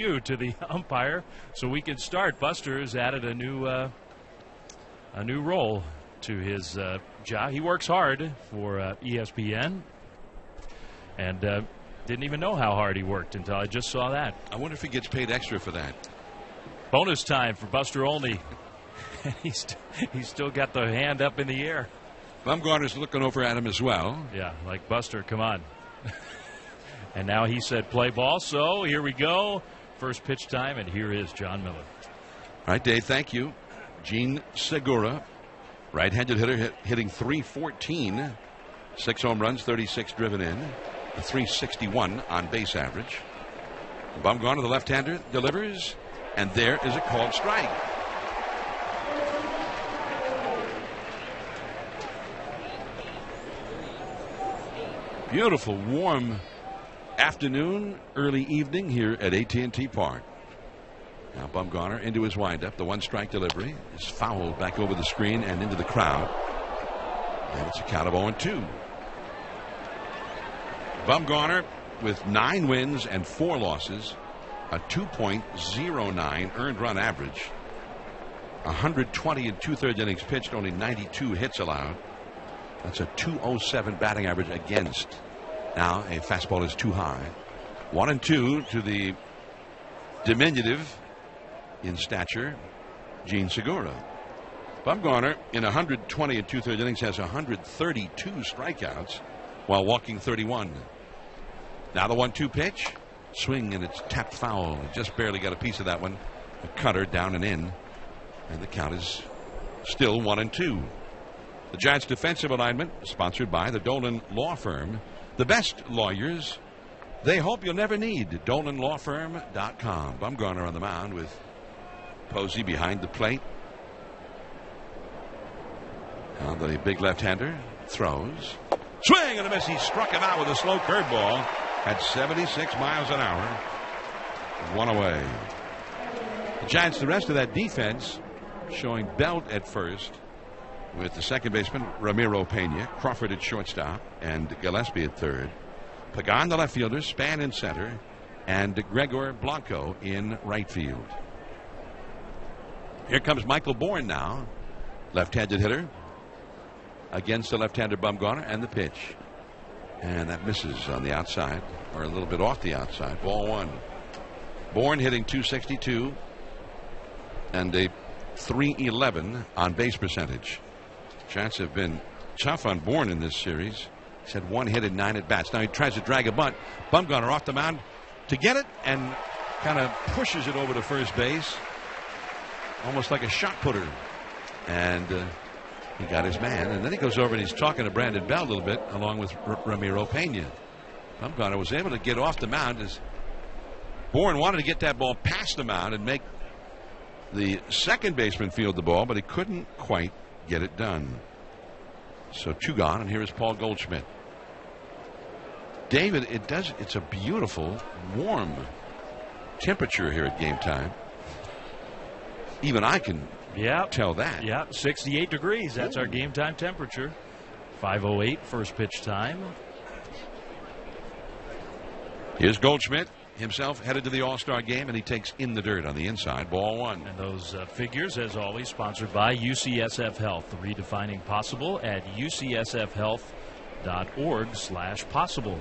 to the umpire so we can start. Buster has added a new role to his job. He works hard for ESPN, and didn't even know how hard he worked until I just saw that. I wonder if he gets paid extra for that. Bonus time for Buster Olney. He's still got the hand up in the air. Bumgarner's looking over at him as well. Yeah, like, Buster, come on. And now he said play ball, so here we go. First pitch time, and here is John Miller. All right, Dave, thank you. Gene Segura, right-handed hitter, hitting .314. 6 home runs, 36 driven in. A .361 on base average. Bumgarner, the left-hander, delivers, and there is a called strike. Beautiful, warm afternoon, early evening here at AT&T Park. Now Bumgarner into his windup. The one-strike delivery is fouled back over the screen and into the crowd. And it's a count of 0-2. Bumgarner with 9 wins and 4 losses, a 2.09 earned run average, 120 and 2/3 innings pitched, only 92 hits allowed. That's a .207 batting average against. Now a fastball is too high. 1-2 to the diminutive in stature, Gene Segura. Bumgarner in 120 and 2/3 innings has 132 strikeouts while walking 31. Now the 1-2 pitch. Swing, and it's tapped foul. He just barely got a piece of that one. A cutter down and in. And the count is still 1-2. The Giants defensive alignment sponsored by the Dolan Law Firm. The best lawyers they hope you'll never need. DolanLawFirm.com. Bumgarner on the mound with Posey behind the plate. Now the big left-hander throws. Swing and a miss. He struck him out with a slow curveball at 76 miles an hour. 1 away. The Giants, the rest of that defense, showing Belt at first, with the second baseman Ramiro Pena, Crawford at shortstop, and Gillespie at third. Pagan, the left fielder, Span in center, and Gregor Blanco in right field. Here comes Michael Bourne now, left-handed hitter, against the left-hander Bumgarner, and the pitch. And that misses on the outside, or a little bit off the outside. Ball 1. Bourne hitting .262 and a .311 on base percentage. Giants have been tough on Bourne in this series. He's had 1 hit in 9 at bats. Now he tries to drag a bunt. Bumgarner off the mound to get it and kind of pushes it over to first base, almost like a shot putter. And he got his man, and then he goes over and he's talking to Brandon Bell a little bit, along with Ramiro Pena. Bumgarner was able to get off the mound as Bourne wanted to get that ball past the mound and make the second baseman field the ball, but he couldn't quite get it done. So 2 gone, and here is Paul Goldschmidt. David, it's a beautiful, warm temperature here at game time. Even I can tell that. Yeah, 68 degrees. That's our game time temperature. 5:08 first pitch time. Here's Goldschmidt himself headed to the All-Star game, and he takes in the dirt on the inside. Ball 1. And those figures, as always, sponsored by UCSF Health. Redefining possible at ucsfhealth.org/possible.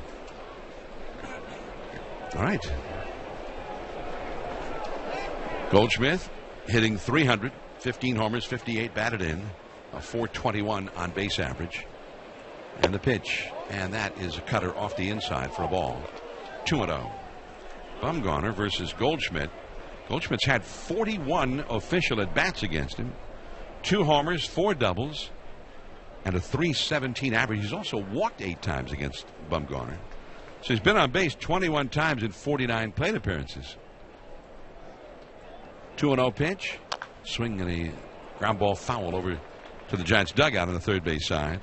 All right. Goldschmidt hitting .300, 15 homers, 58 batted in, a .421 on base average. And the pitch, and that is a cutter off the inside for a ball. 2-0. Bumgarner versus Goldschmidt. Goldschmidt's had 41 official at-bats against him. 2 homers, 4 doubles, and a .317 average. He's also walked 8 times against Bumgarner. So he's been on base 21 times in 49 plate appearances. 2-0 pitch. Swing and a ground ball foul over to the Giants dugout on the third base side.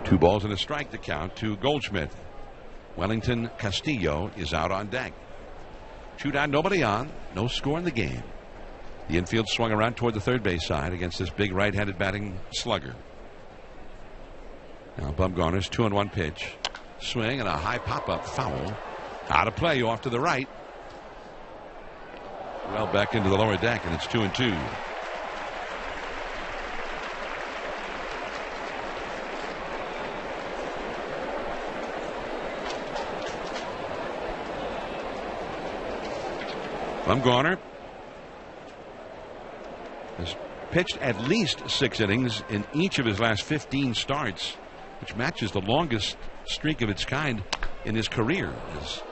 Two balls and a strike to count to Goldschmidt. Wellington Castillo is out on deck. 2 down, nobody on, no score in the game. The infield swung around toward the third base side against this big right-handed batting slugger. Now Bumgarner's 2-1 pitch. Swing and a high pop-up foul. Out of play off to the right. Well back into the lower deck, and it's 2-2. Bumgarner has pitched at least 6 innings in each of his last 15 starts, which matches the longest streak of its kind in his career. As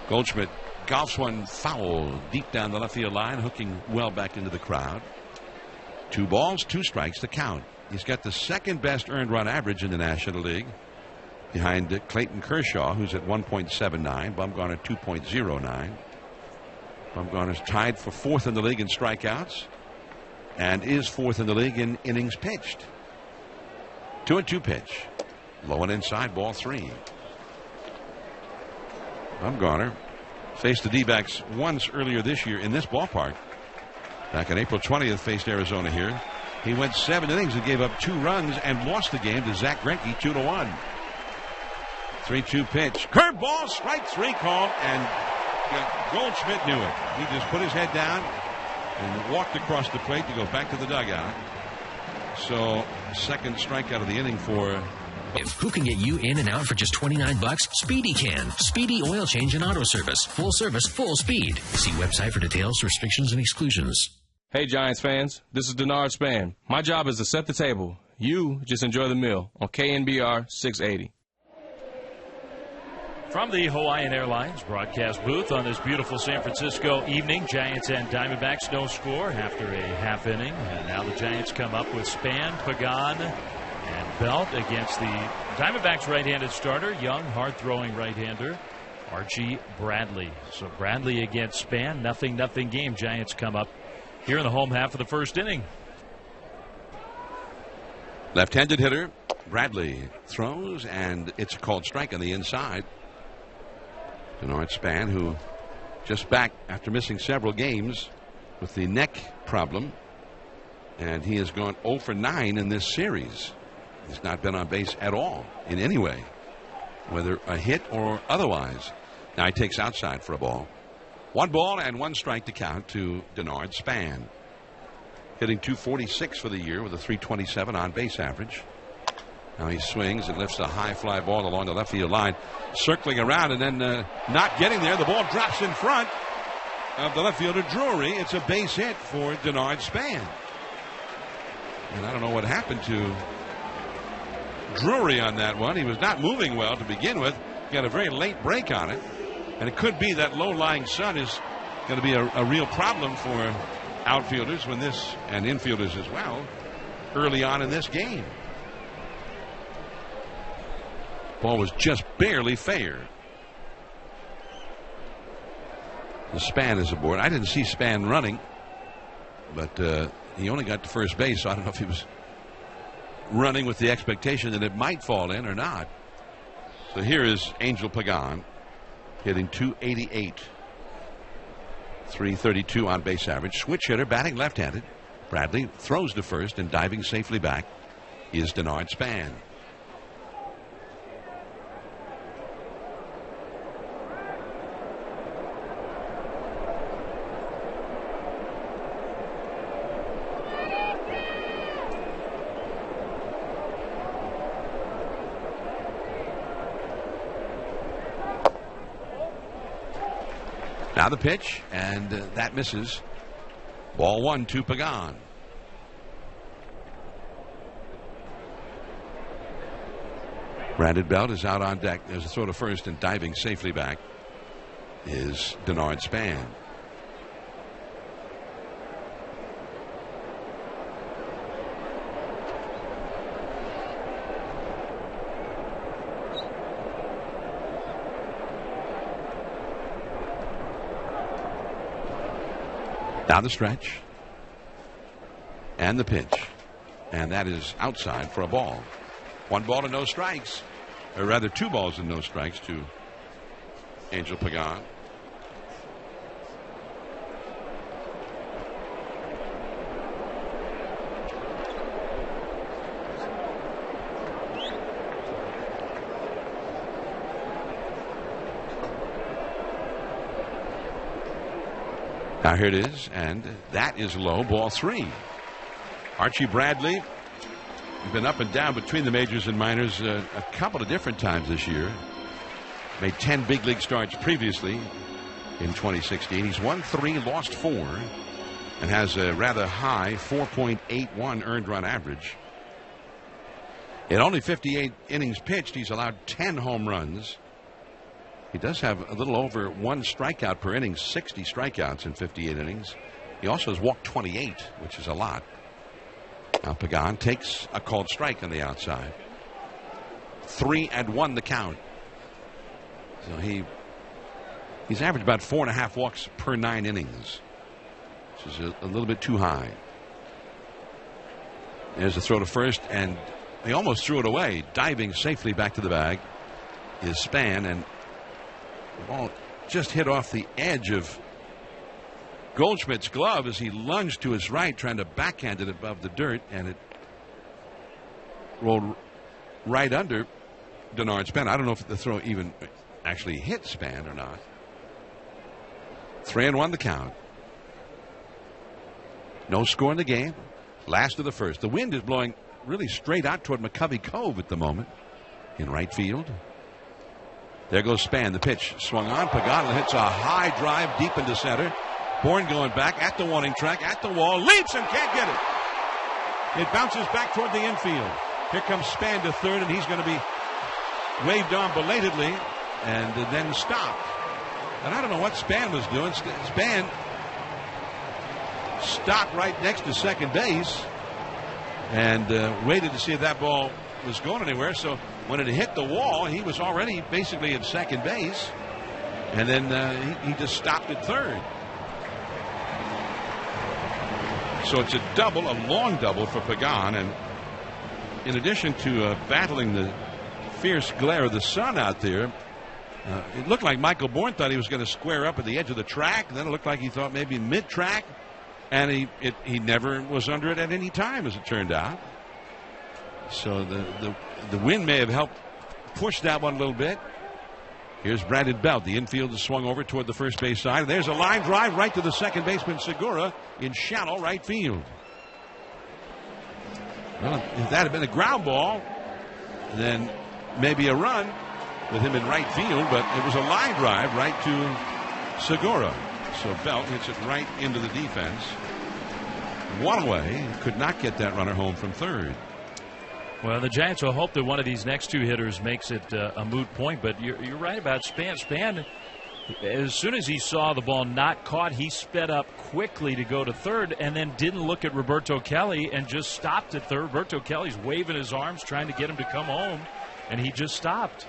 Goldschmidt golfs one foul deep down the left field line, hooking well back into the crowd. 2 balls, 2 strikes to count. He's got the second best earned run average in the National League, behind Clayton Kershaw, who's at 1.79, Bumgarner 2.09. Bumgarner's tied for 4th in the league in strikeouts and is 4th in the league in innings pitched. 2-2 pitch. Low and inside, ball 3. Bumgarner faced the D-backs once earlier this year in this ballpark. Back on April 20th, faced Arizona here. He went 7 innings and gave up 2 runs and lost the game to Zach Greinke 2-1. 3-2 pitch. Curveball, strike 3 called, and Goldschmidt knew it. He just put his head down and walked across the plate to go back to the dugout. So, second strikeout of the inning for. If who can get you in and out for just $29? Speedy can. Speedy Oil Change and Auto Service. Full service, full speed. See website for details, restrictions, and exclusions. Hey, Giants fans. This is Denard Span. My job is to set the table. You just enjoy the meal on KNBR 680. From the Hawaiian Airlines broadcast booth on this beautiful San Francisco evening, Giants and Diamondbacks no score after a half inning. And now the Giants come up with Span, Pagan, and Belt against the Diamondbacks right-handed starter, young, hard-throwing right-hander, Archie Bradley. So Bradley against Span, 0-0 game. Giants come up here in the home half of the first inning. Left-handed hitter, Bradley throws, and it's a called strike on the inside. Denard Span, who just back after missing several games with the neck problem, and he has gone 0 for 9 in this series. He's not been on base at all in any way, whether a hit or otherwise. Now he takes outside for a ball. 1 ball and 1 strike to count to Denard Span. Hitting .246 for the year with a .327 on base average. Now he swings and lifts a high fly ball along the left field line, circling around and then not getting there. The ball drops in front of the left fielder Drury. It's a base hit for Denard Span. And I don't know what happened to Drury on that one. He was not moving well to begin with. Got a very late break on it. And it could be that low-lying sun is going to be a real problem for outfielders when this, and infielders as well, early on in this game. Ball was just barely fair. The Span is aboard. I didn't see Span running, but he only got to first base, so I don't know if he was running with the expectation that it might fall in or not. So here is Angel Pagan hitting .288, .332 on base average. Switch hitter, batting left-handed. Bradley throws to first, and diving safely back is Denard Span. Now the pitch, and that misses. Ball 1 to Pagan. Brandon Belt is out on deck. There's a throw to first, and diving safely back is Denard Span. Down the stretch. And the pitch. And that is outside for a ball. 1 ball and no strikes. Or rather 2 balls and no strikes to Angel Pagan. Now here it is, and that is low. Ball 3. Archie Bradley. He's been up and down between the majors and minors a couple of different times this year. Made 10 big league starts previously in 2016. He's won 3, lost 4, and has a rather high 4.81 earned run average. In only 58 innings pitched, he's allowed 10 home runs. He does have a little over 1 strikeout per inning, 60 strikeouts in 58 innings. He also has walked 28, which is a lot. Now Pagan takes a called strike on the outside. 3-1 the count. So he's averaged about 4.5 walks per 9 innings, which is a little bit too high. There's a throw to first, and he almost threw it away. Diving safely back to the bag is Span, and the ball just hit off the edge of Goldschmidt's glove as he lunged to his right, trying to backhand it above the dirt, and it rolled right under Denard Span. I don't know if the throw even actually hit Span or not. 3-1 the count. No score in the game. Last of the first. The wind is blowing really straight out toward McCovey Cove at the moment in right field. There goes Span. The pitch swung on. Pagan hits a high drive deep into center. Bourne going back at the warning track, at the wall, leaps and can't get it. It bounces back toward the infield. Here comes Span to third, and he's going to be waved on belatedly and then stopped. And I don't know what Span was doing. Span stopped right next to second base and waited to see if that ball was going anywhere. So when it hit the wall, he was already basically at second base, and then he just stopped at third. So it's a double, a long double for Pagan, and in addition to battling the fierce glare of the sun out there, it looked like Michael Bourne thought he was going to square up at the edge of the track. Then it looked like he thought maybe mid-track, and he never was under it at any time, as it turned out. So the wind may have helped push that one a little bit. Here's Brandon Belt. The infield is swung over toward the first base side. There's a line drive right to the second baseman Segura in shallow right field. Well, if that had been a ground ball, then maybe a run with him in right field, but it was a line drive right to Segura. So Belt hits it right into the defense. One away, could not get that runner home from third. Well, the Giants will hope that one of these next 2 hitters makes it a moot point, but you're right about Span. Span, as soon as he saw the ball not caught, he sped up quickly to go to third and then didn't look at Roberto Kelly and just stopped at third. Roberto Kelly's waving his arms trying to get him to come home, and he just stopped.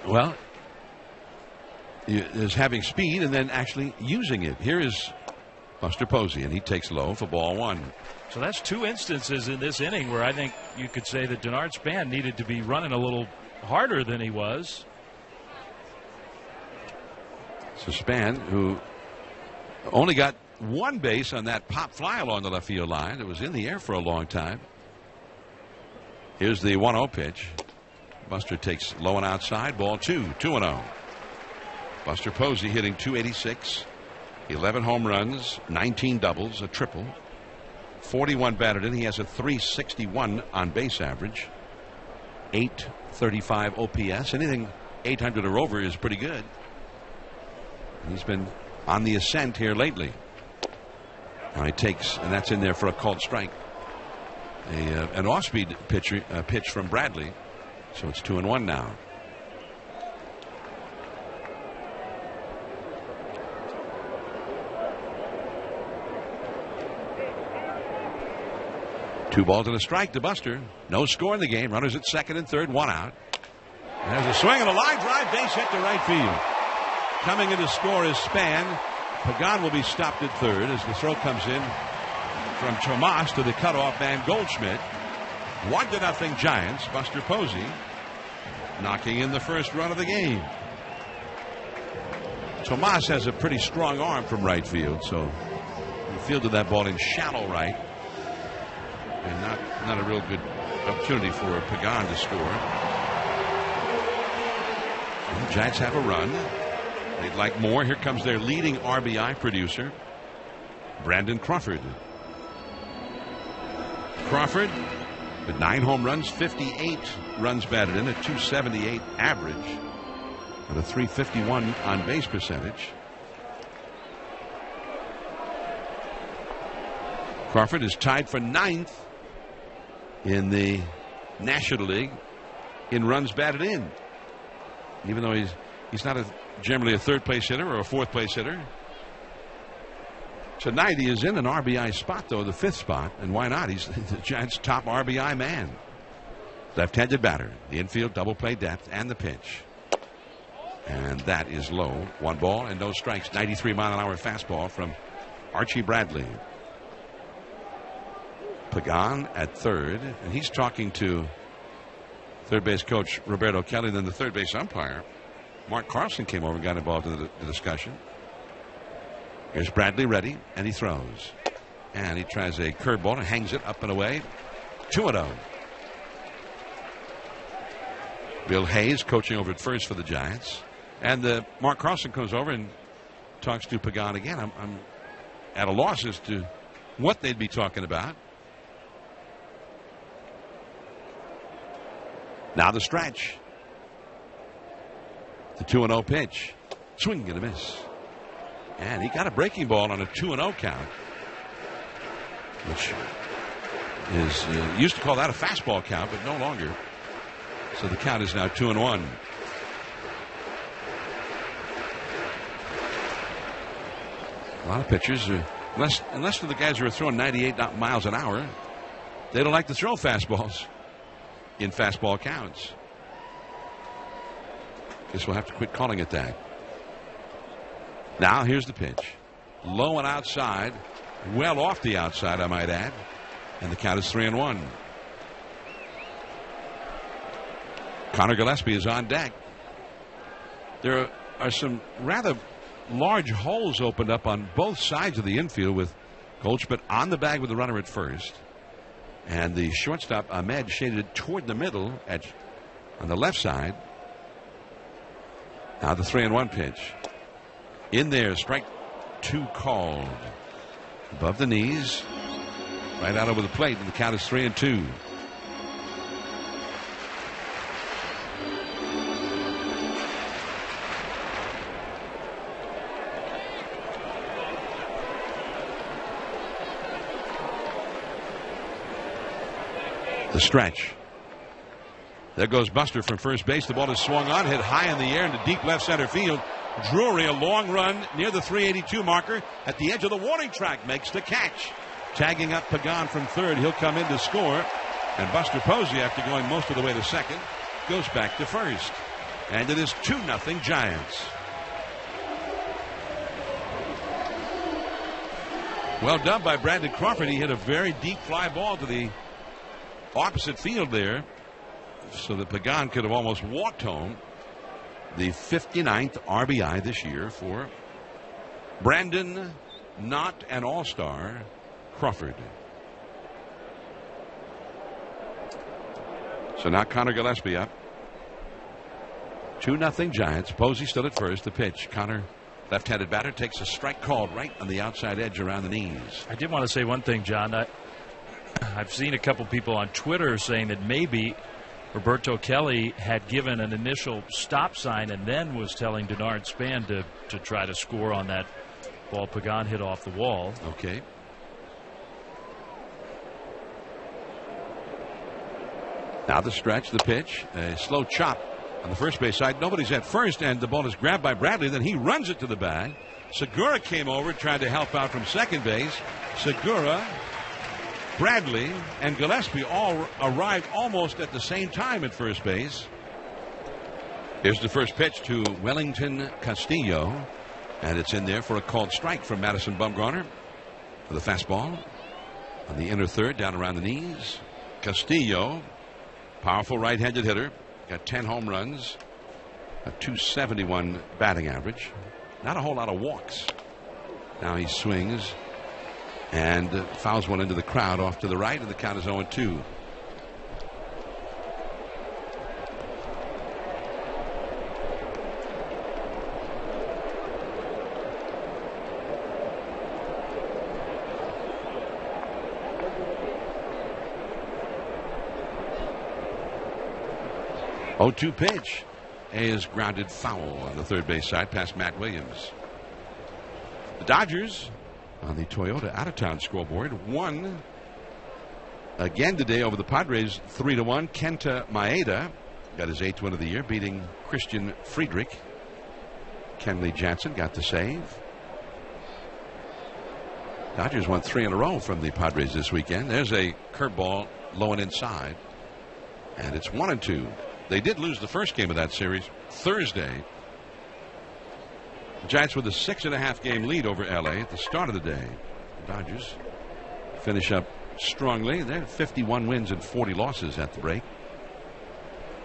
Well, is having speed and then actually using it. Here is Buster Posey, and he takes low for ball 1. So that's 2 instances in this inning where I think you could say that Denard Span needed to be running a little harder than he was. So Span, who only got 1 base on that pop fly along the left field line. It was in the air for a long time. Here's the 1-0 pitch. Buster takes low and outside. Ball 2, 2-0. Buster Posey hitting .286, 11 home runs, 19 doubles, a triple. 41 batted in. He has a .361 on base average, .835 OPS. Anything 800 or over is pretty good. He's been on the ascent here lately. Now he takes, and that's in there for a called strike. An off-speed pitch from Bradley. So it's 2-1 now. Two balls and a strike to Buster. No score in the game. Runners at second and third. 1 out. There's a swing and a line drive. Base hit to right field. Coming in to score is Span. Pagan will be stopped at third as the throw comes in from Tomas to the cutoff man Goldschmidt. 1-0 Giants. Buster Posey knocking in the first run of the game. Tomas has a pretty strong arm from right field, so he fielded that ball in shallow right. And not a real good opportunity for Pagan to score. And the Giants have a run. They'd like more. Here comes their leading RBI producer, Brandon Crawford. Crawford with 9 home runs, 58 runs batted in, a .278 average, and a .351 on base percentage. Crawford is tied for 9th in the National League in runs batted in, even though he's not generally a third place hitter or a fourth place hitter. Tonight he is in an RBI spot, though, the 5th spot, and why not? He's the Giants' top RBI man. Left-handed batter, the infield, double play depth, and the pitch. And that is low. 1 ball and no strikes. 93-mile-an-hour fastball from Archie Bradley. Pagan at third, and he's talking to third base coach Roberto Kelly. Then the third base umpire, Mark Carlson, came over and got involved in the discussion. Here's Bradley ready, and he throws. And he tries a curveball and hangs it up and away. 2-0. Bill Hayes coaching over at first for the Giants. And Mark Carlson comes over and talks to Pagan again. I'm at a loss as to what they'd be talking about. Now the stretch. The 2-0 pitch. Swing and a miss. And he got a breaking ball on a 2-0 count, which is used to call that a fastball count, but no longer. So the count is now 2-1. A lot of pitchers, unless for the guys who are throwing 98 miles an hour, they don't like to throw fastballs in fastball counts. Guess we'll have to quit calling it that. Now here's the pitch. Low and outside. Well off the outside, I might add. And the count is 3-1. Connor Gillespie is on deck. There are some rather large holes opened up on both sides of the infield, with Goldschmidt on the bag with the runner at first. And the shortstop, Ahmed, shaded toward the middle edge on the left side. Now the 3-1 pitch. In there, strike 2 called. Above the knees, right out over the plate, and the count is 3-2. The stretch. There goes Buster from first base. The ball is swung on, hit high in the air into deep left center field. Drury, a long run near the 382 marker at the edge of the warning track, makes the catch. Tagging up Pagan from third. He'll come in to score. And Buster Posey, after going most of the way to second, goes back to first. And it is 2-0 Giants. Well done by Brandon Crawford. He hit a very deep fly ball to the opposite field there, so that Pagan could have almost walked home. The 59th RBI this year for Brandon, not an all-star, Crawford. So now Connor Gillespie up. 2-0 Giants. Posey still at first. The pitch. Connor, left-handed batter, takes a strike called right on the outside edge around the knees. I did want to say one thing, John. I've seen a couple people on Twitter saying that maybe Roberto Kelly had given an initial stop sign and then was telling Denard Span to try to score on that ball Pagan hit off the wall. Okay. Now the stretch, the pitch, a slow chop on the first base side. Nobody's at first, and the ball is grabbed by Bradley. Then he runs it to the bag. Segura came over, tried to help out from second base. Segura, Bradley, and Gillespie all arrived almost at the same time at first base. Here's the first pitch to Wellington Castillo, and it's in there for a called strike from Madison Bumgarner for the fastball on the inner third, down around the knees. Castillo, powerful right-handed hitter, got 10 home runs, a .271 batting average, not a whole lot of walks. Now he swings and fouls one into the crowd off to the right, and the count is 0-2. 0-2 pitch is grounded foul on the third base side past Matt Williams. The Dodgers on the Toyota out-of-town scoreboard won again today over the Padres 3-1. Kenta Maeda got his 8th win of the year, beating Christian Friedrich. Kenley Jansen got the save. Dodgers won 3 in a row from the Padres this weekend. There's a curveball low and inside, and it's 1-2. They did lose the first game of that series Thursday. The Giants with a 6.5 game lead over LA at the start of the day. The Dodgers finish up strongly. They're 51 wins and 40 losses at the break.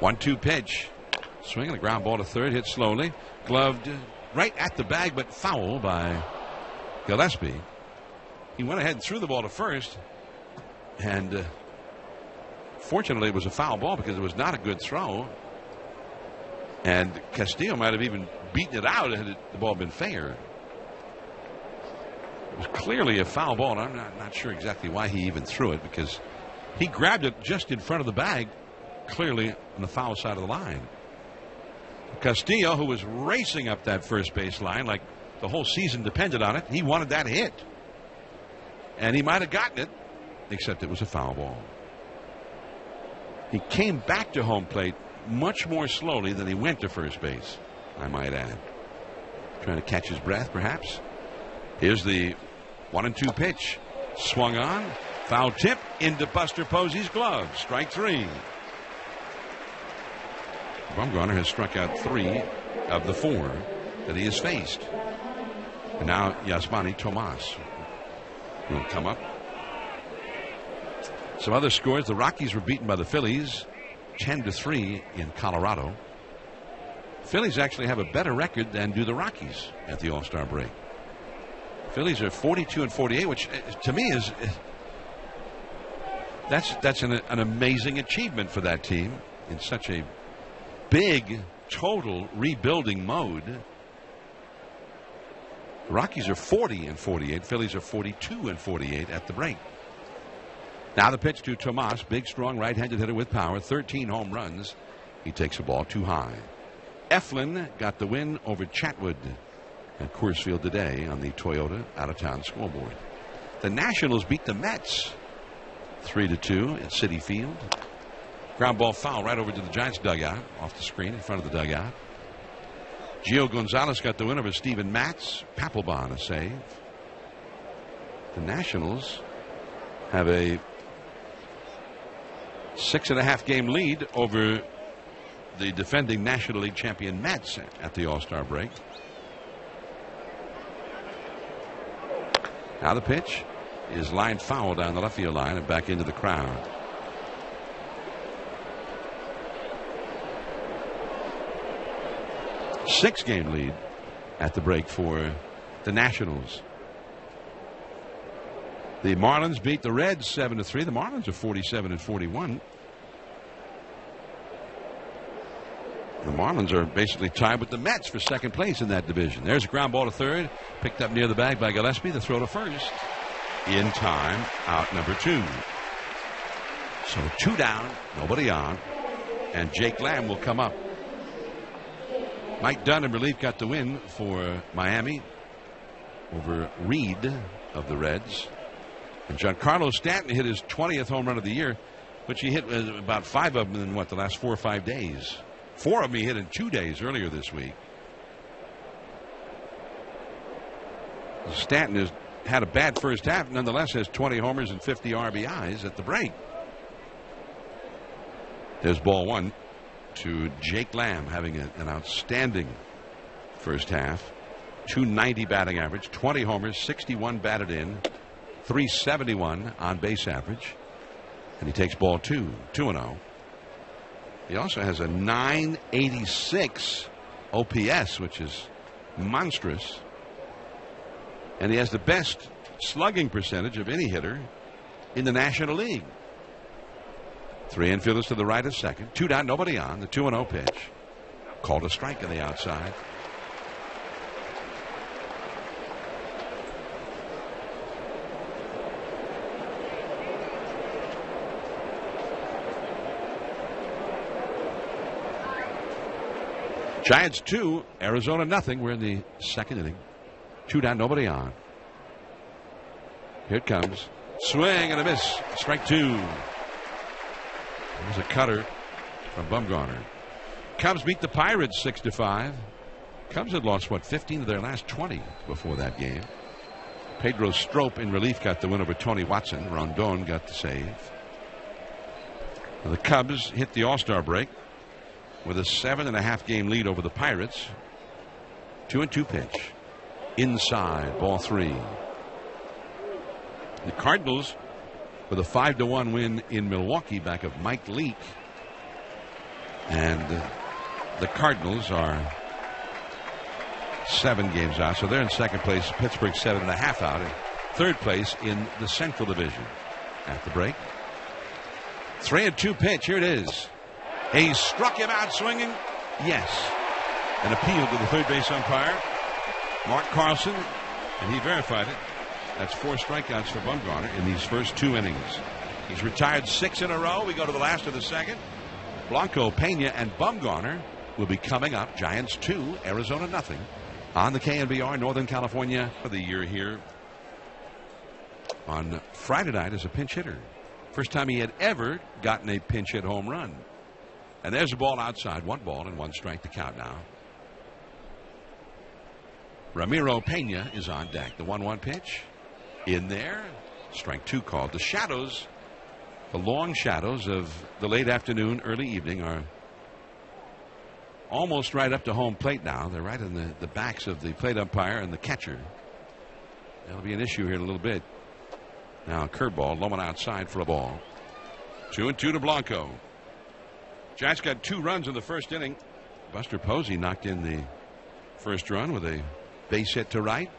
1-2 pitch. Swinging a ground ball to third, hit slowly. Gloved right at the bag, but foul by Gillespie. He went ahead and threw the ball to first, and fortunately it was a foul ball because it was not a good throw. And Castillo might have even beaten it out had the ball been fair. It was clearly a foul ball, and I'm not sure exactly why he even threw it, because he grabbed it just in front of the bag, clearly on the foul side of the line. Castillo, who was racing up that first base line like the whole season depended on it, he wanted that hit. And he might have gotten it, except it was a foul ball. He came back to home plate much more slowly than he went to first base, I might add. Trying to catch his breath, perhaps. Here's the 1-2 pitch. Swung on. Foul tip into Buster Posey's glove. Strike 3. Bumgarner has struck out 3 of the 4 that he has faced. And now Yasmani Tomas will come up. Some other scores. The Rockies were beaten by the Phillies 10-3 in Colorado. Phillies actually have a better record than do the Rockies at the All-Star break. Phillies are 42-48, which to me is that's an amazing achievement for that team in such a big total rebuilding mode. The Rockies are 40-48. Phillies are 42-48 at the break. Now the pitch to Tomas, big, strong, right-handed hitter with power, 13 home runs. He takes the ball too high. Eflin got the win over Chatwood at Coors Field today on the Toyota out-of-town scoreboard. The Nationals beat the Mets 3-2 at Citi Field. Ground ball foul right over to the Giants dugout, off the screen in front of the dugout. Gio Gonzalez got the win over Steven Matz. Papelbon a save. The Nationals have a 6.5 game lead over the defending National League champion Mets at the All-Star break. Now the pitch is lined foul down the left field line and back into the crowd. Six-game lead at the break for the Nationals. The Marlins beat the Reds 7-3. The Marlins are 47-41. The Marlins are basically tied with the Mets for second place in that division. There's a ground ball to third, picked up near the bag by Gillespie. The throw to first. In time, out number 2. So 2 down, nobody on, and Jake Lamb will come up. Mike Dunn in relief got the win for Miami over Reed of the Reds. And Giancarlo Stanton hit his 20th home run of the year, which he hit about 5 of them in the last 4 or 5 days. 4 of them he hit in 2 days earlier this week. Stanton has had a bad first half, nonetheless has 20 homers and 50 RBIs at the break. There's ball 1 to Jake Lamb, having an outstanding first half. 290 batting average, 20 homers, 61 batted in, 371 on base average. And he takes ball 2, 2-0. He also has a 986 OPS, which is monstrous. And he has the best slugging percentage of any hitter in the National League. 3 infielders to the right of second. 2 down, nobody on. The 2-0 pitch. Called a strike on the outside. Giants 2, Arizona nothing. We're in the second inning. 2 down, nobody on. Here it comes. Swing and a miss. Strike 2. There's a cutter from Bumgarner. Cubs beat the Pirates 6-5. Cubs had lost, 15 of their last 20 before that game. Pedro Strop in relief got the win over Tony Watson. Rondon got the save. The Cubs hit the All-Star break with a 7.5 game lead over the Pirates. 2-2 pitch. Inside, ball 3. The Cardinals with a 5-1 win in Milwaukee back of Mike Leake. And the Cardinals are 7 games out, so they're in second place. Pittsburgh 7.5 out in third place in the Central Division. At the break, 3-2 pitch. Here it is. He struck him out swinging. Yes. An appeal to the third base umpire, Mark Carlson, and he verified it. That's 4 strikeouts for Bumgarner in these first 2 innings. He's retired 6 in a row. We go to the last of the second. Blanco, Pena, and Bumgarner will be coming up. Giants 2, Arizona nothing. On the KNBR Northern California for the year here on Friday night as a pinch hitter. First time he had ever gotten a pinch hit home run. And there's a ball outside. 1 ball and 1 strike to count now. Ramiro Pena is on deck. The 1-1 pitch in there. Strike 2 called. The shadows, the long shadows of the late afternoon, early evening are almost right up to home plate now. They're right in the backs of the plate umpire and the catcher. That'll be an issue here in a little bit. Now a curveball, low one outside for a ball. 2-2 to Blanco. Giants got 2 runs in the first inning. Buster Posey knocked in the first run with a base hit to right.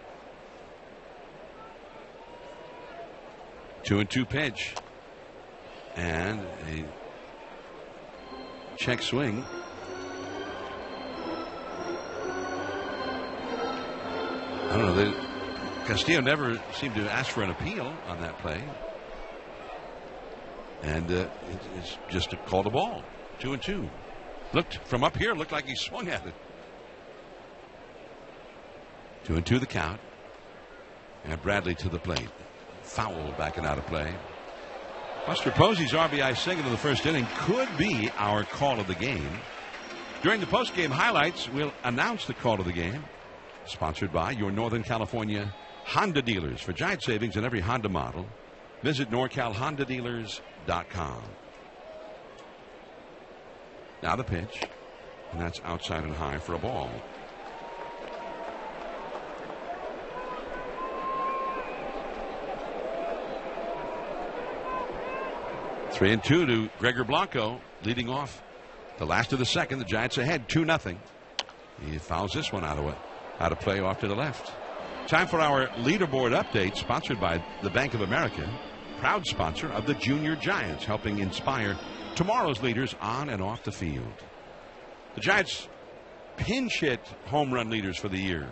2-2 pitch. And a check swing. I don't know. Castillo never seemed to ask for an appeal on that play. And it's just a call the ball. 2-2. Looked from up here, looked like he swung at it. 2-2 the count. And Bradley to the plate. Foul backing out of play. Buster Posey's RBI single in the first inning could be our call of the game. During the postgame highlights, we'll announce the call of the game. Sponsored by your Northern California Honda dealers. For giant savings in every Honda model, visit NorCalHondaDealers.com. Now the pitch, and that's outside and high for a ball. Three and 2 to Gregor Blanco, leading off the last of the second. The Giants ahead 2-0. He fouls this one out of play off to the left. Time for our leaderboard update, sponsored by the Bank of America, proud sponsor of the Junior Giants, helping inspire tomorrow's leaders on and off the field. The Giants pinch hit home run leaders for the year.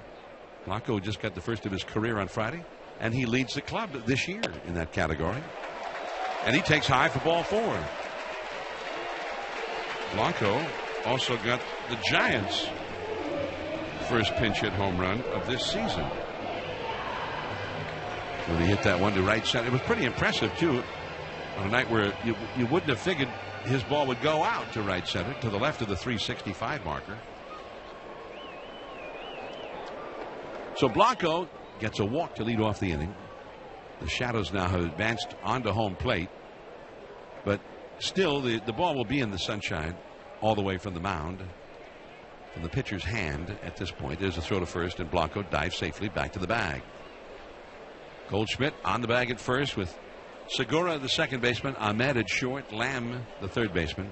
Blanco just got the first of his career on Friday, and he leads the club this year in that category. And he takes high for ball 4. Blanco also got the Giants' first pinch hit home run of this season, when he hit that one to right center. It was pretty impressive, too, on a night where you wouldn't have figured his ball would go out to right center, to the left of the 365 marker. So Blanco gets a walk to lead off the inning. The Shadows now have advanced onto home plate, but still the ball will be in the sunshine all the way from the mound, from the pitcher's hand at this point. There's a throw to first, and Blanco dives safely back to the bag. Goldschmidt on the bag at first with Segura, the second baseman, Ahmed at short, Lamb, the third baseman,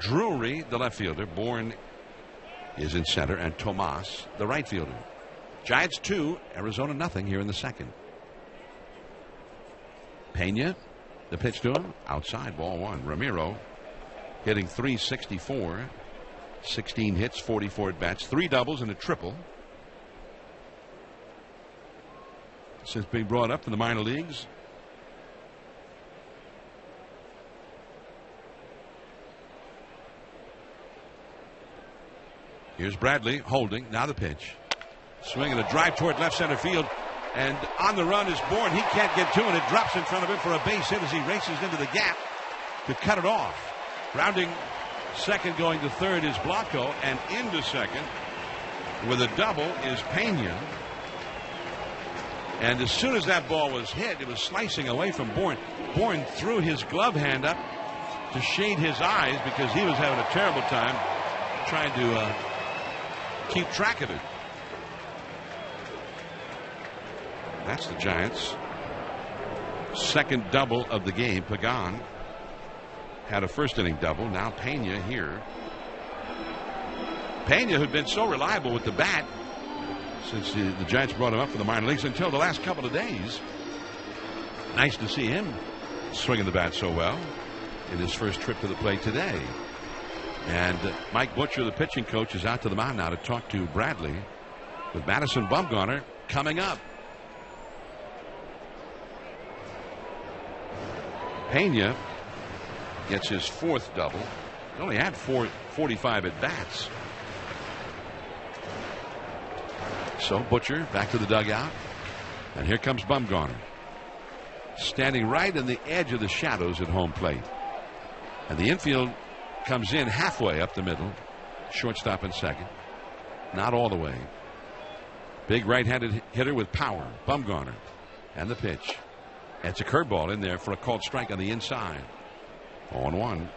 Drury, the left fielder, Bourne is in center, and Tomas, the right fielder. Giants 2, Arizona nothing here in the second. Pena, the pitch to him, outside, ball 1. Ramiro hitting .364, 16 hits, 44 at bats, 3 doubles and a triple since being brought up in the minor leagues. Here's Bradley holding. Now the pitch. Swinging a drive toward left center field. And on the run is Bourne. He can't get to it. It drops in front of him for a base hit as he races into the gap to cut it off. Rounding second, going to third is Blanco. And into second with a double is Pena. And as soon as that ball was hit, it was slicing away from Bourne. Bourne threw his glove hand up to shade his eyes because he was having a terrible time trying to keep track of it. That's the Giants' second double of the game. Pagan had a first inning double. Now Pena here. Pena, who'd been so reliable with the bat since the Giants brought him up for the minor leagues until the last couple of days. Nice to see him swinging the bat so well in his first trip to the plate today. And Mike Butcher, the pitching coach, is out to the mound now to talk to Bradley, with Madison Bumgarner coming up. Pena gets his fourth double. He only had 45 at bats. So Butcher back to the dugout. And here comes Bumgarner, standing right in the edge of the shadows at home plate. And the infield comes in halfway up the middle. Shortstop and second. Not all the way. Big right-handed hitter with power. Bumgarner. And the pitch. It's a curveball in there for a called strike on the inside. 0-1.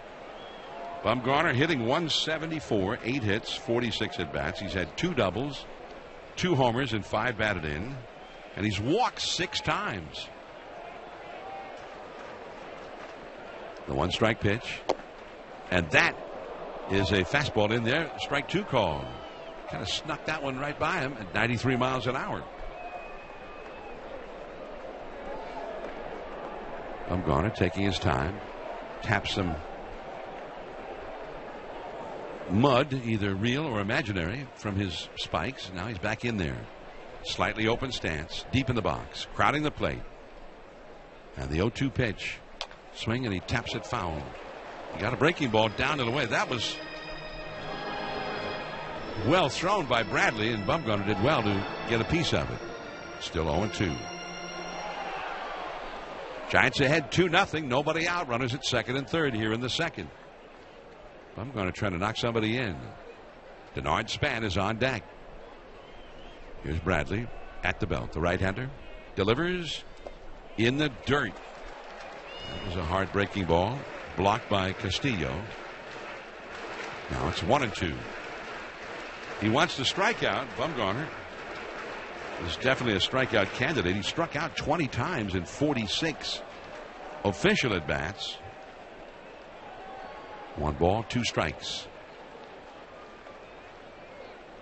Bumgarner hitting .174, 8 hits, 46 at bats. He's had 2 doubles, 2 homers, and 5 batted in. And he's walked 6 times. The 1-strike pitch. And that is a fastball in there. Strike 2 call. Kind of snuck that one right by him at 93 miles an hour. Bumgarner taking his time. Taps some mud, either real or imaginary, from his spikes. Now he's back in there. Slightly open stance. Deep in the box. Crowding the plate. And the 0-2 pitch. Swing, and he taps it foul. He got a breaking ball down and away. That was well thrown by Bradley, and Bumgarner did well to get a piece of it. Still 0-2. Giants ahead 2-0. Nobody out. Runners at second and third here in the second. Bumgarner trying to knock somebody in. Denard Span is on deck. Here's Bradley at the belt. The right-hander delivers in the dirt. That was a hard breaking ball. Blocked by Castillo. Now it's 1-2. He wants to strike out. Bumgarner is definitely a strikeout candidate. He struck out 20 times in 46 official at bats. 1 ball, 2 strikes.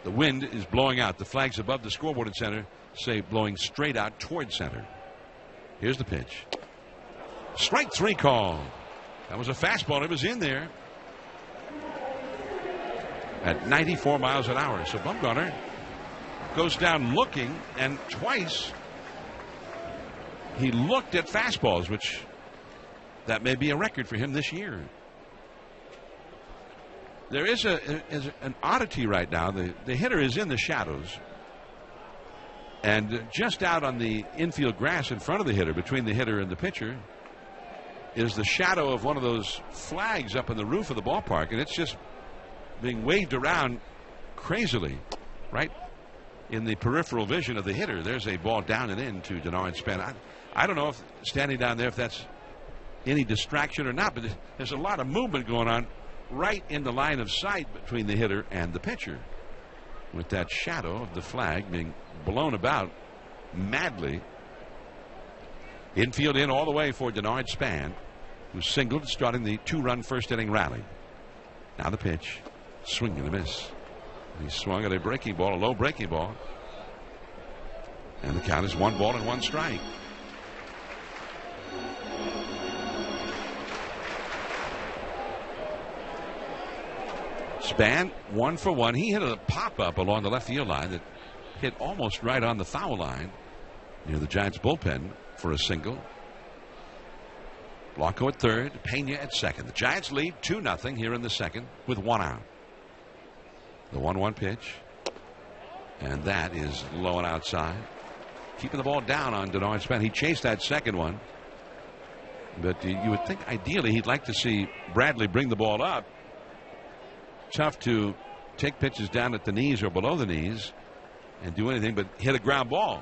The wind is blowing out. The flags above the scoreboard at center say blowing straight out toward center. Here's the pitch. Strike 3 call. That was a fastball. It was in there at 94 miles an hour. So Bumgarner goes down looking, and twice he looked at fastballs, which that may be a record for him this year. There is an oddity right now. The hitter is in the shadows, and just out on the infield grass in front of the hitter, between the hitter and the pitcher, is the shadow of one of those flags up on the roof of the ballpark, and it's just being waved around crazily right in the peripheral vision of the hitter. There's a ball down and in to Denard Span. I don't know if standing down there if that's any distraction or not, but there's a lot of movement going on right in the line of sight between the hitter and the pitcher, with that shadow of the flag being blown about madly. Infield in all the way for Denard Span, who singled, starting the 2-run first inning rally. Now the pitch. Swing and a miss. He swung at a breaking ball, a low breaking ball. And the count is 1 ball and 1 strike. Span 1 for 1. He hit a pop-up along the left field line that hit almost right on the foul line near the Giants bullpen for a single. Blanco at third, Pena at second. The Giants lead 2-0 here in the second with 1 out. The 1-1 pitch. And that is low and outside. Keeping the ball down on Denard Span. He chased that second one. But you would think ideally he'd like to see Bradley bring the ball up. Tough to take pitches down at the knees or below the knees and do anything but hit a ground ball.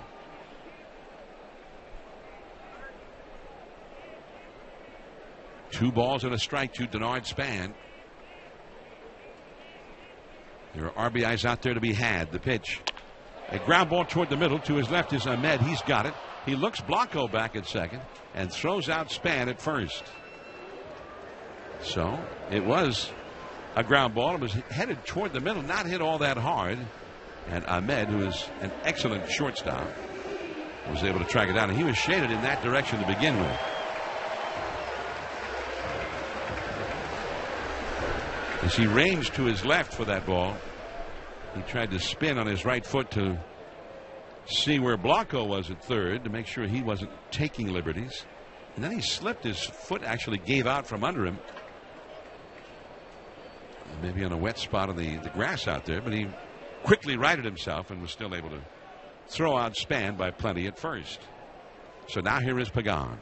Two balls and a strike to Denard Span. There are RBIs out there to be had. The pitch. A ground ball toward the middle. To his left is Ahmed. He's got it. He looks Blanco back at second and throws out Span at first. So it was a ground ball. It was headed toward the middle, not hit all that hard. And Ahmed, who is an excellent shortstop, was able to track it down. And he was shaded in that direction to begin with. As he ranged to his left for that ball, he tried to spin on his right foot to see where Blanco was at third to make sure he wasn't taking liberties. And then he slipped. His foot actually gave out from under him. Maybe on a wet spot on the grass out there, but he quickly righted himself and was still able to throw out Span by plenty at first. So now here is Pagan.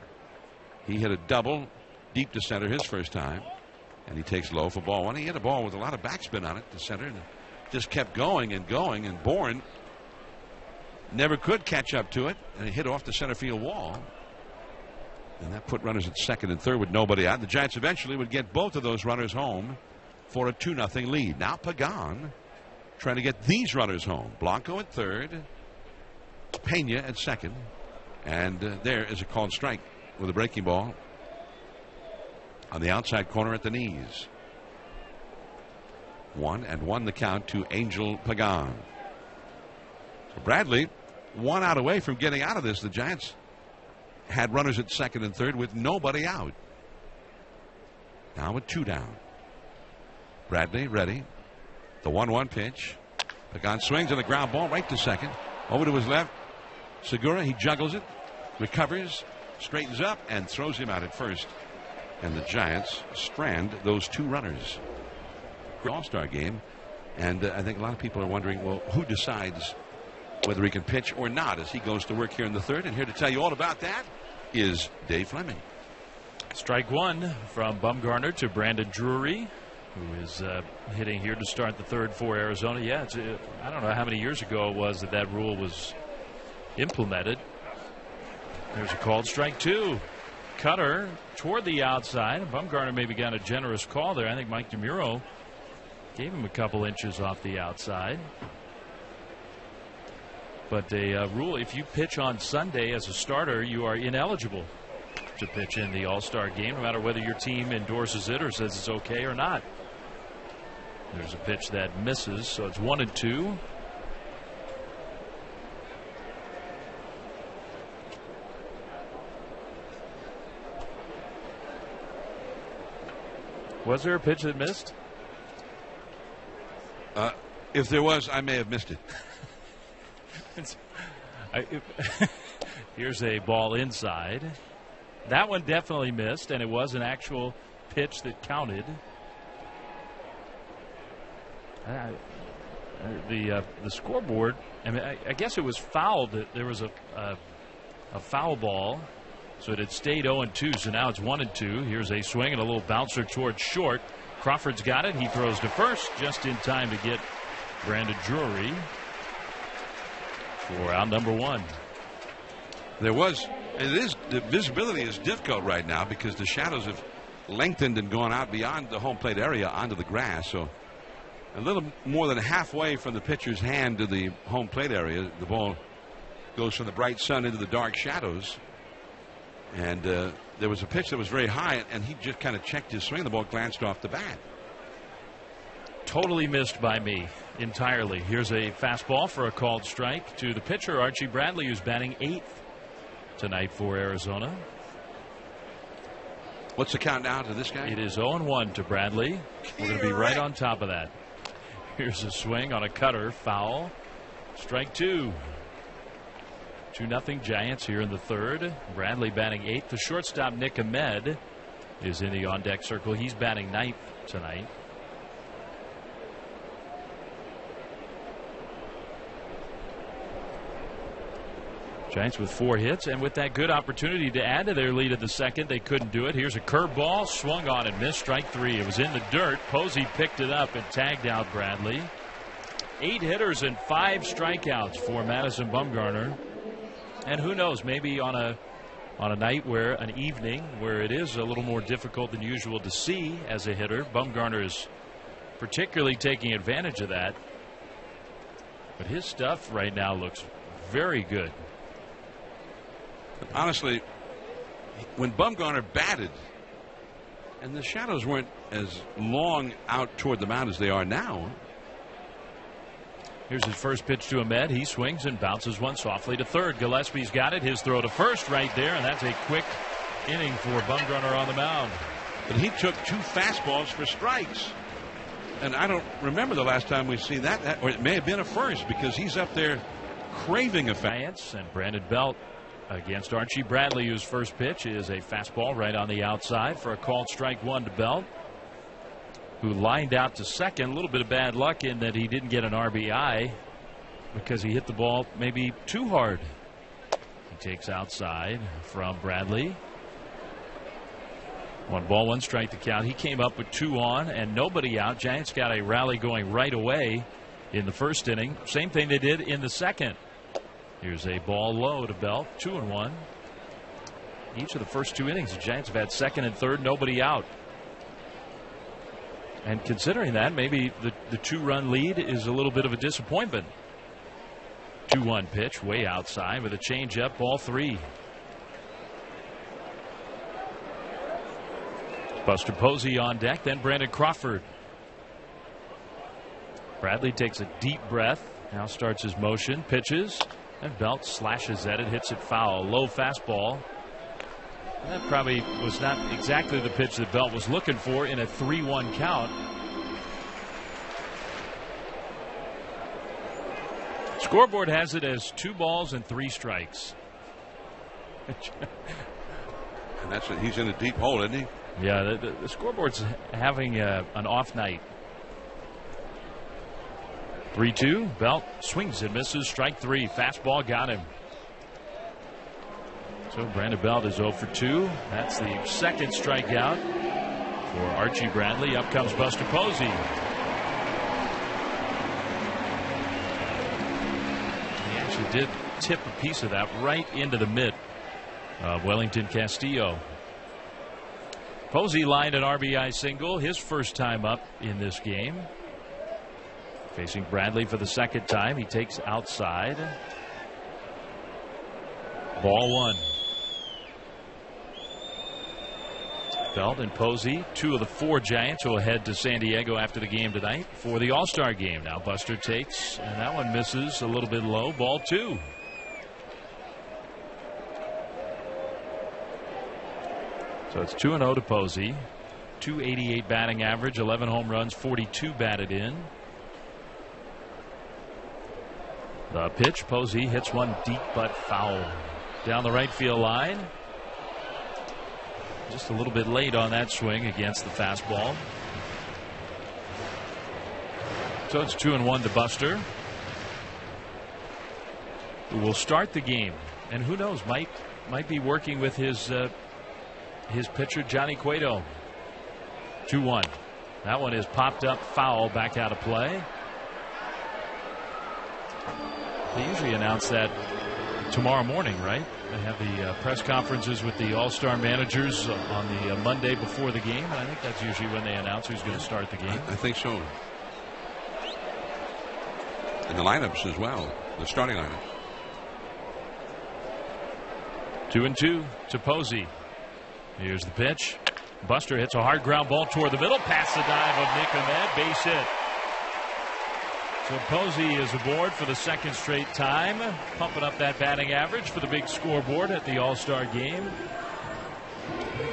He hit a double deep to center his first time, and he takes low for ball one. He hit a ball with a lot of backspin on it to center, and just kept going and going, and Bourne never could catch up to it, and it hit off the center field wall. And that put runners at second and third with nobody out. The Giants eventually would get both of those runners home for a 2-0 lead. Now Pagan trying to get these runners home. Blanco at third, Pena at second, and there is a called strike with a breaking ball on the outside corner at the knees. 1-1 the count to Angel Pagan. So Bradley 1 out away from getting out of this. The Giants had runners at second and third with nobody out. Now with 2 down. Bradley ready. The 1-1 pitch. Pagan swings on the ground ball right to second. Over to his left. Segura, he juggles it, recovers, straightens up, and throws him out at first. And the Giants strand those 2 runners. All-Star game, and I think a lot of people are wondering, well, who decides whether he can pitch or not as he goes to work here in the third? And here to tell you all about that is Dave Fleming. Strike one from Bumgarner to Brandon Drury, who is hitting here to start the third for Arizona. Yeah, I don't know how many years ago it was that rule was implemented. There's a called strike two. Cutter toward the outside. Bumgarner maybe got a generous call there. I think Mike DeMuro gave him a couple inches off the outside. But a rule, if you pitch on Sunday as a starter, you are ineligible to pitch in the All-Star game, no matter whether your team endorses it or says it's okay or not. There's a pitch that misses, so it's 1-2. Was there a pitch that missed? If there was, I may have missed it. Here's a ball inside. That one definitely missed, and it was an actual pitch that counted. The scoreboard, I mean, I guess it was fouled. There was a foul ball, so it had stayed 0-2, so now it's 1-2. Here's a swing and a little bouncer towards short. Crawford's got it. He throws to first just in time to get Brandon Drury for out number one. The visibility is difficult right now because the shadows have lengthened and gone out beyond the home plate area onto the grass. So a little more than halfway from the pitcher's hand to the home plate area, the ball goes from the bright sun into the dark shadows. And there was a pitch that was very high, and he just kind of checked his swing. The ball glanced off the bat. Totally missed by me entirely. Here's a fastball for a called strike to the pitcher, Archie Bradley, who's batting 8th tonight for Arizona. What's the count now to this guy? It is 0-1 to Bradley. We're going to be right on top of that. Here's a swing on a cutter, foul. Strike two. 2-0 Giants here in the third. Bradley batting 8th. The shortstop, Nick Ahmed, is in the on-deck circle. He's batting 9th tonight. Giants with 4 hits, and with that good opportunity to add to their lead in the second, they couldn't do it. Here's a curveball, swung on and missed, strike 3. It was in the dirt. Posey picked it up and tagged out Bradley. 8 hitters and 5 strikeouts for Madison Bumgarner. And who knows, maybe on a night where an evening where it is a little more difficult than usual to see as a hitter, Bumgarner is particularly taking advantage of that. But his stuff right now looks very good. Honestly, when Bumgarner batted, and the shadows weren't as long out toward the mound as they are now. Here's his first pitch to Ahmed. He swings and bounces one softly to third. Gillespie's got it. His throw to first right there, and that's a quick inning for Bumgarner on the mound. But he took 2 fastballs for strikes. And I don't remember the last time we've seen that, or it may have been a first, because he's up there craving a Giants. And Brandon Belt against Archie Bradley, whose first pitch is a fastball right on the outside for a called strike 1 to Belt, who lined out to second. A little bit of bad luck in that he didn't get an RBI because he hit the ball maybe too hard. He takes outside from Bradley. 1 ball, 1 strike to count. He came up with 2 on and nobody out. Giants got a rally going right away in the first inning. Same thing they did in the second. Here's a ball low to Belt. 2-1. Each of the first 2 innings, the Giants have had second and third, nobody out. And considering that, maybe the 2-run lead is a little bit of a disappointment. 2-1 pitch way outside with a changeup, ball 3. Buster Posey on deck, then Brandon Crawford. Bradley takes a deep breath, now starts his motion, pitches, and Belt slashes at it, hits it foul. Low fastball. That probably was not exactly the pitch that Belt was looking for in a 3-1 count. Scoreboard has it as 2 balls and 3 strikes. And that's it. He's in a deep hole, isn't he? Yeah, the scoreboard's having an off night. 3-2. Belt swings and misses. Strike 3. Fastball got him. So Brandon Belt is 0 for 2. That's the second strikeout for Archie Bradley. Up comes Buster Posey. He actually did tip a piece of that right into the mitt of Wellington Castillo. Posey lined an RBI single, his first time up in this game. Facing Bradley for the second time. He takes outside. Ball 1. Belt and Posey, 2 of the 4 Giants will head to San Diego after the game tonight for the All-Star game. Now Buster takes, and that one misses a little bit low. Ball 2. So it's 2-0 to Posey. .288 batting average, 11 home runs, 42 batted in. The pitch, Posey hits one deep but foul down the right field line. Just a little bit late on that swing against the fastball. So it's 2-1 to Buster, who will start the game, and who knows, might be working with his pitcher Johnny Cueto. 2-1. That one is popped up foul, back out of play. They usually announce that tomorrow morning, right? They have the press conferences with the All-Star managers on the Monday before the game. And I think that's usually when they announce who's going to start the game. I think so. And the lineups as well, the starting lineup. 2-2 to Posey. Here's the pitch. Buster hits a hard ground ball toward the middle, past the dive of Nick Ahmed, base hit. So Posey is aboard for the second straight time, pumping up that batting average for the big scoreboard at the All-Star game.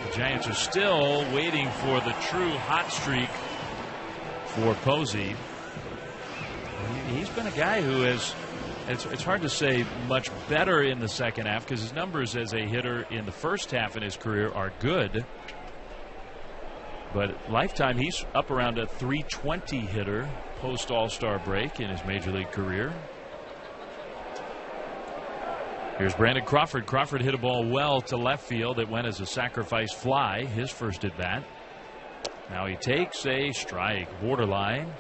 The Giants are still waiting for the true hot streak for Posey. He's been a guy who has, it's hard to say much better in the second half because his numbers as a hitter in the first half in his career are good. But lifetime, he's up around a .320 hitter post All-Star break in his major league career. Here's Brandon Crawford. Crawford hit a ball well to left field. It went as a sacrifice fly, his first at bat. Now he takes a strike, borderline.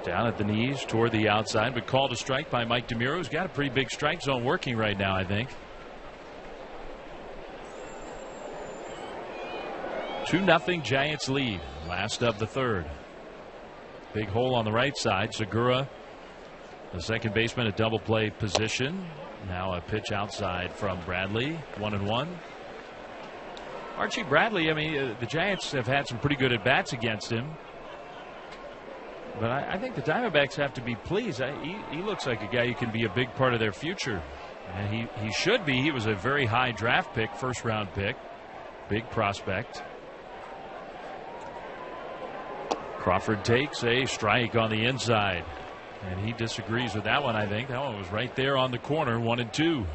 Down at the knees toward the outside, but called a strike by Mike DeMuro, who's got a pretty big strike zone working right now, I think. 2-0 Giants lead. Last of the third. Big hole on the right side. Segura, the second baseman, at double play position. Now a pitch outside from Bradley. 1-1. Archie Bradley, I mean, the Giants have had some pretty good at-bats against him. But I think the Diamondbacks have to be pleased. He looks like a guy who can be a big part of their future. And he should be. He was a very high draft pick, first-round pick. Big prospect. Crawford takes a strike on the inside. And he disagrees with that one, I think. That one was right there on the corner, 1-2.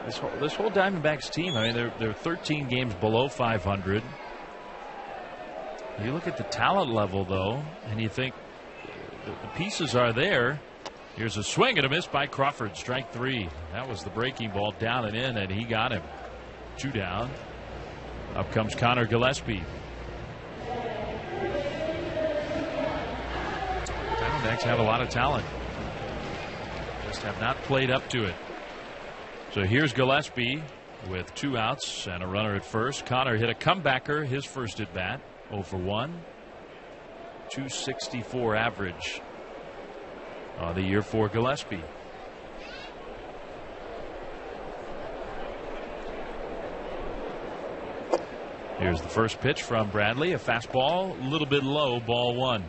This whole Diamondbacks team, I mean, they're 13 games below 500. You look at the talent level, though, and you think the pieces are there. Here's a swing and a miss by Crawford. Strike 3. That was the breaking ball down and in, and he got him. 2 down. Up comes Connor Gillespie. Diamondbacks have a lot of talent. Just have not played up to it. So here's Gillespie with 2 outs and a runner at first. Connor hit a comebacker, his first at bat. 0 for 1. 264 average on the year for Gillespie. Here's the first pitch from Bradley. A fastball, a little bit low, ball 1.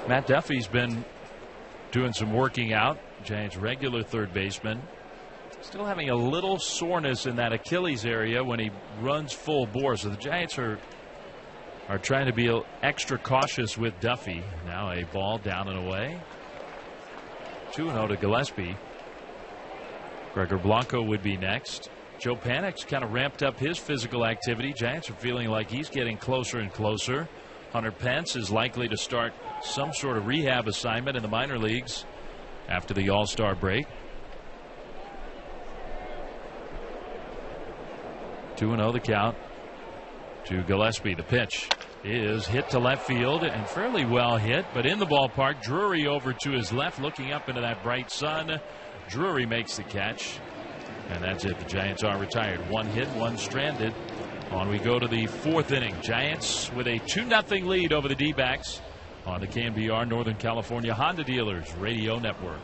Matt Duffy's been doing some working out. Giants regular third baseman. Still having a little soreness in that Achilles area when he runs full bore. So the Giants are trying to be extra cautious with Duffy. Now a ball down and away. 2-0 to Gillespie. Gregor Blanco would be next. Joe Panik's kind of ramped up his physical activity. Giants are feeling like he's getting closer and closer. Hunter Pence is likely to start some sort of rehab assignment in the minor leagues after the All-Star break. 2-0 the count to Gillespie. The pitch is hit to left field and fairly well hit, but in the ballpark. Drury over to his left, looking up into that bright sun. Drury makes the catch, and that's it. The Giants are retired. 1 hit, 1 stranded. On we go to the 4th inning. Giants with a 2-0 lead over the D-backs on the KNBR Northern California Honda Dealers Radio Network.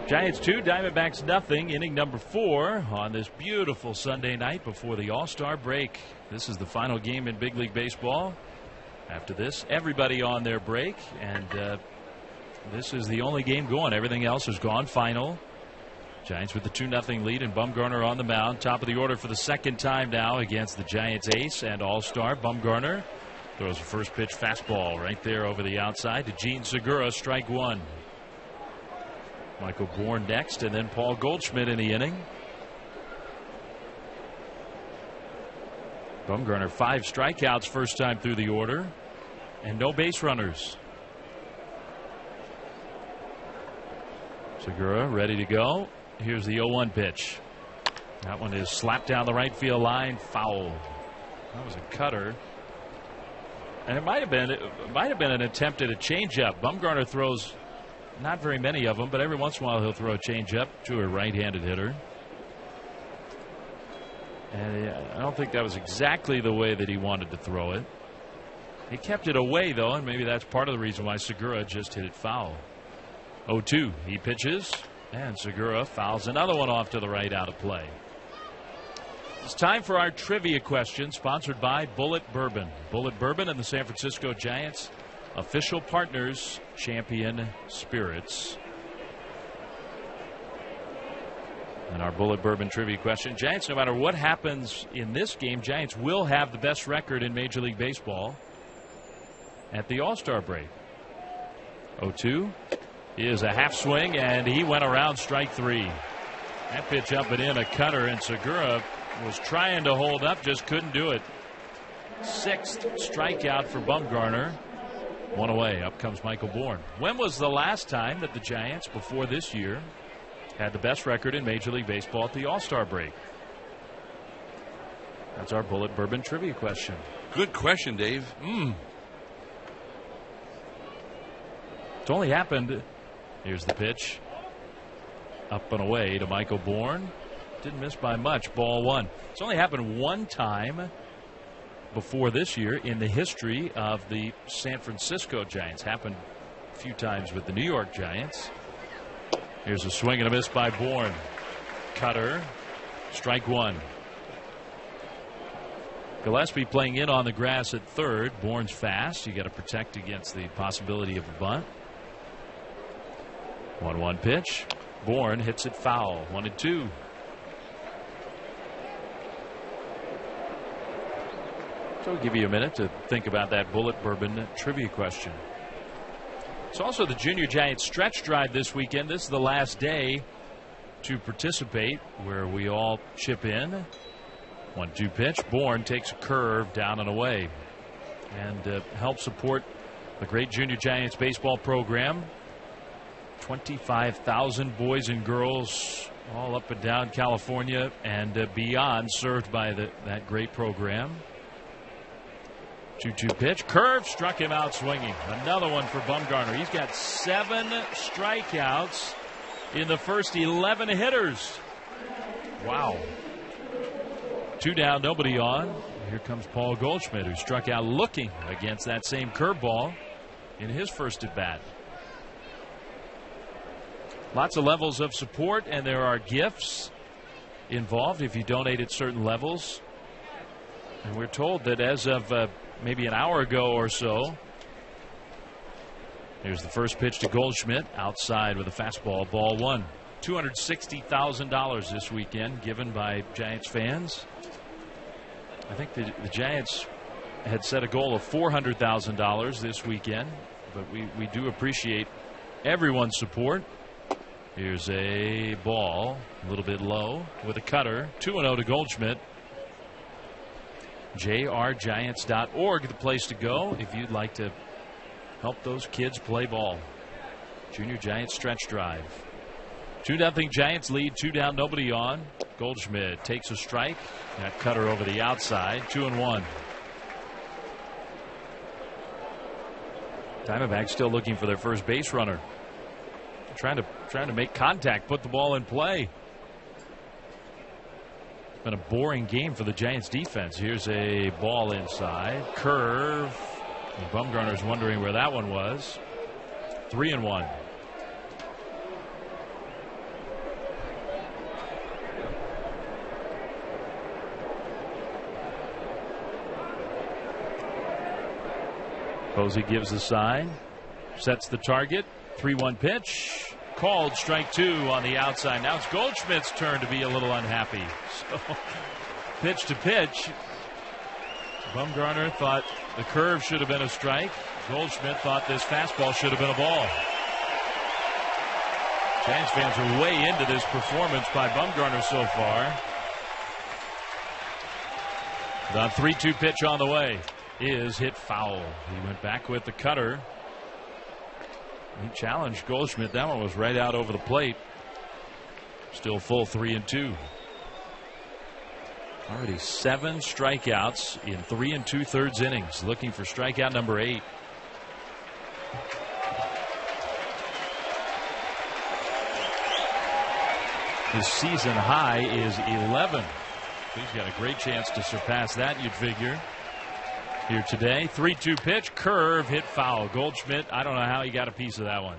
Giants 2, Diamondbacks nothing. Inning number 4 on this beautiful Sunday night before the All-Star break. This is the final game in Big League Baseball. After this, everybody on their break, and this is the only game going. Everything else is gone final. Giants with the 2-0 lead, and Bumgarner on the mound. Top of the order for the second time now against the Giants ace and all-star Bumgarner. Throws a first pitch fastball right there over the outside to Gene Segura. Strike 1. Michael Bourne next, and then Paul Goldschmidt in the inning. Bumgarner 5 strikeouts first time through the order, and no base runners. Segura ready to go. Here's the 0-1 pitch. That one is slapped down the right field line, foul. That was a cutter, and it might have been an attempt at a changeup. Bumgarner throws not very many of them, but every once in a while he'll throw a changeup to a right-handed hitter. And I don't think that was exactly the way that he wanted to throw it. He kept it away, though, and maybe that's part of the reason why Segura just hit it foul. 0-2. He pitches, and Segura fouls another one off to the right, out of play. It's time for our trivia question, sponsored by Bullet Bourbon. Bullet Bourbon and the San Francisco Giants, official partners, champion spirits. And our Bullet Bourbon trivia question. Giants, no matter what happens in this game, Giants will have the best record in Major League Baseball at the All-Star break. 0-2 is a half swing, and he went around strike 3. That pitch up and in, a cutter, and Segura was trying to hold up, just couldn't do it. 6th strikeout for Bumgarner. 1 away. Up comes Michael Bourne. When was the last time that the Giants, before this year, had the best record in Major League Baseball at the All-Star break? That's our Bullet Bourbon trivia question. Good question, Dave. It's only happened. Here's the pitch. Up and away to Michael Bourne. Didn't miss by much. Ball 1. It's only happened one time before this year in the history of the San Francisco Giants. Happened a few times with the New York Giants. Here's a swing and a miss by Bourne. Cutter. Strike 1. Gillespie playing in on the grass at third. Bourne's fast. You got to protect against the possibility of a bunt. 1-1 pitch. Bourne hits it foul. 1-2. So we'll give you a minute to think about that Bullet Bourbon trivia question. It's also the Junior Giants stretch drive this weekend. This is the last day to participate, where we all chip in. 1-2 pitch. Bourne takes a curve down and away, and helps support the great Junior Giants baseball program. 25,000 boys and girls all up and down California and beyond served by that great program. 2-2 pitch. Curve struck him out swinging. Another one for Bumgarner. He's got 7 strikeouts in the first 11 hitters. Wow. 2 down, nobody on. Here comes Paul Goldschmidt, who struck out looking against that same curveball in his first at bat. Lots of levels of support, and there are gifts involved if you donate at certain levels. And we're told that as of maybe an hour ago or so, here's the first pitch to Goldschmidt, outside with a fastball, ball 1. $260,000 this weekend given by Giants fans. I think the Giants had set a goal of $400,000 this weekend, but we do appreciate everyone's support. Here's a ball, a little bit low, with a cutter. 2-0 to Goldschmidt. JRGiants.org, the place to go if you'd like to help those kids play ball. Junior Giants stretch drive. 2-0 Giants lead, 2 down, nobody on. Goldschmidt takes a strike. That cutter over the outside. 2-1. Diamondbacks still looking for their first base runner. Trying to make contact, put the ball in play. It's been a boring game for the Giants defense. Here's a ball inside. Curve. And Bumgarner's wondering where that one was. 3-1. Posey gives the sign, sets the target. 3-1 pitch. Called, strike 2 on the outside. Now it's Goldschmidt's turn to be a little unhappy. So, pitch to pitch. Bumgarner thought the curve should have been a strike. Goldschmidt thought this fastball should have been a ball. Giants fans are way into this performance by Bumgarner so far. The 3-2 pitch on the way is hit foul. He went back with the cutter. He challenged Goldschmidt. That one was right out over the plate. Still full 3-2. Already 7 strikeouts in 3 2/3 innings. Looking for strikeout number 8. His season high is 11. He's got a great chance to surpass that, you'd figure. Here today, 3-2 pitch, curve, hit foul. Goldschmidt, I don't know how he got a piece of that one.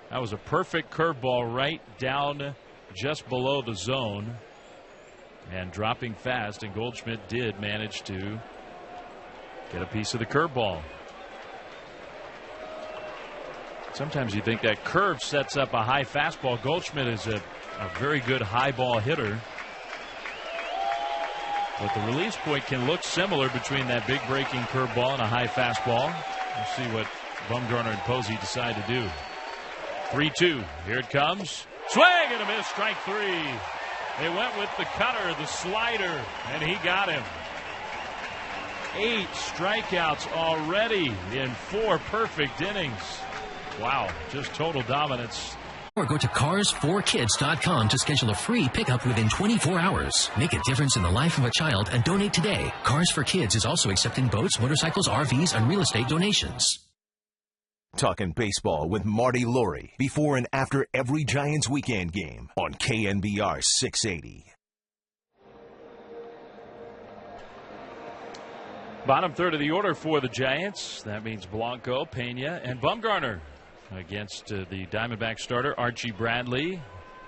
That was a perfect curveball right down just below the zone and dropping fast, and Goldschmidt did manage to get a piece of the curveball. Sometimes you think that curve sets up a high fastball. Goldschmidt is a very good high ball hitter. But the release point can look similar between that big breaking curveball and a high fastball. We'll see what Bumgarner and Posey decide to do. 3-2. Here it comes. Swing and a miss. Strike three. They went with the cutter, the slider, and he got him. 8 strikeouts already in 4 perfect innings. Wow, just total dominance. Or go to cars4kids.com to schedule a free pickup within 24 hours. Make a difference in the life of a child and donate today. Cars for Kids is also accepting boats, motorcycles, RVs, and real estate donations. Talking baseball with Marty Laurie before and after every Giants weekend game on KNBR 680. Bottom third of the order for the Giants. That means Blanco, Pena, and Bumgarner against the Diamondback starter Archie Bradley.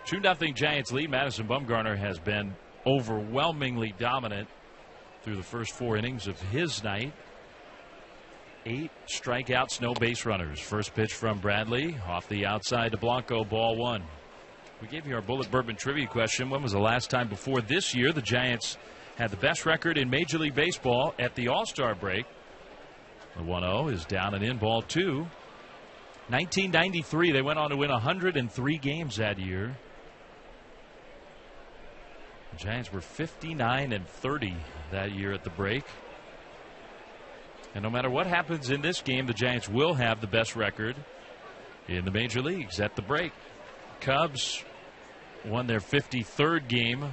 2-0 Giants lead. Madison Bumgarner has been overwhelmingly dominant through the first 4 innings of his night. 8 strikeouts, no base runners. First pitch from Bradley off the outside to Blanco, ball 1. We gave you our Bullet Bourbon trivia question. When was the last time before this year the Giants had the best record in Major League Baseball at the All-Star break? The 1-0 is down and in, ball 2. 1993, they went on to win 103 games that year. The Giants were 59-30 that year at the break. And no matter what happens in this game, the Giants will have the best record in the major leagues at the break. Cubs won their 53rd game.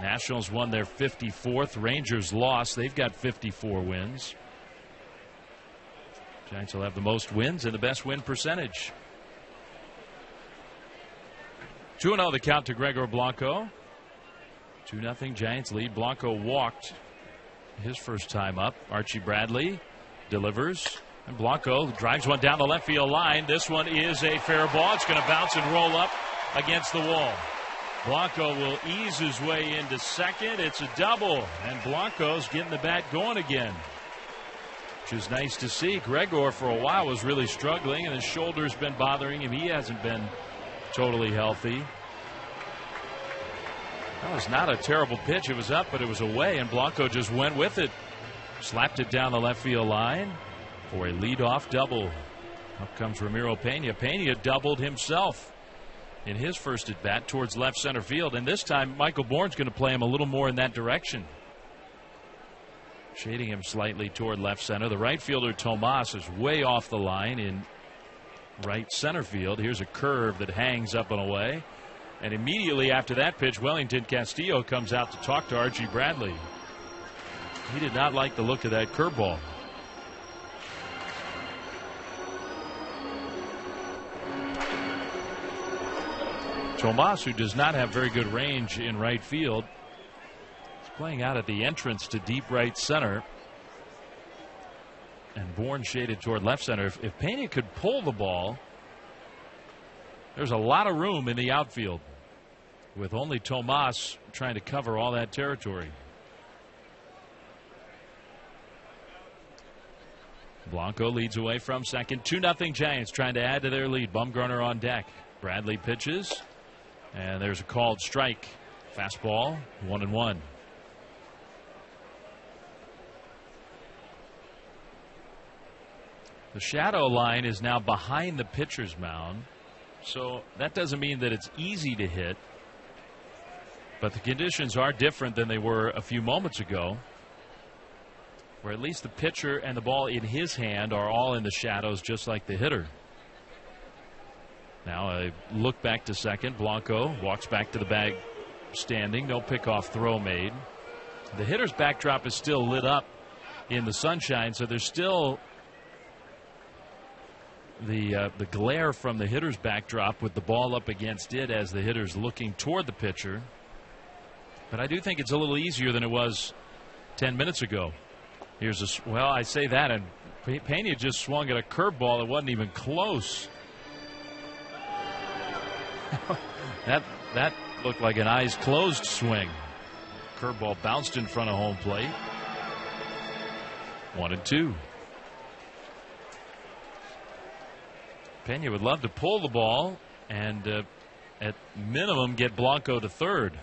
Nationals won their 54th. Rangers lost. They've got 54 wins. Giants will have the most wins and the best win percentage. 2-0 the count to Gregor Blanco. 2-0 Giants lead. Blanco walked his first time up. Archie Bradley delivers, and Blanco drives one down the left field line. This one is a fair ball. It's going to bounce and roll up against the wall. Blanco will ease his way into second. It's a double, and Blanco's getting the bat going again, which is nice to see. Gregor for a while was really struggling, and his shoulder's been bothering him. He hasn't been totally healthy. That was not a terrible pitch. It was up, but it was away, and Blanco just went with it. Slapped it down the left field line for a leadoff double. Up comes Ramiro Pena. Pena doubled himself in his first at bat towards left center field, and this time Michael Bourne's going to play him a little more in that direction, shading him slightly toward left center. The right fielder Tomas is way off the line in right center field. Here's a curve that hangs up and away. And immediately after that pitch, Wellington Castillo comes out to talk to Archie Bradley. He did not like the look of that curveball. Tomas, who does not have very good range in right field, is playing out at the entrance to deep right center. And Bourne shaded toward left center. If Pena could pull the ball, there's a lot of room in the outfield with only Tomas trying to cover all that territory. Blanco leads away from second. 2-0 Giants trying to add to their lead. Bumgarner on deck. Bradley pitches, and there's a called strike. Fastball, 1-1. The shadow line is now behind the pitcher's mound. So that doesn't mean that it's easy to hit, but the conditions are different than they were a few moments ago, where at least the pitcher and the ball in his hand are all in the shadows, just like the hitter. Now a look back to second. Blanco walks back to the bag standing. No pickoff throw made. The hitter's backdrop is still lit up in the sunshine, so there's still the glare from the hitter's backdrop with the ball up against it as the hitter's looking toward the pitcher. But I do think it's a little easier than it was 10 minutes ago. Here's a, well, I say that, and Pena just swung at a curveball that wasn't even close. that looked like an eyes closed swing. Curveball bounced in front of home plate. 1-2. Pena would love to pull the ball and at minimum get Blanco to third.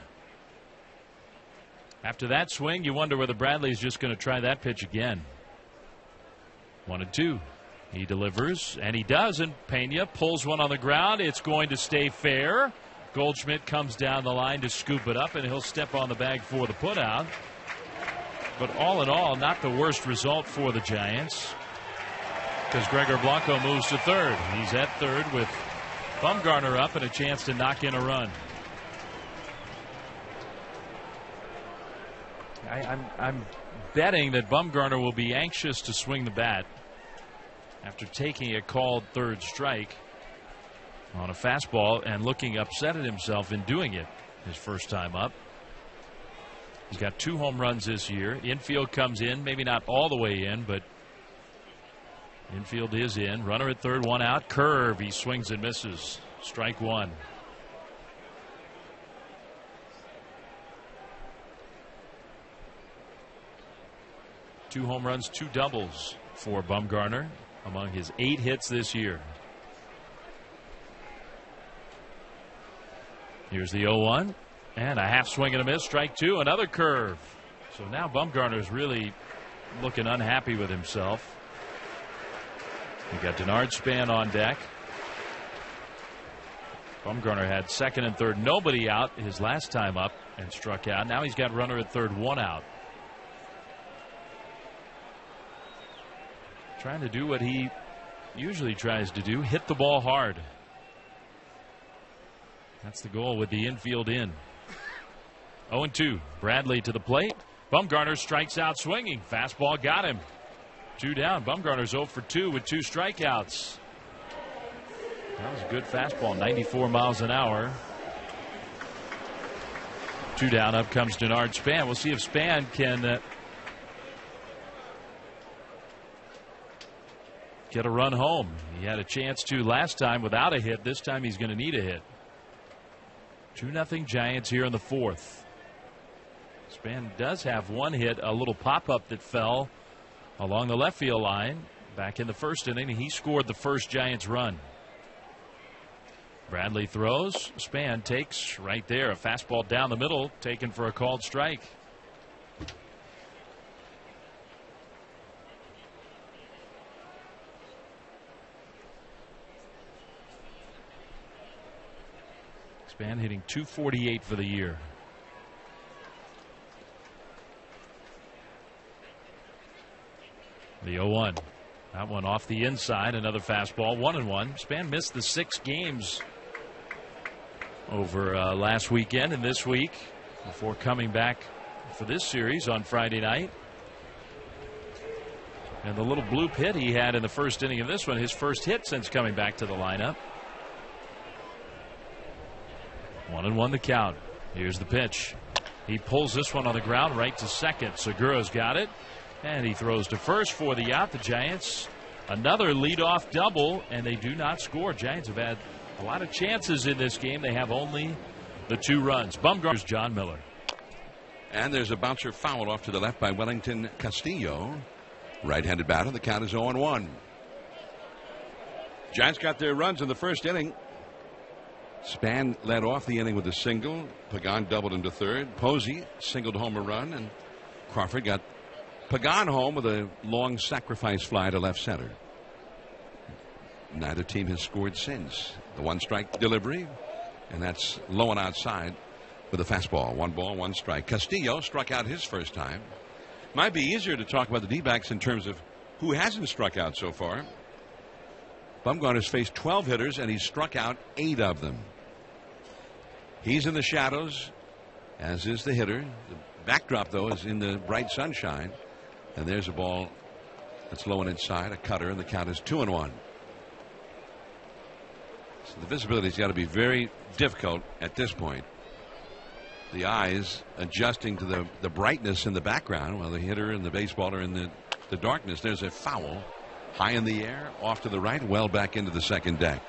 After that swing, you wonder whether Bradley's just going to try that pitch again. 1-2. He delivers, and he does, and Pena pulls one on the ground. It's going to stay fair. Goldschmidt comes down the line to scoop it up, and he'll step on the bag for the putout. But all in all, not the worst result for the Giants, because Gregor Blanco moves to third. He's at third with Bumgarner up and a chance to knock in a run. I'm betting that Bumgarner will be anxious to swing the bat after taking a called third strike on a fastball and looking upset at himself in doing it his first time up. He's got 2 home runs this year. Infield comes in, maybe not all the way in, but infield is in. Runner at third, 1 out. Curve, he swings and misses. Strike 1. Two home runs, 2 doubles for Bumgarner among his 8 hits this year. Here's the 0-1 and a half swing and a miss. Strike 2. Another curve. So now Bumgarner's really looking unhappy with himself. You got Denard Span on deck. Bumgarner had second and third, nobody out his last time up and struck out. Now he's got runner at third, 1 out. Trying to do what he usually tries to do, hit the ball hard. That's the goal with the infield in. 0-2. Bradley to the plate. Bumgarner strikes out swinging. Fastball got him. 2 down. Bumgarner's 0 for 2 with 2 strikeouts. That was a good fastball, 94 miles an hour. 2 down. Up comes Denard Span. We'll see if Span can get a run home. He had a chance to last time without a hit. This time he's going to need a hit. 2-0 Giants here in the 4th. Span does have 1 hit, a little pop-up that fell along the left field line back in the first inning. He scored the first Giants run. Bradley throws. Span takes right there. A fastball down the middle taken for a called strike. Span hitting .248 for the year. The 0-1. That one off the inside. Another fastball. 1-1. Span missed the 6 games over last weekend and this week before coming back for this series on Friday night. And the little bloop hit he had in the first inning of this one, his first hit since coming back to the lineup. 1-1 the count. Here's the pitch. He pulls this one on the ground right to second. Segura's got it. And he throws to first for the out. The Giants, another leadoff double, and they do not score. Giants have had a lot of chances in this game. They have only the 2 runs. Bumgarner's John Miller. And there's a bouncer foul off to the left by Wellington Castillo. Right-handed batter. The count is 0-1. Giants got their runs in the first inning. Span led off the inning with a single. Pagan doubled into third. Posey singled home a run, and Crawford got Pagan home with a long sacrifice fly to left center. Neither team has scored since. The 1-strike delivery, and that's low and outside with a fastball. 1 ball, 1 strike. Castillo struck out his first time. Might be easier to talk about the D-backs in terms of who hasn't struck out so far. Bumgarner's faced 12 hitters, and he's struck out 8 of them. He's in the shadows, as is the hitter. The backdrop, though, is in the bright sunshine. And there's a ball that's low and inside, a cutter, and the count is 2-1. So the visibility's got to be very difficult at this point. The eyes adjusting to the brightness in the background while the hitter and the baseballer are in the darkness. There's a foul high in the air, off to the right, well back into the second deck.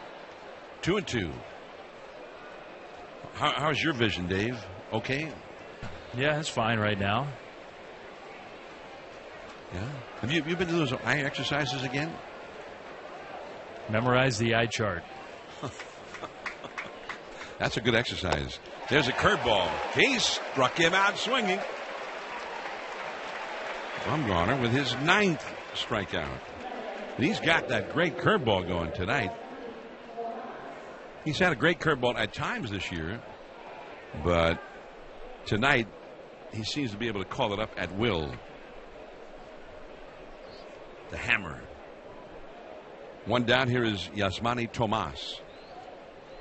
2-2. How's your vision, Dave? Okay? Yeah, it's fine right now. Yeah. Have you been to those eye exercises again? Memorize the eye chart. That's a good exercise. There's a curveball. He struck him out swinging. Bumgarner with his 9th strikeout. And he's got that great curveball going tonight. He's had a great curveball at times this year, but tonight he seems to be able to call it up at will. The hammer. One down here is Yasmani Tomas.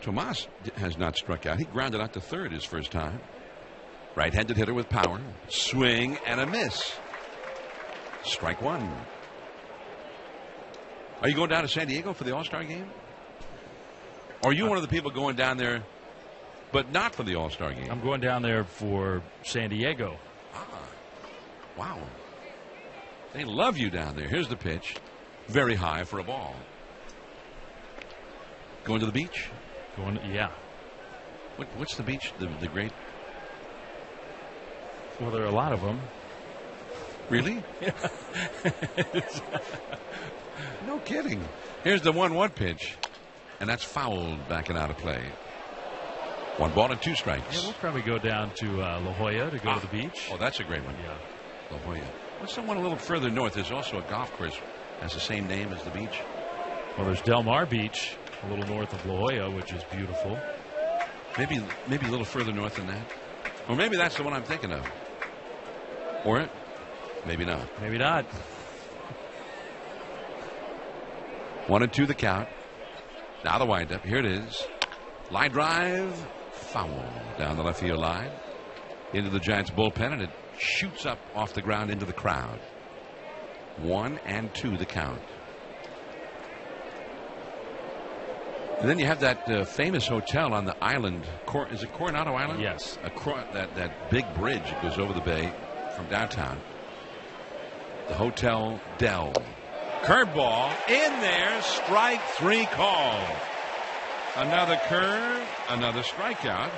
Tomas has not struck out. He grounded out to third his first time. Right-handed hitter with power. Swing and a miss. Strike one. Are you going down to San Diego for the All-Star game? Or are you one of the people going down there but not for the All-Star game? I'm going down there for San Diego. Ah, wow. They love you down there. Here's the pitch. Very high for a ball. Going to the beach? Yeah. What's the beach? The great? Well, there are a lot of them. Really? No kidding. Here's the 1-1 pitch. And that's fouled, backing out of play. 1 ball and 2 strikes. Yeah, we'll probably go down to La Jolla to go to the beach. Oh, that's a great one. Yeah. La Jolla. What's the one a little further north? There's also a golf course has the same name as the beach. Well, there's Del Mar Beach, a little north of La Jolla, which is beautiful. Maybe a little further north than that. Or maybe that's the one I'm thinking of. Or maybe not. Maybe not. 1-2 the count. Now the windup. Here it is. Line drive. Foul down the left field line. Into the Giants bullpen, and it shoots up off the ground into the crowd. 1-2 the count. And then you have that famous hotel on the island. Is it Coronado Island? Yes. That big bridge that goes over the bay from downtown. The Hotel Del. Curveball in there. Strike 3 call. Another curve. Another strikeout.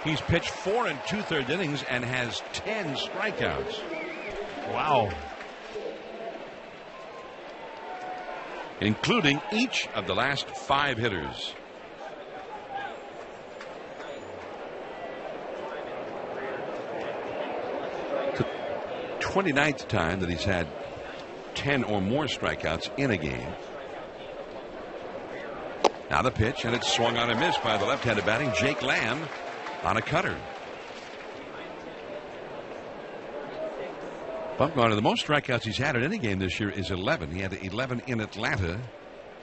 He's pitched 4 2/3 innings and has 10 strikeouts. Wow. Including each of the last 5 hitters. The 29th time that he's had 10 or more strikeouts in a game. Now the pitch, and it's swung on and missed by the left-handed batting Jake Lamb on a cutter. Bumgarner, the most strikeouts he's had in any game this year is 11. He had 11 in Atlanta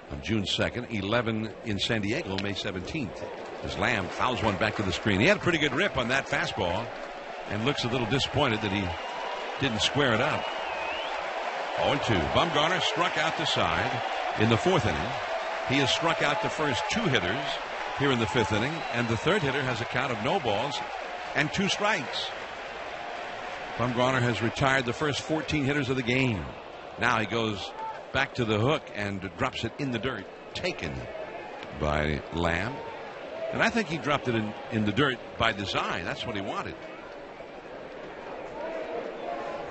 on June 2nd, 11 in San Diego May 17th. As Lamb fouls one back to the screen. He had a pretty good rip on that fastball and looks a little disappointed that he didn't square it up. 0-2. Bumgarner struck out the side in the 4th inning. He has struck out the first 2 hitters here in the 5th inning, and the 3rd hitter has a count of no balls and 2 strikes. Bumgarner has retired the first 14 hitters of the game. Now he goes back to the hook and drops it in the dirt. Taken by Lamb. And I think he dropped it in the dirt by design. That's what he wanted.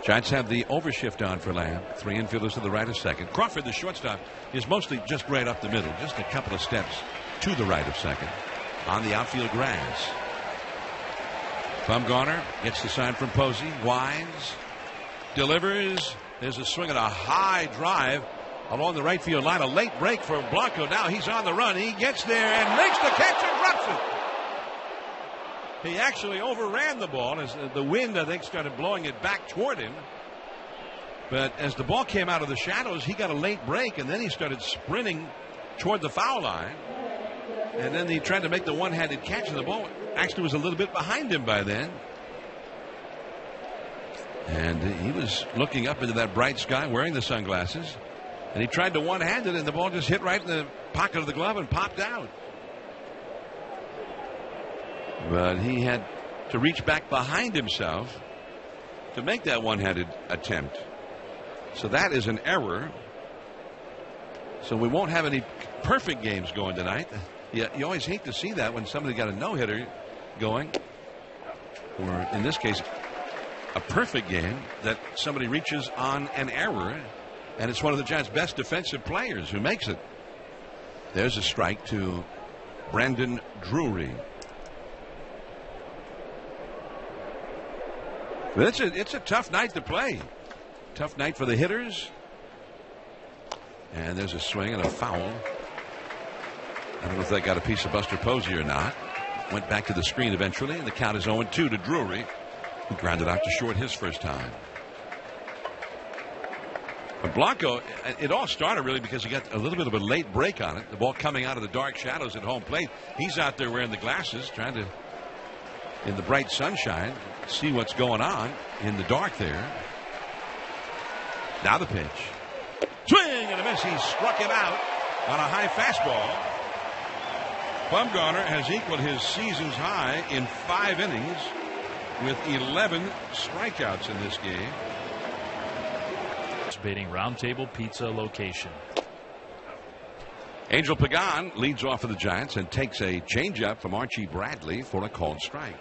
Giants have the overshift on for Lamb. 3 infielders to the right of second. Crawford, the shortstop, is mostly just right up the middle. Just a couple of steps to the right of second. On the outfield grass. Bumgarner gets the sign from Posey. Winds. Delivers. There's a swing and a high drive along the right field line. A late break for Blanco. Now he's on the run. He gets there and makes the catch and drops it. He actually overran the ball as the wind, I think, started blowing it back toward him. But as the ball came out of the shadows, he got a late break, and then he started sprinting toward the foul line. And then he tried to make the one-handed catch, and the ball actually was a little bit behind him by then. And he was looking up into that bright sky wearing the sunglasses. And he tried to one-hand it, and the ball just hit right in the pocket of the glove and popped out. But he had to reach back behind himself to make that one-handed attempt. So that is an error. So we won't have any perfect games going tonight. You always hate to see that when somebody got a no-hitter going. Or in this case, a perfect game that somebody reaches on an error. And it's one of the Giants' best defensive players who makes it. There's a strike to Brandon Drury. But it's a tough night to play. Tough night for the hitters. And there's a swing and a foul. I don't know if that got a piece of Buster Posey or not. Went back to the screen eventually, and the count is 0-2 to Drury, who grounded out to short his first time. But Blanco, it all started really because he got a little bit of a late break on it. The ball coming out of the dark shadows at home plate. He's out there wearing the glasses, trying to, in the bright sunshine, see what's going on in the dark there. Now the pitch. Swing and a miss. He struck him out on a high fastball. Bumgarner has equaled his season's high in 5 innings with 11 strikeouts in this game. Participating Roundtable Pizza location. Angel Pagan leads off for the Giants and takes a changeup from Archie Bradley for a called strike.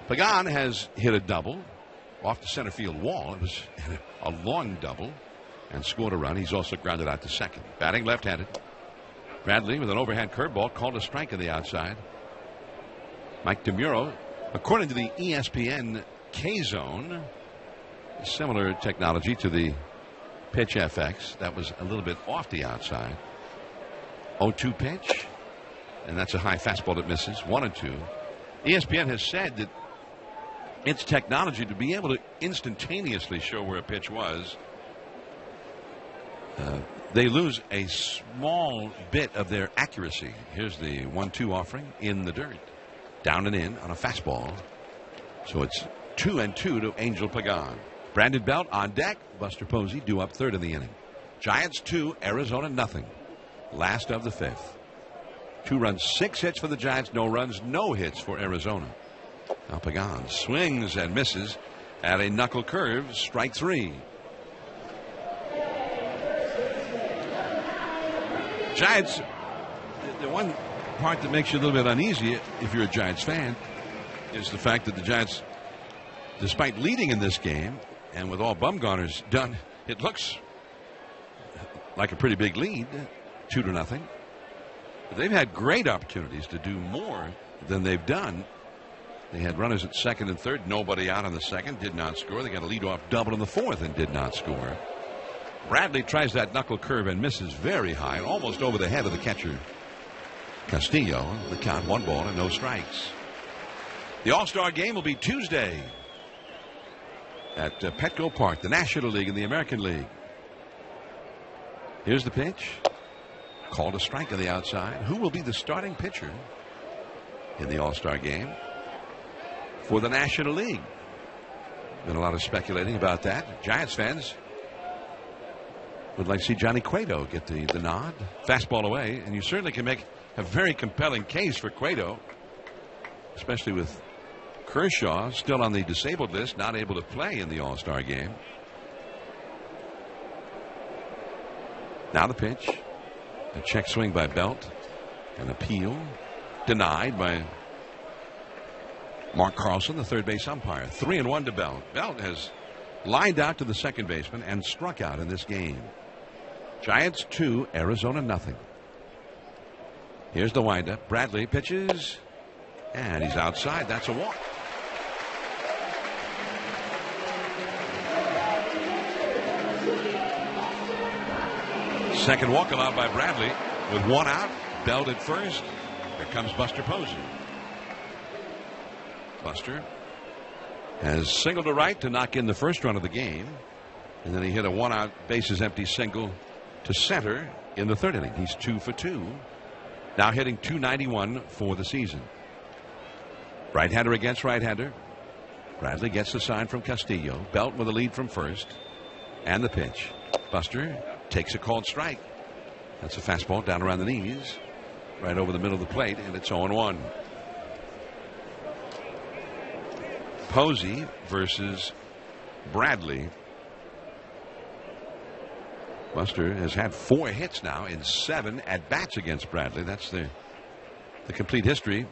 Pagan has hit a double off the center field wall. It was a long double and scored a run. He's also grounded out to second. Batting left-handed. Bradley with an overhand curveball called a strike on the outside. Mike DeMuro, according to the ESPN K-Zone, similar technology to the Pitch FX. That was a little bit off the outside. 0-2 pitch. And that's a high fastball that misses. 1-2. ESPN has said that its technology to be able to instantaneously show where a pitch was, they lose a small bit of their accuracy. Here's the 1-2 offering in the dirt. Down and in on a fastball. So it's 2-2 to Angel Pagan. Brandon Belt on deck. Buster Posey due up third in the inning. Giants 2, Arizona nothing. Last of the 5th. 2 runs, 6 hits for the Giants. No runs, no hits for Arizona. Now Pagan swings and misses at a knuckle curve. Strike 3. Giants, the one part that makes you a little bit uneasy if you're a Giants fan is the fact that the Giants, despite leading in this game, and with all Bumgarner's done, it looks like a pretty big lead, 2-0. But they've had great opportunities to do more than they've done. They had runners at second and third, nobody out on the second, did not score. They got a leadoff double in the 4th and did not score. Bradley tries that knuckle curve and misses very high, almost over the head of the catcher Castillo. The count 1 ball and no strikes. The All-Star game will be Tuesday at Petco Park, the National League and the American League. Here's the pitch. Called a strike on the outside. Who will be the starting pitcher in the All-Star game for the National League? Been a lot of speculating about that. Giants fans would like to see Johnny Cueto get the nod. Fastball away, and you certainly can make a very compelling case for Cueto, especially with Kershaw still on the disabled list, not able to play in the All-Star game. Now the pitch. A check swing by Belt. An appeal denied by Mark Carlson, the third base umpire. 3-1 to Belt. Belt has lined out to the second baseman and struck out in this game. Giants 2, Arizona nothing. Here's the windup. Bradley pitches, and he's outside. That's a walk. Second walk allowed by Bradley. With 1 out, Belt at first. Here comes Buster Posey. Buster has singled to right to knock in the first run of the game. And then he hit a 1-out bases empty single to center in the 3rd inning. He's 2 for 2. Now hitting .291 for the season. Right-hander against right-hander. Bradley gets the sign from Castillo. Belt with a lead from first. And the pitch. Buster takes a called strike. That's a fastball down around the knees. Right over the middle of the plate, and it's 0-1. Posey versus Bradley. Buster has had 4 hits now in 7 at-bats against Bradley. That's the complete history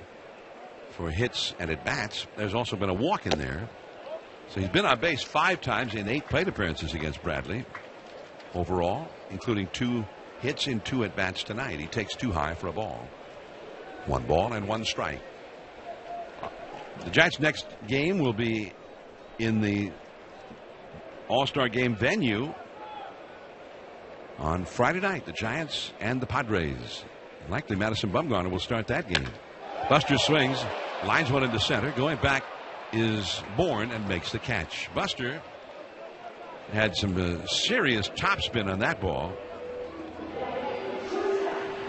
for hits and at-bats. There's also been a walk in there. So he's been on base 5 times in 8 plate appearances against Bradley overall, including 2 hits in 2 at-bats tonight. He takes 2 high for a ball. 1 ball and 1 strike. The Giants' next game will be in the All-Star game venue on Friday night. The Giants and the Padres. Likely Madison Bumgarner will start that game. Buster swings, lines one into center. Going back is Bourne and makes the catch. Buster had some serious topspin on that ball.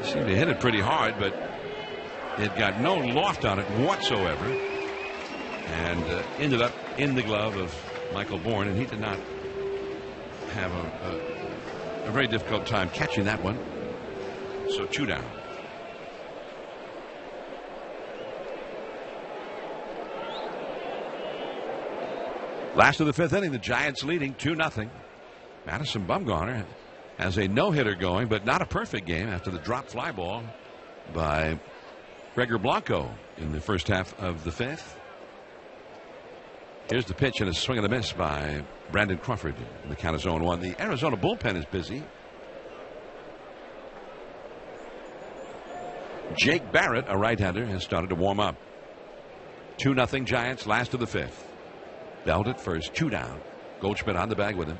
Seemed to hit it pretty hard, but it got no loft on it whatsoever, and ended up in the glove of Michael Bourne, and he did not have a very difficult time catching that one. So 2 down. Last of the 5th inning, the Giants leading 2-0. Madison Bumgarner has a no-hitter going, but not a perfect game after the drop fly ball by Gregor Blanco in the first half of the 5th. Here's the pitch and a swing and a miss by Brandon Crawford. And the count is 0-1. The Arizona bullpen is busy. Jake Barrett, a right-hander, has started to warm up. 2-0 Giants, last of the 5th. Belt at first, 2 down. Goldschmidt on the bag with him.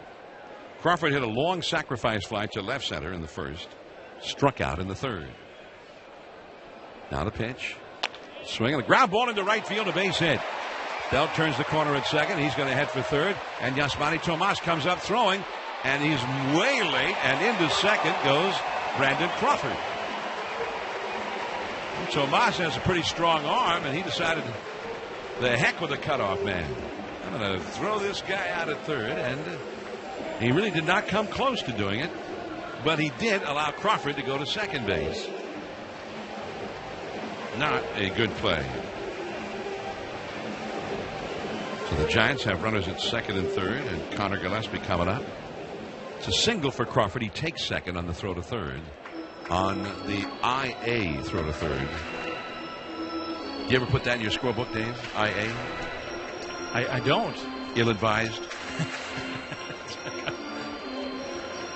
Crawford hit a long sacrifice fly to left center in the first. Struck out in the 3rd. Now the pitch. Swing and a ground ball into right field, a base hit. Belt turns the corner at second. He's going to head for 3rd. And Yasmani Tomas comes up throwing. And he's way late. And into second goes Brandon Crawford. Tomas has a pretty strong arm. And he decided, the heck with the cutoff man. I'm going to throw this guy out at 3rd. And he really did not come close to doing it. But he did allow Crawford to go to second base. Not a good play. So the Giants have runners at 2nd and 3rd, and Connor Gillespie coming up. It's a single for Crawford. He takes second on the throw to 3rd. On the IA throw to 3rd. Do you ever put that in your scorebook, Dave? IA? I don't. Ill-advised.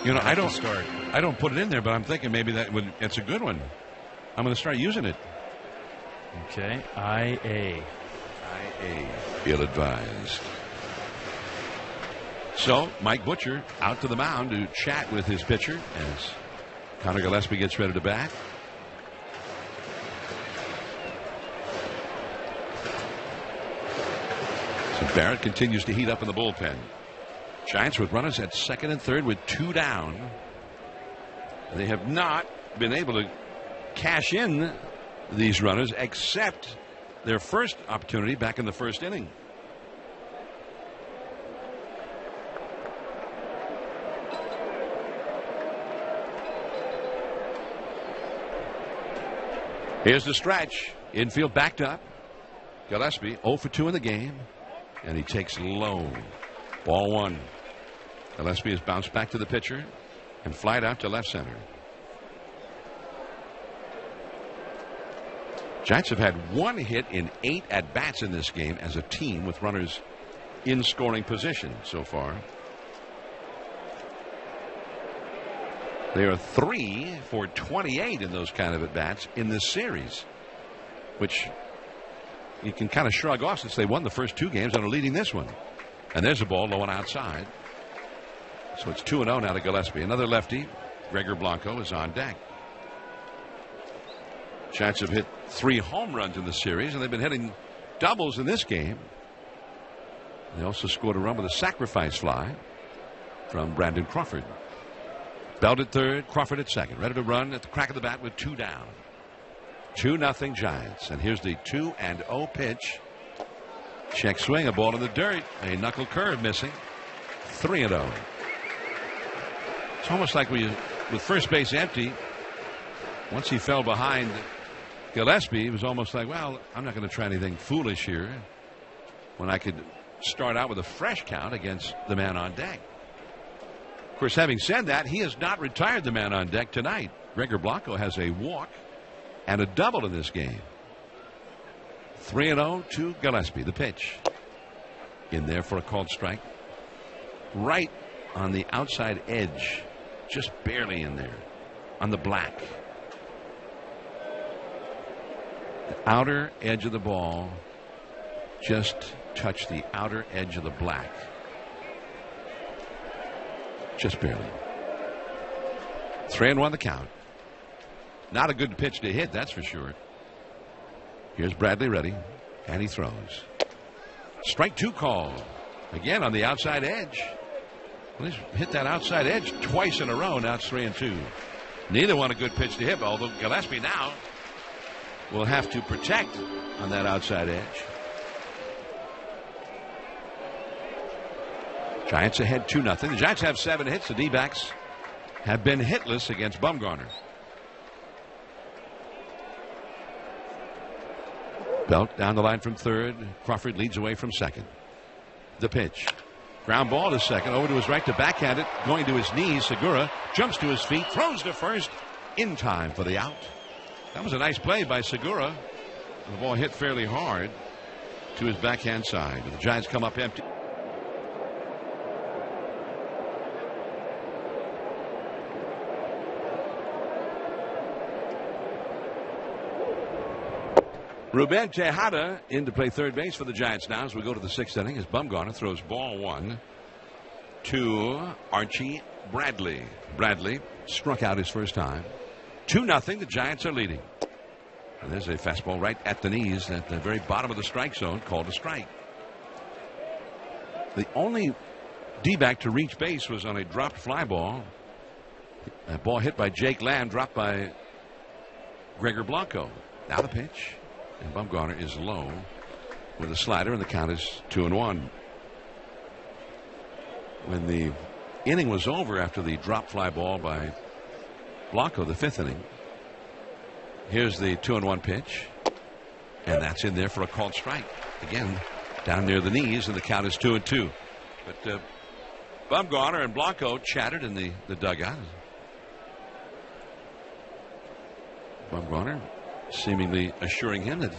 You know, I don't put it in there, but I'm thinking maybe it's a good one. I'm going to start using it. Okay, IA. Ill-advised. So Mike Butcher out to the mound to chat with his pitcher as Connor Gillespie gets ready to bat. So Barrett continues to heat up in the bullpen. Giants with runners at 2nd and 3rd with 2 down. They have not been able to cash in these runners except their first opportunity back in the 1st inning. Here's the stretch. Infield backed up. Gillespie 0 for 2 in the game. And he takes low. Ball 1. Gillespie has bounced back to the pitcher and flied out to left center. Giants have had 1 hit in 8 at-bats in this game as a team with runners in scoring position so far. They are 3 for 28 in those kind of at-bats in this series, which you can kind of shrug off since they won the first 2 games and are leading this one. And there's a ball low and outside. So it's 2-0 now to Gillespie. Another lefty, Gregor Blanco, is on deck. Giants have hit 3 home runs in the series, and they've been hitting doubles in this game. They also scored a run with a sacrifice fly from Brandon Crawford. Belt at 3rd, Crawford at 2nd, ready to run at the crack of the bat with 2 down. 2-0 Giants. And here's the 2-0 pitch. Check swing, a ball in the dirt, a knuckle curve missing. 3-0. It's almost like with first base empty, once he fell behind Gillespie, it was almost like, well, I'm not going to try anything foolish here when I could start out with a fresh count against the man on deck. Of course, having said that, he has not retired the man on deck tonight. Gregor Blanco has a walk and a double in this game. 3-0 to Gillespie. The pitch in there for a called strike. Right on the outside edge, just barely in there on the black. The outer edge of the ball just touched the outer edge of the black. Just barely. 3-1 the count. Not a good pitch to hit, that's for sure. Here's Bradley ready, and he throws. Strike 2 call. Again on the outside edge. Well, he's hit that outside edge twice in a row. Now it's 3-2. Neither one a good pitch to hit, although Gillespie now will have to protect on that outside edge. Giants ahead 2-0. The Giants have 7 hits. The D-backs have been hitless against Bumgarner. Belt down the line from third. Crawford leads away from second. The pitch. Ground ball to second. Over to his right to backhand it. Going to his knees. Segura jumps to his feet. Throws to first. In time for the out. That was a nice play by Segura. The ball hit fairly hard to his backhand side. The Giants come up empty. Ruben Tejada in to play third base for the Giants now as we go to the 6th inning as Bumgarner throws ball 1 to Archie Bradley. Bradley struck out his first time. 2-0. The Giants are leading. And there's a fastball right at the knees at the very bottom of the strike zone, called a strike. The only D-back to reach base was on a dropped fly ball. That ball hit by Jake Lamb, dropped by Gregor Blanco. Now the pitch. And Bumgarner is low with a slider, and the count is 2-1. When the inning was over after the drop fly ball by Blanco, the 5th inning, here's the 2-1 pitch, and that's in there for a called strike. Again, down near the knees, and the count is 2-2. But Bumgarner and Blanco chattered in the dugout. Bumgarner seemingly assuring him that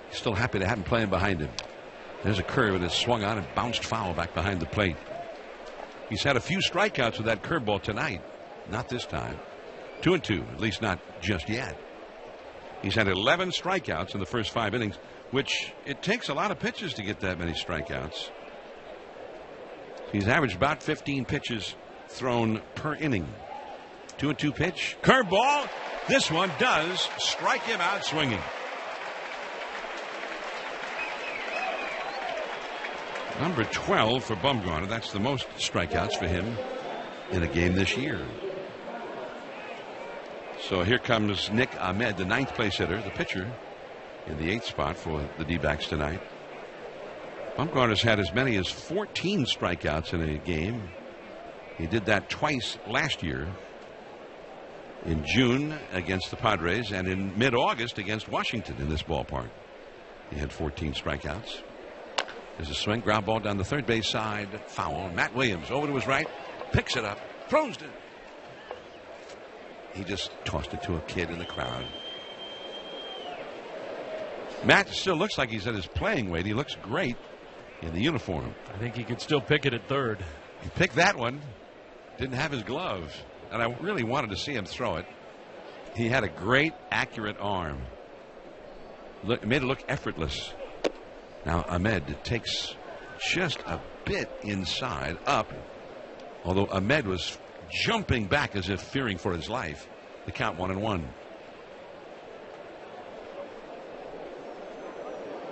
he's still happy to have him playing behind him. There's a curve that is swung on and bounced foul back behind the plate. He's had a few strikeouts with that curveball tonight. Not this time. 2-2, at least not just yet. He's had 11 strikeouts in the first 5 innings, which it takes a lot of pitches to get that many strikeouts. He's averaged about 15 pitches thrown per inning. 2-2 pitch. Curveball. This one does strike him out swinging. Number 12 for Bumgarner. That's the most strikeouts for him in a game this year. So here comes Nick Ahmed, the 9th place hitter, the pitcher, in the 8th spot for the D-backs tonight. Bumgarner's had as many as 14 strikeouts in a game. He did that twice last year. In June against the Padres and in mid-August against Washington in this ballpark. He had 14 strikeouts. There's a swing, ground ball down the third base side, foul. Matt Williams over to his right, picks it up, throws it. He just tossed it to a kid in the crowd. Matt still looks like he's at his playing weight. He looks great in the uniform. I think he could still pick it at third. He picked that one. Didn't have his glove. And I really wanted to see him throw it. He had a great, accurate arm. It made it look effortless. Now Ahmed takes just a bit inside, up. Although Ahmed was jumping back as if fearing for his life. The count 1-1.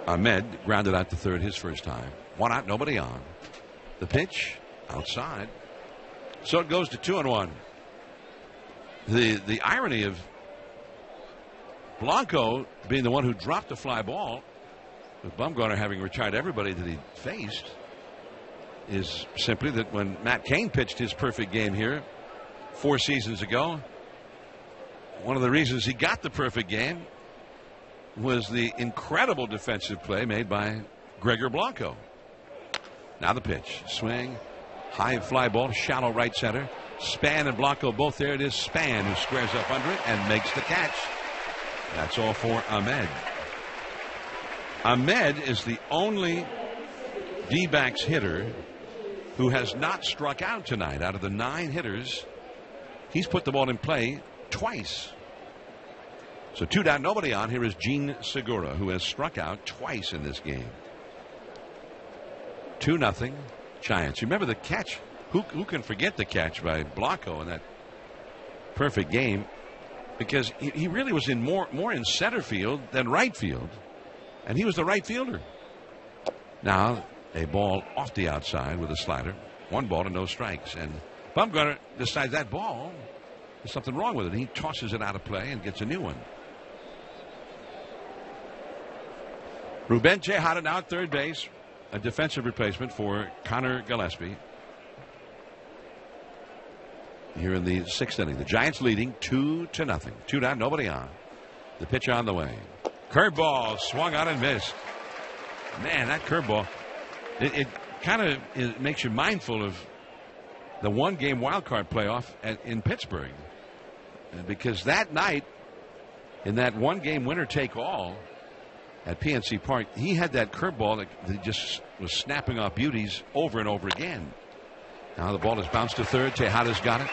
Ahmed grounded out to third his first time. 1 out, nobody on. The pitch outside. So it goes to 2-1. The irony of Blanco being the one who dropped the fly ball, with Bumgarner having retired everybody that he faced, is simply that when Matt Cain pitched his perfect game here 4 seasons ago, one of the reasons he got the perfect game was the incredible defensive play made by Gregor Blanco. Now the pitch. Swing. High fly ball to shallow right center. Span and Blanco both there. It is Span who squares up under it and makes the catch. That's all for Ahmed. Ahmed is the only D-backs hitter who has not struck out tonight. Out of the 9 hitters, he's put the ball in play twice. So 2 down, nobody on. Here is Gene Segura, who has struck out twice in this game. 2-0 Giants. You remember the catch? Who can forget the catch by Blanco in that perfect game because he really was in more in center field than right field, and he was the right fielder. Now a ball off the outside with a slider. 1 ball and no strikes, and Bumgarner decides that ball, there's something wrong with it. He tosses it out of play and gets a new one. Ruben Tejada now at third base, a defensive replacement for Connor Gillespie. Here in the 6th inning, the Giants leading 2-0. 2 down, nobody on. The pitch on the way. Curveball swung out and missed. Man, that curveball, it kind of makes you mindful of the 1-game wild card playoff in Pittsburgh, because that night in that 1-game winner take all at PNC Park, he had that curveball that just was snapping off beauties over and over again. Now the ball is bounced to third. Tejada's got it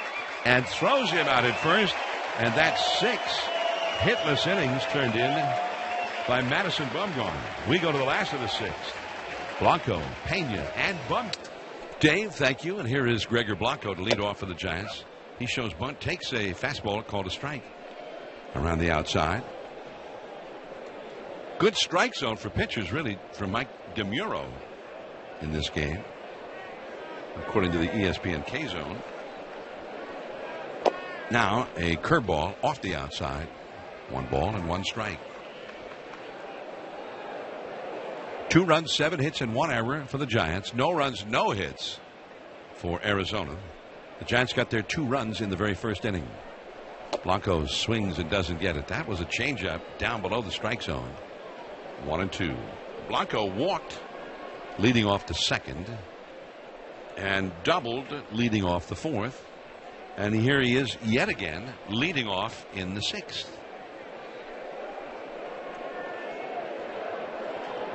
and throws him out at first, and that's 6 hitless innings turned in by Madison Bumgarner. We go to the last of the 6th. Blanco, Pena, and bunt. Dave, thank you. And here is Gregor Blanco to lead off for the Giants. He shows bunt, takes a fastball called a strike around the outside. Good strike zone for pitchers, really, from Mike DeMuro in this game, according to the ESPN K zone. Now a curveball off the outside. 1 ball and 1 strike. 2 runs, 7 hits, and 1 error for the Giants. No runs, no hits for Arizona. The Giants got their 2 runs in the very first inning. Blanco swings and doesn't get it. That was a changeup down below the strike zone. 1-2. Blanco walked leading off the 2nd and doubled leading off the 4th. And here he is yet again leading off in the 6th.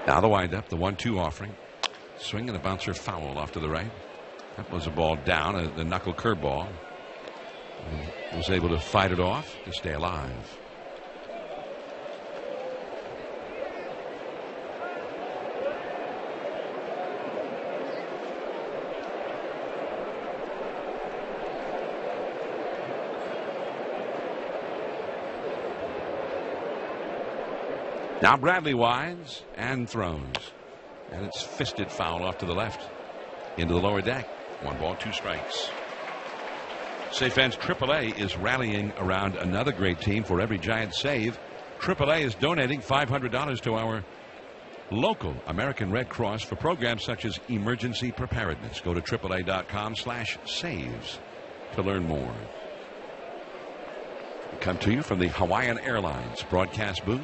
Now the windup, the 1-2 offering. Swing and a bouncer foul off to the right. That was a ball down, the knuckle curveball. Was able to fight it off to stay alive. Now Bradley winds and throws. And it's fisted foul off to the left. Into the lower deck. 1 ball, 2 strikes. Say fans, AAA is rallying around another great team. For every Giant save, AAA is donating $500 to our local American Red Cross for programs such as emergency preparedness. Go to AAA.com/saves to learn more. We come to you from the Hawaiian Airlines broadcast booth.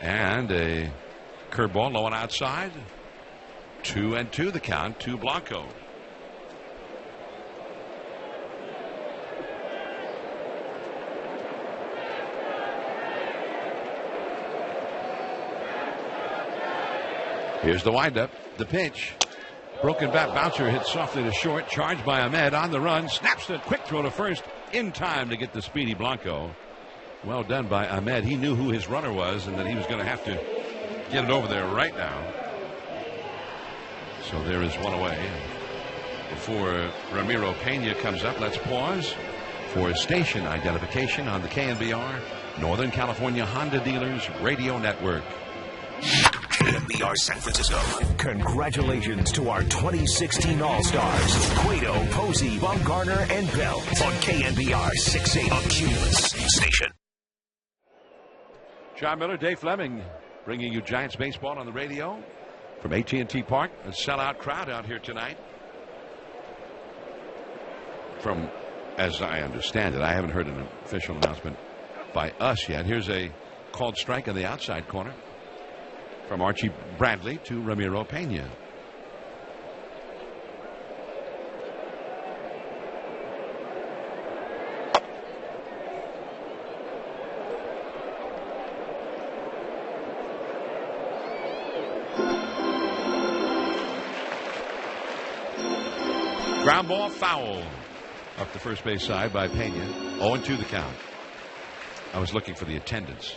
And a curveball low and outside. 2-2 the count to Blanco. Here's the windup. The pitch. Broken bat bouncer hit softly to short. Charged by Ahmed on the run. Snaps the quick throw to first in time to get the speedy Blanco. Well done by Ahmed. He knew who his runner was and that he was going to have to get it over there right now. So there is 1 away. Before Ramiro Pena comes up, let's pause for station identification on the KNBR Northern California Honda Dealers Radio Network. KNBR San Francisco. Congratulations to our 2016 All-Stars, Cueto, Posey, Bumgarner, and Bell on KNBR 680, a Cumulus station. John Miller, Dave Fleming, bringing you Giants baseball on the radio from AT&T Park. A sellout crowd out here tonight. From, as I understand it, I haven't heard an official announcement by us yet. Here's a called strike on the outside corner from Archie Bradley to Ramiro Pena. Ground ball foul up the first base side by Pena. 0-2 the count. I was looking for the attendance.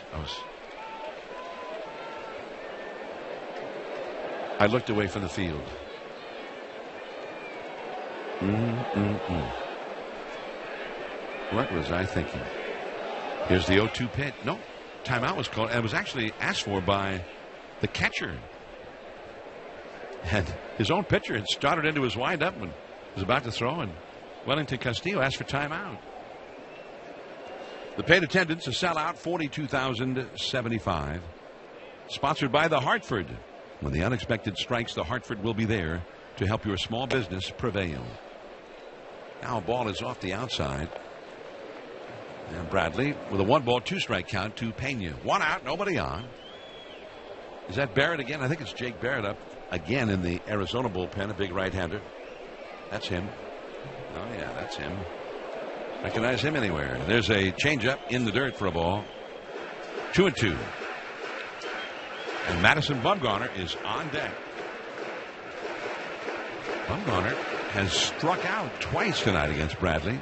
I looked away from the field. What was I thinking? Here's the 0-2 pitch. No, timeout was called, and it was actually asked for by the catcher. And his own pitcher had started into his windup and was about to throw, and Wellington Castillo asked for timeout. The paid attendance, a sellout, 42,075. Sponsored by the Hartford. When the unexpected strikes, the Hartford will be there to help your small business prevail. Now a ball is off the outside. And Bradley with a 1-ball, 2-strike count to Pena. 1 out, nobody on. Is that Barrett again? I think it's Jake Barrett up again in the Arizona bullpen, a big right-hander. That's him. Oh, yeah, that's him. Recognize him anywhere. There's a changeup in the dirt for a ball. 2-2. And Madison Bumgarner is on deck. Bumgarner has struck out twice tonight against Bradley.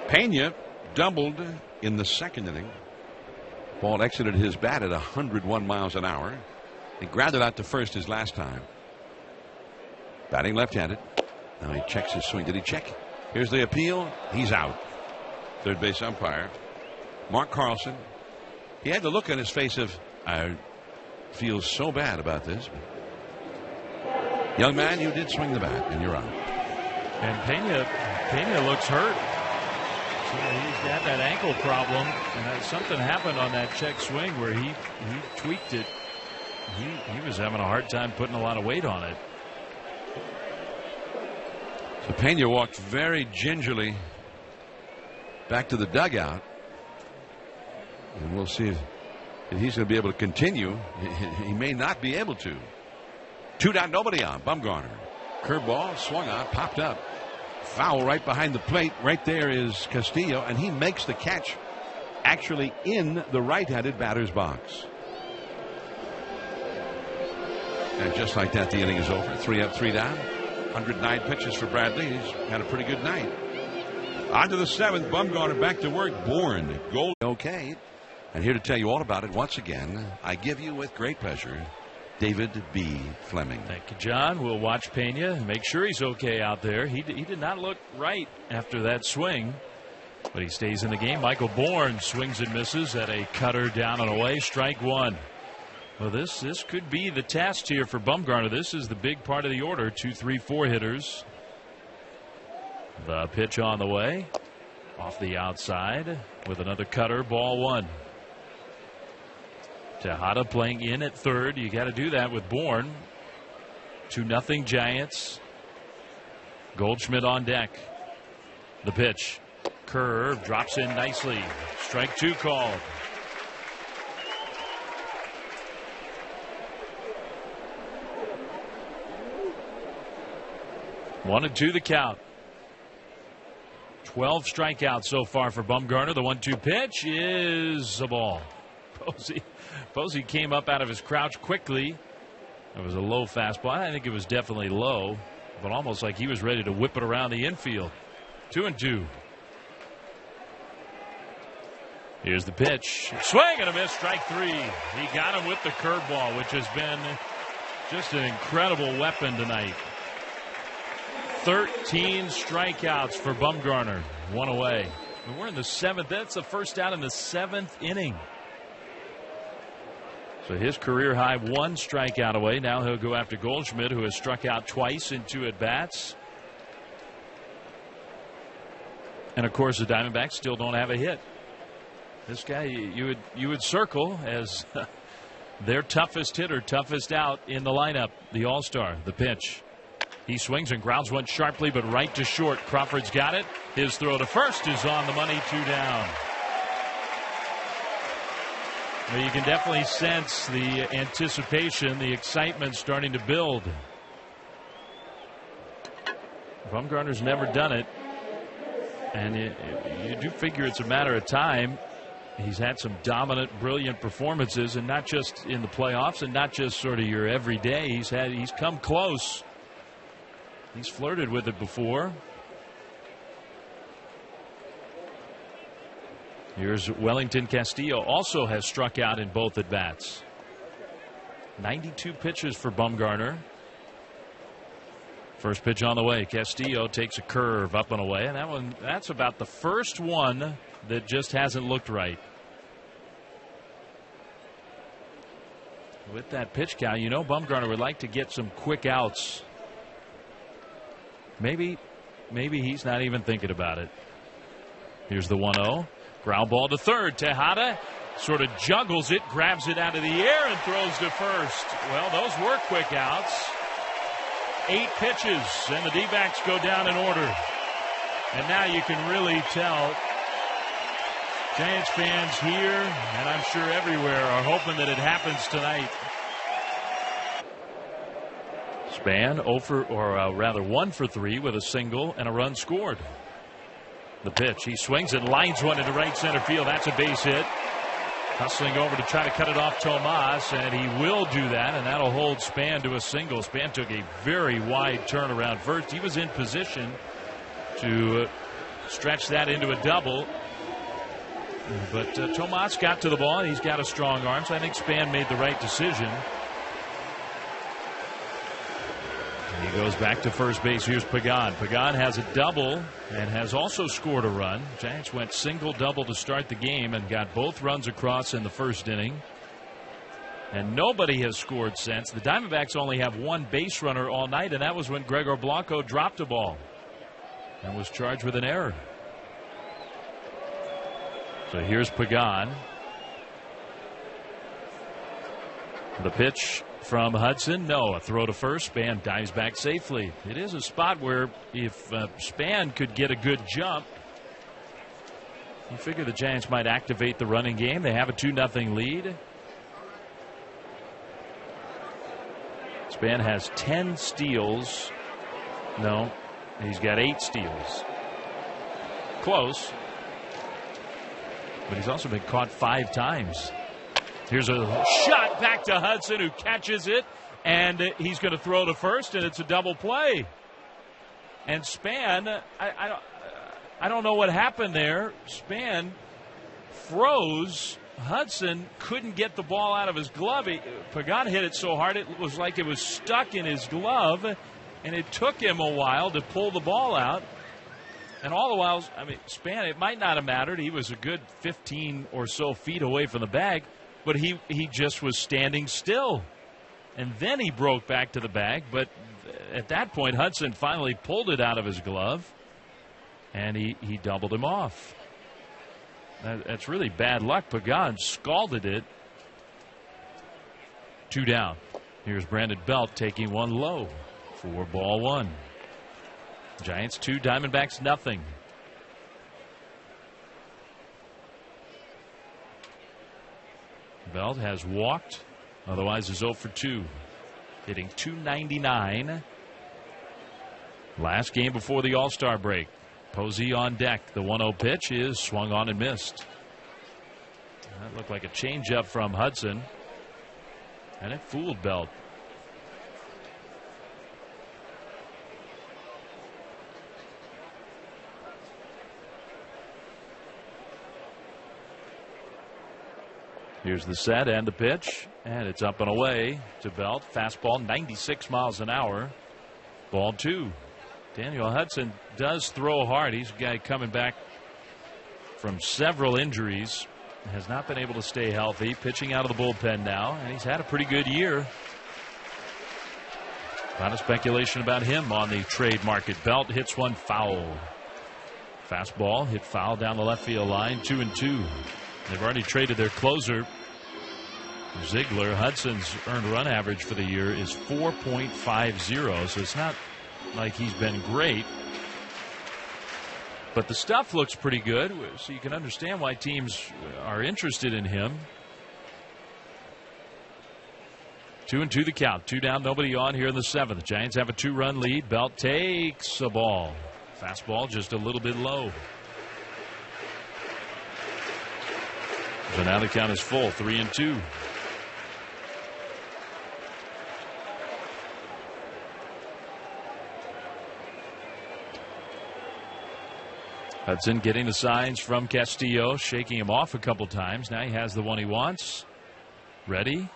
Pena doubled in the second inning. Ball exited his bat at 101 miles an hour. He grounded out to first his last time. Batting left-handed. Now he checks his swing. Did he check? Here's the appeal. He's out. Third base umpire Mark Carlson. He had the look on his face of, I feel so bad about this. Young man, you did swing the bat, and you're out. And Pena looks hurt. So he's got that ankle problem, and something happened on that check swing where he tweaked it. He was having a hard time putting a lot of weight on it. So Pena walked very gingerly back to the dugout, and we'll see if he's going to be able to continue. He may not be able to. 2 down, nobody on. Bumgarner. Curveball swung on, popped up. Foul right behind the plate. Right there is Castillo, and he makes the catch actually in the right-handed batter's box. And just like that, the inning is over. 3 up, 3 down. 109 pitches for Bradley. He's had a pretty good night. On to the 7th. Bumgarner back to work. Bourne. Goal. Okay. And here to tell you all about it once again, I give you with great pleasure David B. Fleming. Thank you, John. We'll watch Pena and make sure he's okay out there. He did not look right after that swing, but he stays in the game. Michael Bourne swings and misses at a cutter down and away. Strike 1. Well, this could be the test here for Bumgarner. This is the big part of the order. 2, 3, 4 hitters. The pitch on the way. Off the outside with another cutter. Ball 1. Tejada playing in at third. You got to do that with Bourne. 2-0 Giants. Goldschmidt on deck. The pitch. Curve drops in nicely. Strike 2 called. One and 2 the count. 12 strikeouts so far for Bumgarner. The 1-2 pitch is a ball. Posey came up out of his crouch quickly. It was a low fastball. I think it was definitely low, but almost like he was ready to whip it around the infield. 2-2. Here's the pitch. Swing and a miss. Strike 3. He got him with the curveball, which has been just an incredible weapon tonight. 13 strikeouts for Bumgarner. 1 away. And we're in the 7th. That's the first out in the 7th inning. So his career high 1 strikeout away. Now he'll go after Goldschmidt, who has struck out twice in 2 at-bats. And of course the Diamondbacks still don't have a hit. This guy you would circle as their toughest hitter, toughest out in the lineup. The All-Star. The pitch. He swings and grounds one sharply, but right to short. Crawford's got it. His throw to first is on the money. 2 down. Well, you can definitely sense the anticipation, the excitement starting to build. Bumgarner's never done it, and you do figure it's a matter of time. He's had some dominant, brilliant performances, and not just in the playoffs, and not just sort of your everyday. He's come close. He's flirted with it before. Here's Wellington Castillo, also has struck out in both at bats. 92 pitches for Bumgarner. First pitch on the way. Castillo takes a curve up and away, and that's about the first one that just hasn't looked right. With that pitch count, Bumgarner would like to get some quick outs. Maybe he's not even thinking about it. Here's the 1-0. Ground ball to third. Tejada sort of juggles it, grabs it out of the air, and throws to first. Well, those were quick outs. 8 pitches, and the D-backs go down in order. And now you can really tell Giants fans here, and I'm sure everywhere, are hoping that it happens tonight. Span 1 for 3 with a single and a run scored. The pitch, he swings and lines one into right center field. That's a base hit. Hustling over to try to cut it off Tomas, and he will do that, and that'll hold Span to a single. Span took a very wide turn around first. He was in position to stretch that into a double, but Tomas got to the ball. He's got a strong arm, so I think Span made the right decision. And he goes back to first base. Here's Pagan. Pagan has a double and has also scored a run. Giants went single-double to start the game and got both runs across in the first inning. And nobody has scored since. The Diamondbacks only have one base runner all night, and that was when Gregor Blanco dropped a ball and was charged with an error. So here's Pagan. The pitch from Hudson. No, a throw to first. Span dives back safely. It is a spot where if Span could get a good jump, you figure the Giants might activate the running game. They have a 2-0 lead. Span has 10 steals. No, he's got 8 steals. Close. But he's also been caught 5 times. Here's a shot back to Hudson, who catches it, and he's going to throw to first, and it's a double play. And Span, I don't know what happened there. Span froze. Hudson couldn't get the ball out of his glove. Pagan hit it so hard it was like it was stuck in his glove, and it took him a while to pull the ball out. And all the while, Span, it might not have mattered. He was a good 15 or so feet away from the bag. But he just was standing still. And then he broke back to the bag. But at that point, Hudson finally pulled it out of his glove. And he doubled him off. That's really bad luck. Pagan scalded it. 2 down. Here's Brandon Belt taking one low for ball 1. Giants 2, Diamondbacks nothing. Belt has walked, otherwise is 0 for 2. Hitting .299. Last game before the All-Star break. Posey on deck. The 1-0 pitch is swung on and missed. That looked like a changeup from Hudson, and it fooled Belt. Here's the set and the pitch, and it's up and away to Belt. Fastball 96 miles an hour. Ball 2. Daniel Hudson does throw hard. He's a guy coming back from several injuries. Has not been able to stay healthy. Pitching out of the bullpen now, and he's had a pretty good year. A lot of speculation about him on the trade market. Belt hits one foul. Fastball hit foul down the left field line. 2-2. They've already traded their closer, Ziegler. Hudson's earned run average for the year is 4.50, so it's not like he's been great. But the stuff looks pretty good, so you can understand why teams are interested in him. 2-2 the count. 2 down, nobody on here in the 7th. Giants have a 2-run lead. Belt takes a ball. Fastball just a little bit low. So now the count is full, 3-2. Hudson getting the signs from Castillo, shaking him off a couple times. Now he has the one he wants. Ready.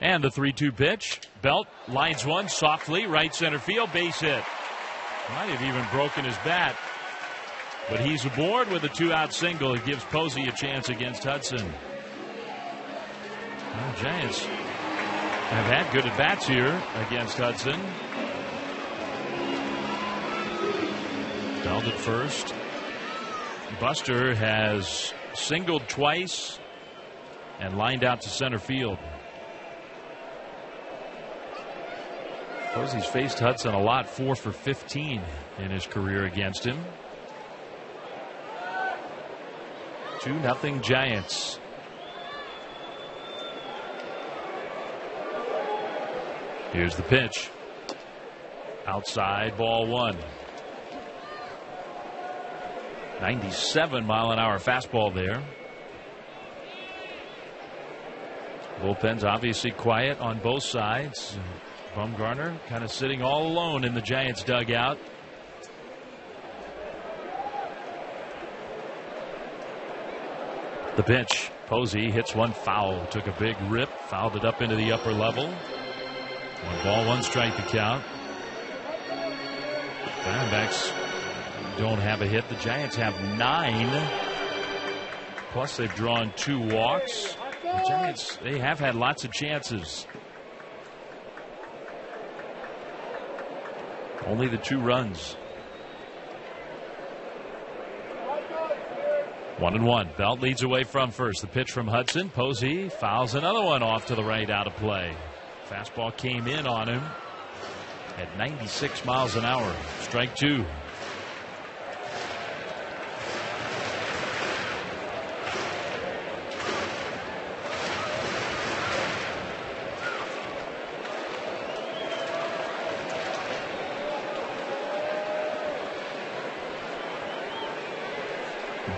And the 3-2 pitch. Belt lines one softly, right center field, base hit. Might have even broken his bat. But he's aboard with a 2-out single. It gives Posey a chance against Hudson. Well, Giants have had good at-bats here against Hudson. Belted first. Buster has singled twice and lined out to center field. Posey's faced Hudson a lot, 4 for 15 in his career against him. 2-0 Giants. Here's the pitch. Outside, ball 1. 97-mile-an-hour fastball there. Bullpen's obviously quiet on both sides. Bumgarner kind of sitting all alone in the Giants dugout. The pitch. Posey hits one foul. Took a big rip. Fouled it up into the upper level. 1 ball, 1 strike to count. Diamondbacks don't have a hit. The Giants have 9. Plus they've drawn 2 walks. The Giants, they have had lots of chances. Only the 2 runs. 1-1. Belt leads away from first. The pitch from Hudson. Posey fouls another one off to the right, out of play. Fastball came in on him at 96 miles an hour. Strike 2.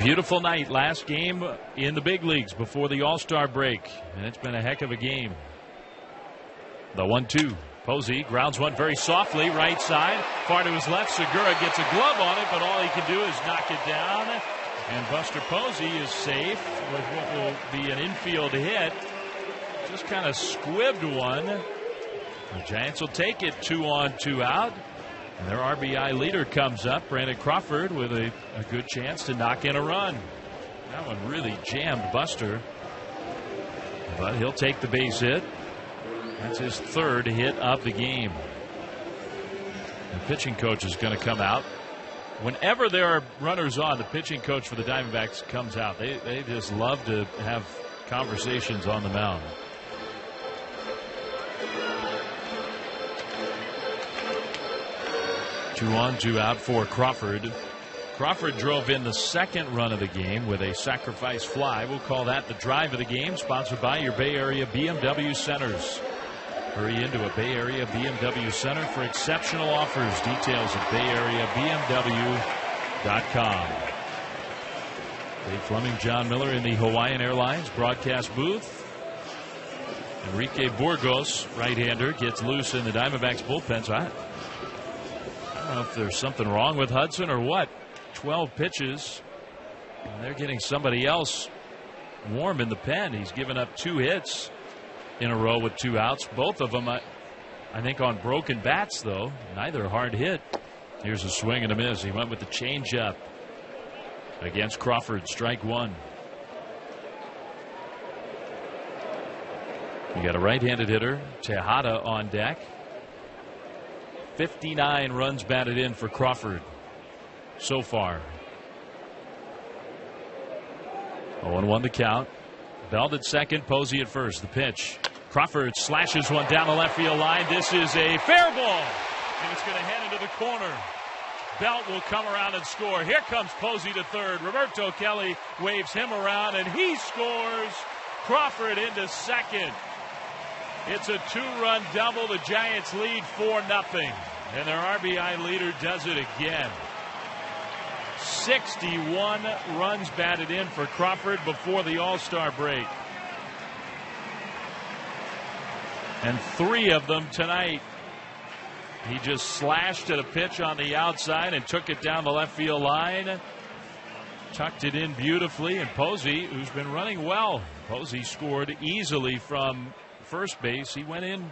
Beautiful night. Last game in the big leagues before the All-Star break. And it's been a heck of a game. The 1-2. Posey grounds one very softly, right side. Far to his left. Segura gets a glove on it, but all he can do is knock it down. And Buster Posey is safe with what will be an infield hit. Just kind of squibbed one. The Giants will take it 2 on, 2 out. And their RBI leader comes up, Brandon Crawford, with a good chance to knock in a run. That one really jammed Buster. But he'll take the base hit. That's his 3rd hit of the game. The pitching coach is going to come out. Whenever there are runners on, the pitching coach for the Diamondbacks comes out. They just love to have conversations on the mound. Two on, 2 out for Crawford. Crawford drove in the 2nd run of the game with a sacrifice fly. We'll call that the drive of the game, sponsored by your Bay Area BMW Centers. Hurry into a Bay Area BMW Center for exceptional offers. Details at BayAreaBMW.com. Dave Fleming, John Miller in the Hawaiian Airlines broadcast booth. Enrique Burgos, right-hander, gets loose in the Diamondbacks bullpen. So I don't know if there's something wrong with Hudson or what. 12 pitches. And they're getting somebody else warm in the pen. He's given up 2 hits in a row with 2 outs. Both of them, I think, on broken bats, though. Neither hard hit. Here's a swing and a miss. He went with the changeup against Crawford. Strike 1. You got a right-handed hitter, Tejada, on deck. 59 runs batted in for Crawford so far. 0-1 the count. Belt at second, Posey at first. The pitch. Crawford slashes one down the left field line. This is a fair ball, and it's going to head into the corner. Belt will come around and score. Here comes Posey to third. Roberto Kelly waves him around, and he scores. Crawford into second. It's a 2-run double. The Giants lead 4-0. And their RBI leader does it again. 61 runs batted in for Crawford before the All-Star break. And 3 of them tonight. He just slashed at a pitch on the outside and took it down the left field line. Tucked it in beautifully. And Posey, who's been running well. Posey scored easily from first base. He went in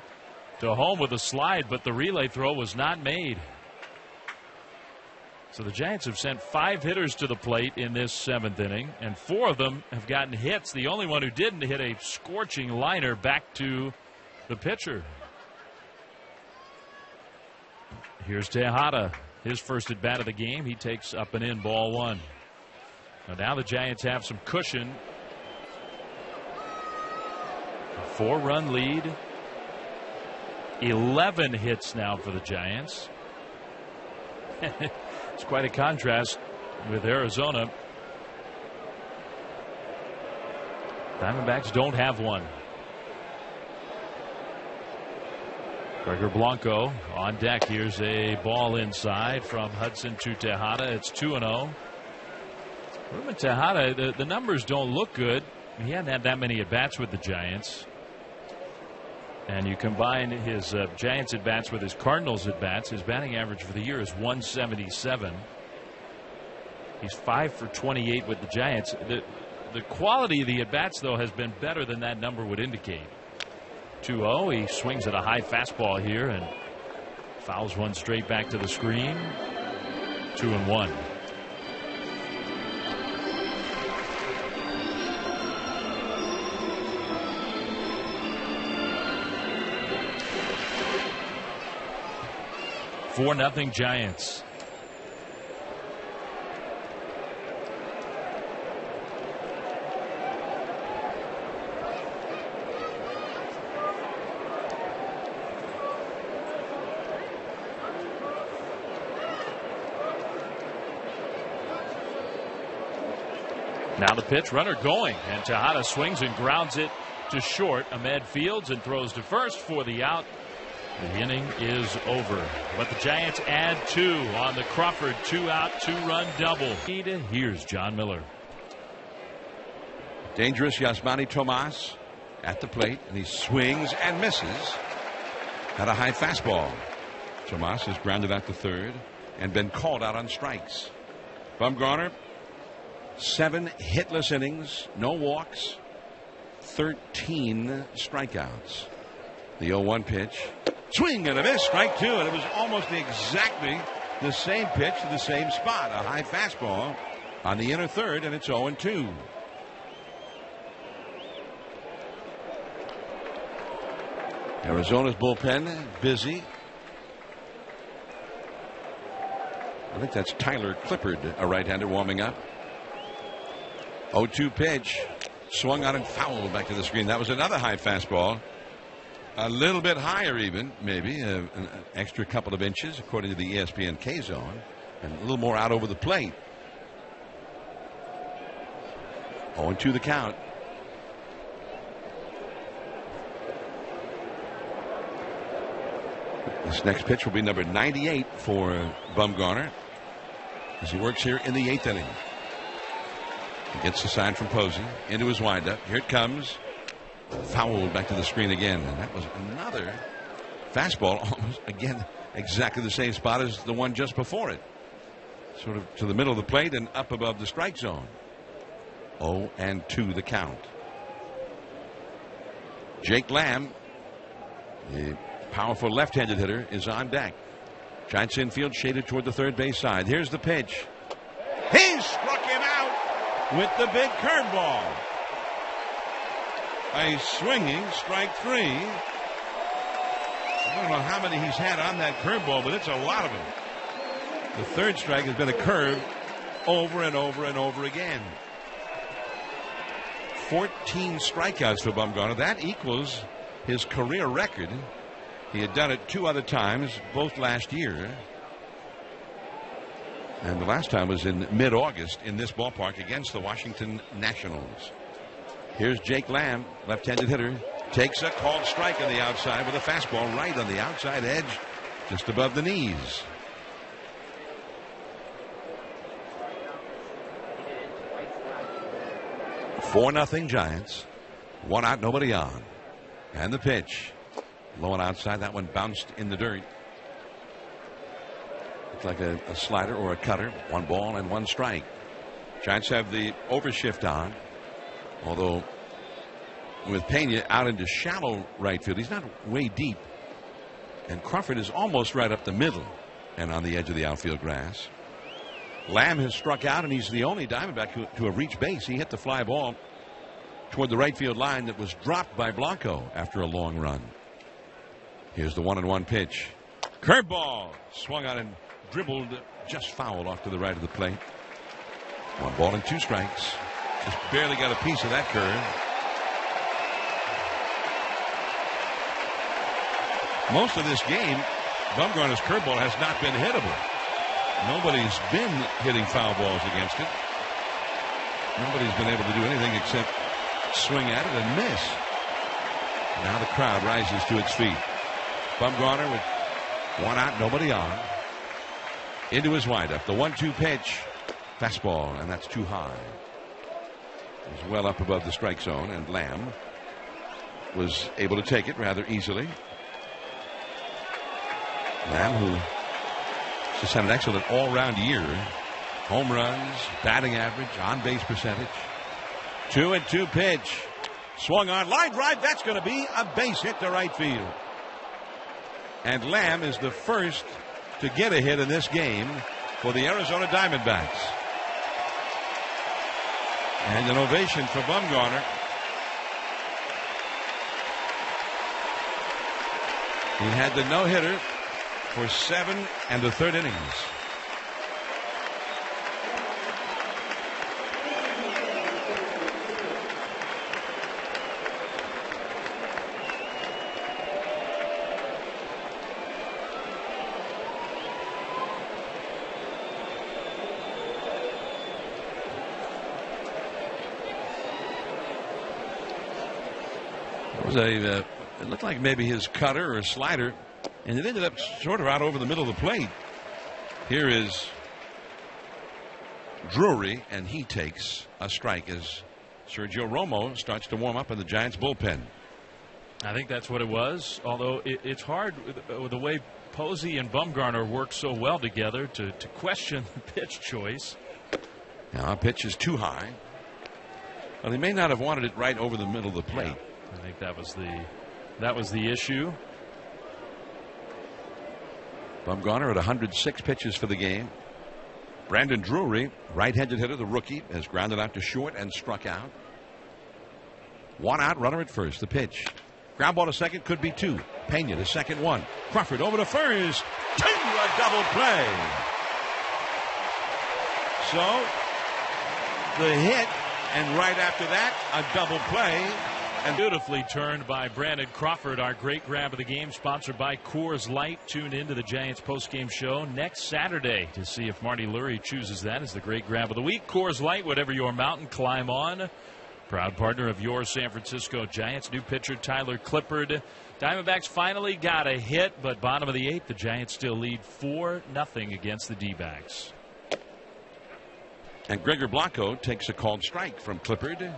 to home with a slide, but the relay throw was not made. So the Giants have sent 5 hitters to the plate in this 7th inning, and 4 of them have gotten hits. The only one who didn't hit a scorching liner back to the pitcher. Here's Tejada, his first at bat of the game. He takes up and in, ball 1. Now the Giants have some cushion. A 4-run lead. 11 hits now for the Giants. It's quite a contrast with Arizona. Diamondbacks don't have one. Gregor Blanco on deck. Here's a ball inside from Hudson to Tejada. It's 2-0. Ruben Tejada, the numbers don't look good. He hadn't had that many at-bats with the Giants. And you combine his Giants at-bats with his Cardinals at-bats, his batting average for the year is 177. He's 5 for 28 with the Giants. The quality of the at-bats, though, has been better than that number would indicate. 2-0. He swings at a high fastball here and fouls one straight back to the screen. 2-1. Nothing Giants. Now the pitch, runner going, and Tejada swings and grounds it to short. Ahmed fields and throws to first for the out. The inning is over, but the Giants add 2 on the Crawford 2-out, 2-run double. Here's John Miller. Dangerous Yasmani Tomas at the plate, and he swings and misses at a high fastball. Tomas is grounded out to third and been called out on strikes. Bumgarner, 7 hitless innings, no walks, 13 strikeouts. The 0-1 pitch. Swing and a miss, strike 2, and it was almost exactly the same pitch to the same spot. A high fastball on the inner third, and it's 0-2. Arizona's bullpen busy. I think that's Tyler Clippard, a right-hander, warming up. 0-2 pitch. Swung on and fouled back to the screen. That was another high fastball. A little bit higher even, maybe an extra couple of inches according to the ESPN K zone, and a little more out over the plate. 0-2 the count. This next pitch will be number 98 for Bumgarner as he works here in the 8th inning. He gets the sign from Posey into his windup. Here it comes. Fouled back to the screen again, and that was another fastball, almost again exactly the same spot as the one just before it, sort of to the middle of the plate and up above the strike zone. 0-2 the count. Jake Lamb, the powerful left-handed hitter, is on deck. Giants infield shaded toward the third base side. Here's the pitch. He struck him out with the big curveball. A swinging strike 3. I don't know how many he's had on that curveball, but it's a lot of them. The third strike has been a curve over and over and over again. 14 strikeouts for Bumgarner. That equals his career record. He had done it 2 other times, both last year. And the last time was in mid-August in this ballpark against the Washington Nationals. Here's Jake Lamb, left-handed hitter, takes a called strike on the outside with a fastball right on the outside edge, just above the knees. Four nothing Giants. 1 out, nobody on. And the pitch. Low and outside. That one bounced in the dirt. It's like a slider or a cutter. 1 ball and 1 strike. Giants have the overshift on. Although with Pena out into shallow right field, he's not way deep. And Crawford is almost right up the middle and on the edge of the outfield grass. Lamb has struck out, and he's the only Diamondback to have reached base. He hit the fly ball toward the right field line that was dropped by Blanco after a long run. Here's the 1-1 pitch. Curveball swung on and dribbled just foul off to the right of the plate. 1 ball and 2 strikes. Just barely got a piece of that curve. Most of this game, Bumgarner's curveball has not been hittable. Nobody's been hitting foul balls against it. Nobody's been able to do anything except swing at it and miss. Now the crowd rises to its feet. Bumgarner with 1 out, nobody on. Into his windup. The 1-2 pitch. Fastball, and that's too high. It's well up above the strike zone, and Lamb was able to take it rather easily. Lamb, who just had an excellent all-round year. Home runs, batting average, on-base percentage. 2-2 pitch. Swung on, line drive. That's going to be a base hit to right field. And Lamb is the first to get a hit in this game for the Arizona Diamondbacks. And an ovation for Bumgarner. He had the no-hitter for 7 1/3 innings. It looked like maybe his cutter or slider, and it ended up sort of out over the middle of the plate. Here is Drury, and he takes a strike as Sergio Romo starts to warm up in the Giants bullpen. I think that's what it was, although it's hard with the way Posey and Bumgarner work so well together to question the pitch choice. Now, a pitch is too high. Well, he may not have wanted it right over the middle of the plate. Yeah. I think that was the issue. Bumgarner at 106 pitches for the game. Brandon Drury, right-handed hitter, the rookie, has grounded out to short and struck out. 1 out, runner at first. The pitch. Ground ball to second, could be 2. Pena to second, 1. Crawford over to first. 2, a double play. So, the hit, and right after that, a double play. And beautifully turned by Brandon Crawford. Our great grab of the game, sponsored by Coors Light. Tune into the Giants postgame show next Saturday to see if Marty Lurie chooses that as the great grab of the week. Coors Light, whatever your mountain, climb on. Proud partner of your San Francisco Giants. New pitcher Tyler Clippard. Diamondbacks finally got a hit, but bottom of the 8th, the Giants still lead 4-0 against the D-backs. And Gregor Blanco takes a called strike from Clippard.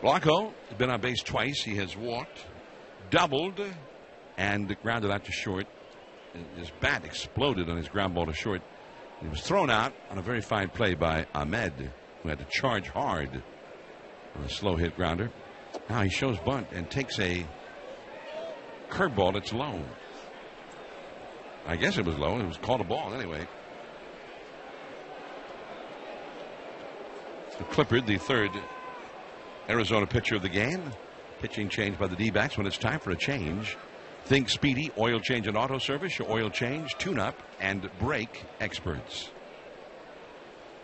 Blanco has been on base twice. He has walked, doubled, and grounded out to short. His bat exploded on his ground ball to short. He was thrown out on a very fine play by Ahmed, who had to charge hard on a slow hit grounder. Now he shows bunt and takes a curveball that's low. I guess it was low. It was called a ball anyway. So Clippard, the third Arizona pitcher of the game. Pitching change by the D-backs when it's time for a change. Think Speedy, oil change and auto service, your oil change, tune-up, and brake experts.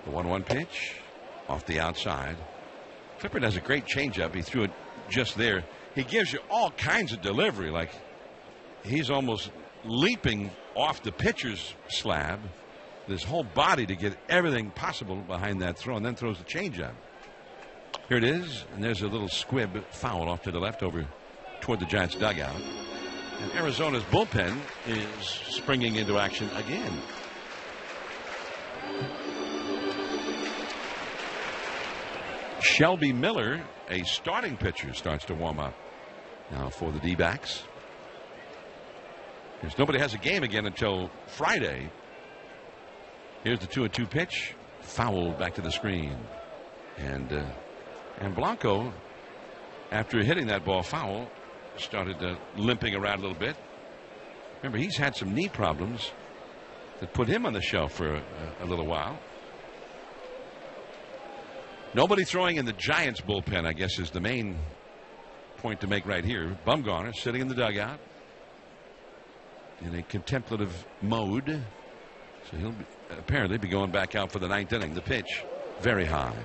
The 1-1 pitch off the outside. Clippard has a great changeup. He threw it just there. He gives you all kinds of delivery, like he's almost leaping off the pitcher's slab, his whole body to get everything possible behind that throw, and then throws the changeup. Here it is, and there's a little squib foul off to the left over toward the Giants dugout. And Arizona's bullpen is springing into action again. Shelby Miller, a starting pitcher, starts to warm up now for the D-backs. Because nobody has a game again until Friday. Here's the 2-2 pitch. Foul back to the screen. And Blanco, after hitting that ball foul, started limping around a little bit. Remember, he's had some knee problems. that put him on the shelf for a little while. Nobody throwing in the Giants bullpen, I guess, is the main point to make right here. Bumgarner sitting in the dugout in a contemplative mode. So he'll apparently be going back out for the 9th inning. The pitch, very high.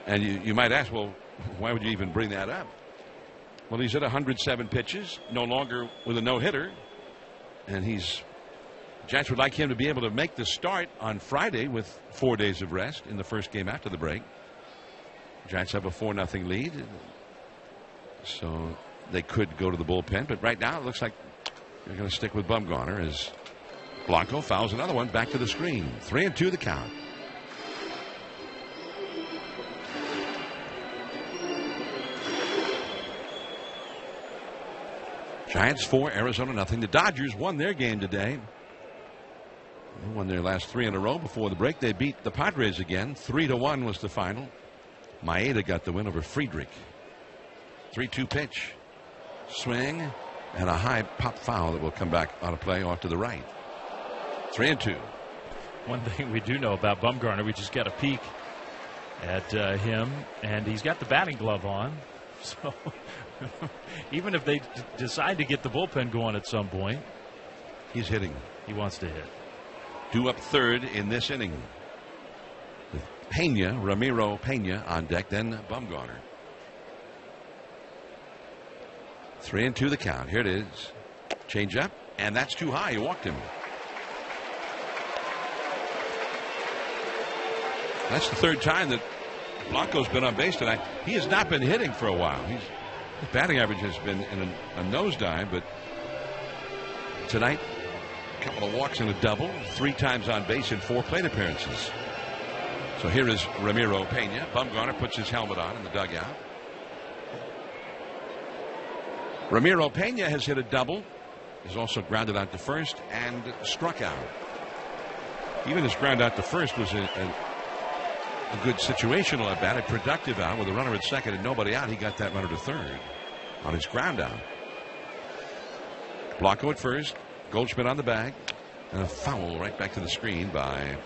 And you might ask, well, why would you even bring that up? Well, he's at 107 pitches, no longer with a no-hitter. And Giants would like him to be able to make the start on Friday with 4 days of rest in the first game after the break. Giants have a 4-0 lead. So they could go to the bullpen. But right now it looks like they're going to stick with Bumgarner as Blanco fouls another one back to the screen. 3-2 the count. Giants 4, Arizona nothing. The Dodgers won their game today. They won their last 3 in a row before the break. They beat the Padres again. 3-1 was the final. Maeda got the win over Friedrich. 3-2 pitch. Swing and a high pop foul that will come back out of play off to the right. 3-2. One thing we do know about Bumgarner, we just got a peek at him, and he's got the batting glove on. So even if they decide to get the bullpen going at some point, he's hitting. He wants to hit. Due up third in this inning. With Ramiro Pena on deck, then Bumgarner. 3-2 the count. Here it is. Change up, and that's too high. You walked him. That's the third time that Blanco's been on base tonight. He has not been hitting for a while. His batting average has been in a nosedive, but tonight, a couple of walks and a double, 3 times on base in 4 plate appearances. So here is Ramiro Pena. Bumgarner puts his helmet on in the dugout. Ramiro Pena has hit a double. He's also grounded out to first and struck out. Even his ground out to first was a good situational at bat, a productive out with a runner at second and nobody out. He got that runner to third on his ground out. Blanco at first, Goldschmidt on the bag, and a foul right back to the screen by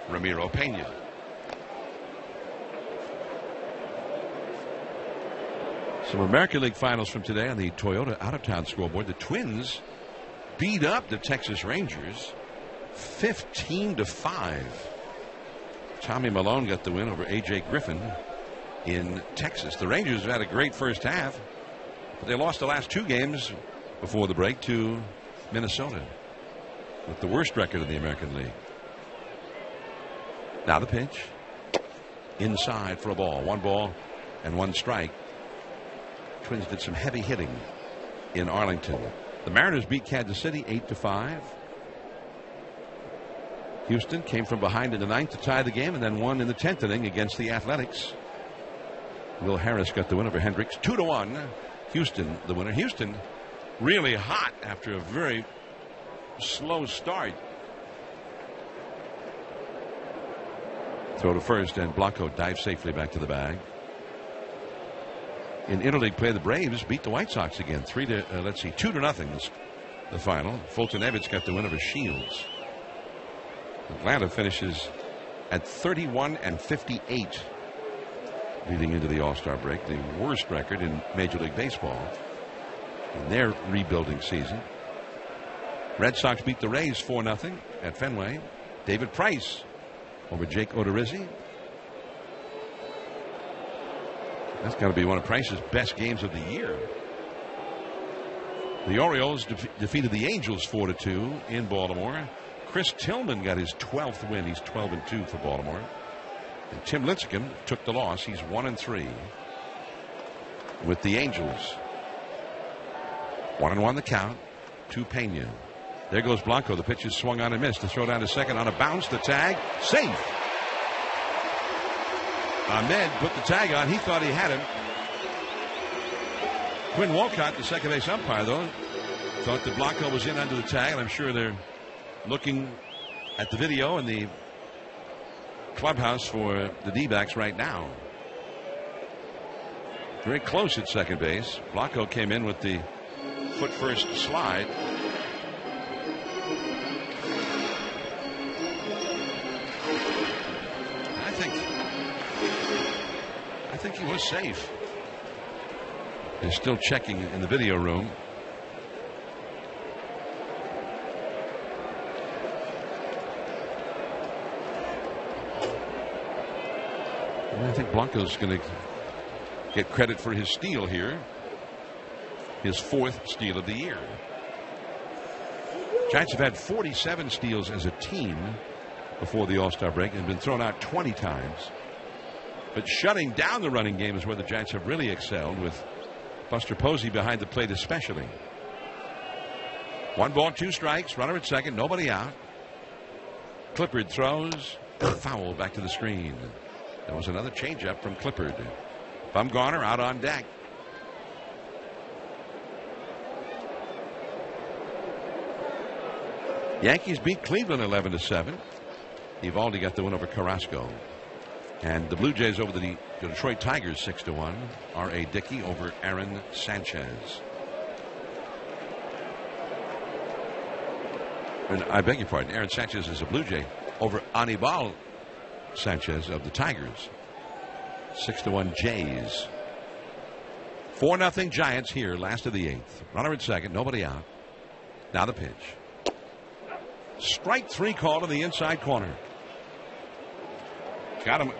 Ramiro Pena. Some American League Finals from today on the Toyota out-of-town scoreboard. The Twins beat up the Texas Rangers 15-5. Tommy Malone got the win over A.J. Griffin in Texas. The Rangers have had a great first half, but they lost the last 2 games before the break to Minnesota with the worst record in the American League. Now the pitch. Inside for a ball. 1 ball and 1 strike. Twins did some heavy hitting in Arlington. The Mariners beat Kansas City 8-5. Houston came from behind in the 9th to tie the game and then won in the 10th inning against the Athletics. Will Harris got the win over Hendricks. 2-1. Houston the winner. Houston really hot after a very slow start. Throw to first, and Blanco dives safely back to the bag. In interleague play, the Braves beat the White Sox again. 2-0 is the final. Fulton Evans got the win over Shields. Atlanta finishes at 31-58 leading into the All-Star break, the worst record in Major League Baseball in their rebuilding season. Red Sox beat the Rays 4-0 at Fenway. David Price over Jake Odorizzi. That's got to be one of Price's best games of the year. The Orioles defeated the Angels 4-2 in Baltimore. Chris Tillman got his 12th win. He's 12-2 for Baltimore. And Tim Lincecum took the loss. He's 1-3 with the Angels. 1-1 the count to Pena. There goes Blanco. The pitch is swung on and missed. The throw down to second on a bounce. The tag. Safe. Ahmed put the tag on. He thought he had him. Quinn Walcott, the second base umpire, though, thought that Blanco was in under the tag, and I'm sure they're looking at the video in the clubhouse for the D-backs right now. Very close at second base. Blanco came in with the foot first slide. think he was safe. They're still checking in the video room. And I think Blanco's going to get credit for his steal here. His 4th steal of the year. Giants have had 47 steals as a team before the All-Star break and been thrown out 20 times. But shutting down the running game is where the Giants have really excelled, with Buster Posey behind the plate especially. 1 ball, 2 strikes, runner at second, nobody out. Clippard throws, foul back to the screen. There was another changeup from Clippard. Bumgarner out on deck. Yankees beat Cleveland 11-7. Evaldi got the win over Carrasco. And the Blue Jays over the Detroit Tigers 6-1. R.A. Dickey over Aaron Sanchez. And I beg your pardon, Aaron Sanchez is a Blue Jay over Anibal Sanchez of the Tigers. 6-1 Jays. 4-0 Giants here, last of the 8th. Runner at second, nobody out. Now the pitch. Strike 3 call to the inside corner. Got him with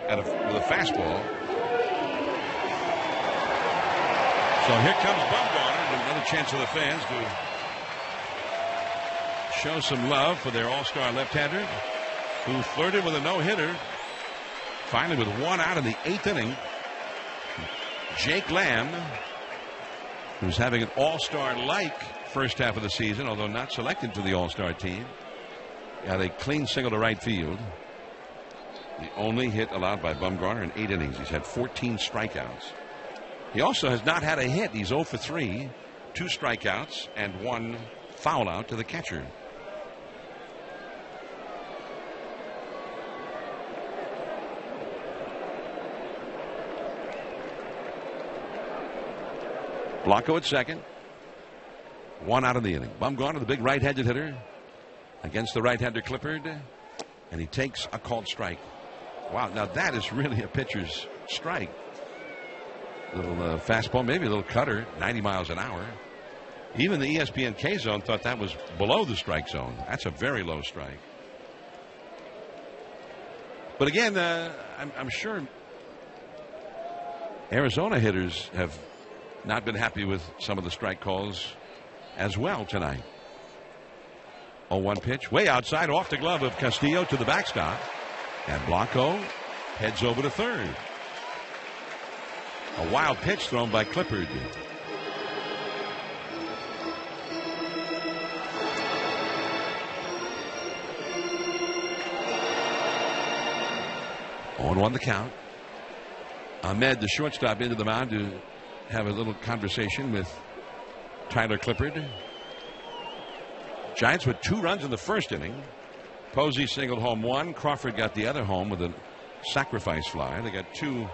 a fastball. So here comes Bumgarner. Another chance for the fans to show some love for their all-star left-hander, who flirted with a no-hitter. Finally, with 1 out in the 8th inning, Jake Lamb, who's having an all-star-like first half of the season, although not selected to the all-star team, got a clean single to right field. The only hit allowed by Bumgarner in 8 innings. He's had 14 strikeouts. He also has not had a hit. He's 0 for 3, 2 strikeouts, and 1 foul out to the catcher. Blanco at second. 1 out of the inning. Bumgarner, the big right-handed hitter, against the right-hander Clippard, and he takes a called strike. Wow, now that is really a pitcher's strike. Little fastball, maybe a little cutter, 90 miles an hour. Even the ESPN K zone thought that was below the strike zone. That's a very low strike. But again, I'm sure Arizona hitters have not been happy with some of the strike calls as well tonight. 0-1 pitch, way outside, off the glove of Castillo to the backstop. And Blanco heads over to third. A wild pitch thrown by Clippard. On the count. Ahmed, the shortstop, into the mound to have a little conversation with Tyler Clippard. Giants with 2 runs in the first inning. Posey singled home 1. Crawford got the other home with a sacrifice fly. They got 2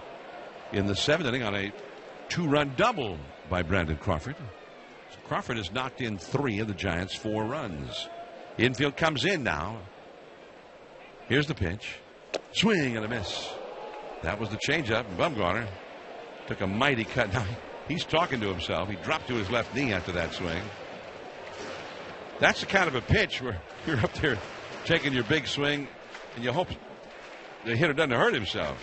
in the 7th inning on a 2-run double by Brandon Crawford. So Crawford has knocked in 3 of the Giants' 4 runs. Infield comes in now. Here's the pitch. Swing and a miss. That was the changeup. Bumgarner took a mighty cut. Now he's talking to himself. He dropped to his left knee after that swing. That's the kind of a pitch where you're up there taking your big swing and you hope the hitter doesn't hurt himself.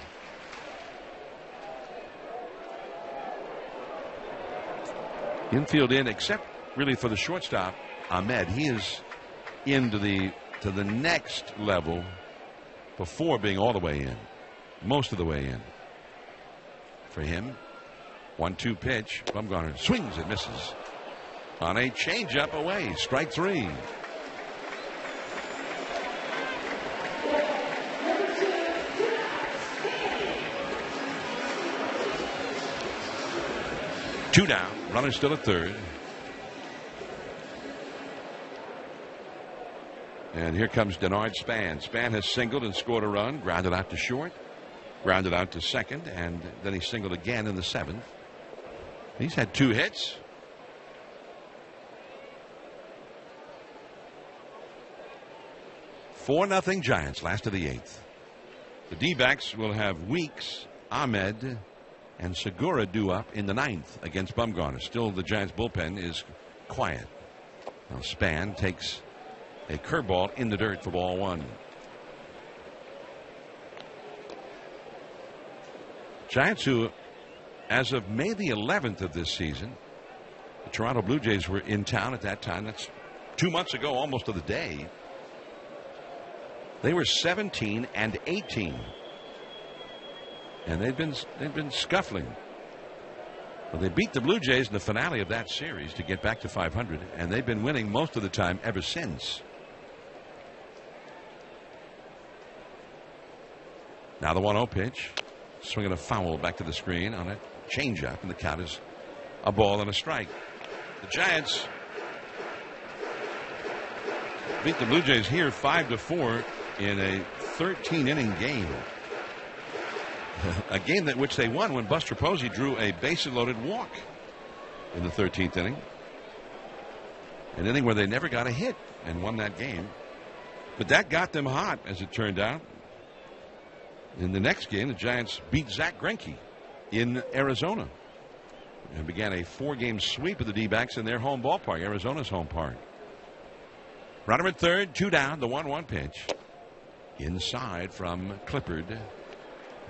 Infield in, except really for the shortstop, Ahmed. He is into the next level before being all the way in. Most of the way in. For him, 1-2 pitch. Bumgarner swings and misses. On a changeup away. Strike 3. Two down. Runner still at third. And here comes Denard Span. Span has singled and scored a run. Grounded out to short. Grounded out to second. And then he singled again in the 7th. He's had 2 hits. Four 4-0 Giants, last of the 8th. The D-backs will have Weeks, Ahmed, and Segura due up in the 9th against Bumgarner. Still, the Giants bullpen is quiet. Now Span takes a curveball in the dirt for ball 1. Giants, who, as of May the 11th of this season, the Toronto Blue Jays were in town at that time. That's 2 months ago, almost to the day. They were 17-18, and they've been scuffling. Well, they beat the Blue Jays in the finale of that series to get back to 500, and they've been winning most of the time ever since. Now the 1-0 pitch, swinging a foul back to the screen on a changeup, and the count is a ball and a strike. The Giants beat the Blue Jays here 5-4 in a 13-inning game. A game that which they won when Buster Posey drew a bases-loaded walk in the 13th inning. An inning where they never got a hit and won that game. But that got them hot, as it turned out. In the next game, the Giants beat Zach Greinke in Arizona and began a 4-game sweep of the D-backs in their home ballpark, Arizona's home park. Runner at third, 2 down, the 1-1 pitch. Inside from Clippard,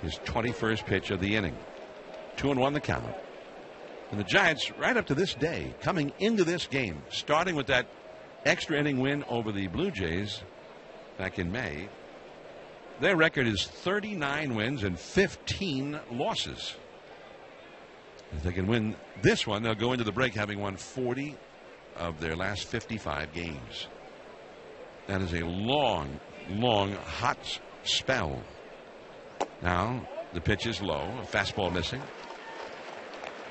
his 21st pitch of the inning. 2-1 the count. And the Giants, right up to this day, coming into this game, starting with that extra inning win over the Blue Jays back in May, their record is 39 wins and 15 losses. If they can win this one, they'll go into the break having won 40 of their last 55 games. That is a long, long, hot spell. Now, the pitch is low, a fastball missing.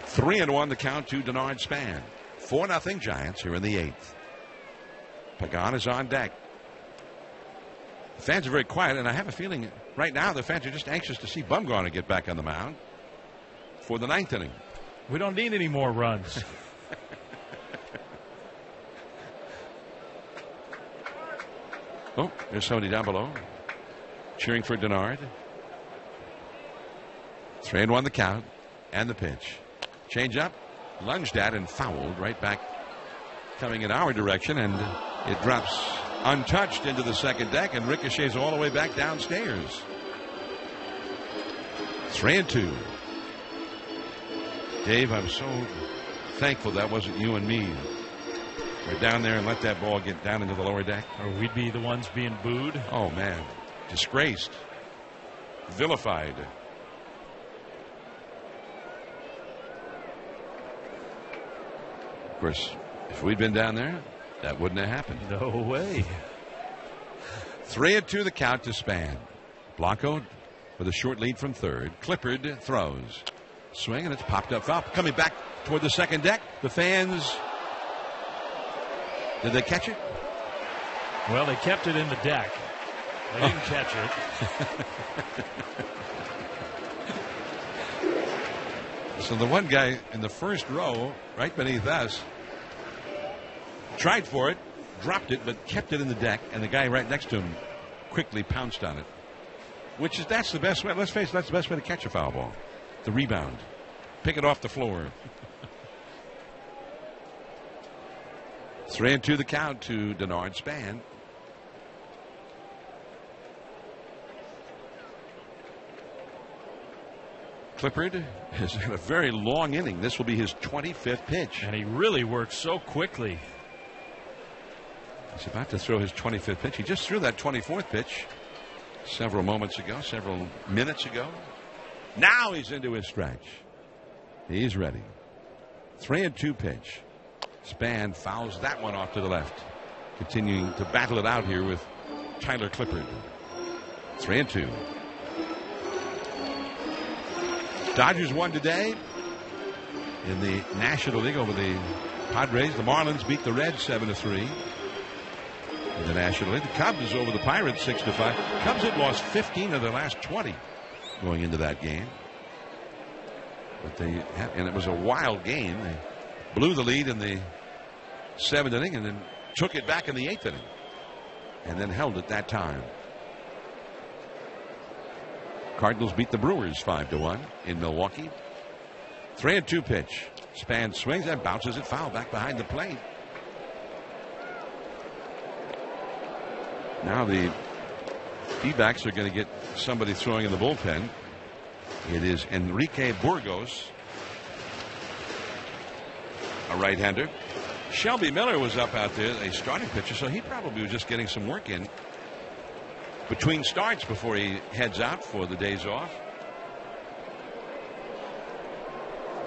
3-1 the count to Denard Span. 4-0 Giants here in the 8th. Pagan is on deck. The fans are very quiet, and I have a feeling right now the fans are just anxious to see Bumgarner get back on the mound for the 9th inning. We don't need any more runs. Oh, there's somebody down below cheering for Denard. 3-1 the count and the pitch. Change up, lunged at and fouled right back coming in our direction, and it drops untouched into the second deck and ricochets all the way back downstairs. 3-2. Dave, I'm so thankful that wasn't you and me. We're down there and let that ball get down into the lower deck. Or we'd be the ones being booed. Oh, man. Disgraced. Vilified. Of course, if we'd been down there, that wouldn't have happened. No way. 3-2 the count to Span. Blanco with a short lead from third. Clippard throws. Swing, and it's popped up foul. Coming back toward the second deck. The fans. Did they catch it? Well, they kept it in the deck. They didn't catch it. So the one guy in the first row, right beneath us, tried for it, dropped it, but kept it in the deck, and the guy right next to him quickly pounced on it. That's the best way. Let's face it, that's the best way to catch a foul ball. The rebound. Pick it off the floor. 3-2 the count to Denard Span. Clippard has had a very long inning. This will be his 25th pitch. And he really works so quickly. He's about to throw his 25th pitch. He just threw that 24th pitch several minutes ago. Now he's into his stretch. He's ready. 3-2 pitch. Span fouls that one off to the left. Continuing to battle it out here with Tyler Clippard. 3-2. Dodgers won today in the National League over the Padres. The Marlins beat the Reds 7-3 in the National League. The Cubs over the Pirates 6-5. Cubs had lost 15 of their last 20 going into that game. But and it was a wild game. They blew the lead in the 7th inning and then took it back in the 8th inning and then held it that time. Cardinals beat the Brewers 5-1 in Milwaukee. 3-2 pitch. Span swings and bounces it foul back behind the plate. Now the D-backs are going to get somebody throwing in the bullpen. It is Enrique Burgos, a right-hander. Shelby Miller was up out there, a starting pitcher, so he probably was just getting some work in between starts before he heads out for the days off.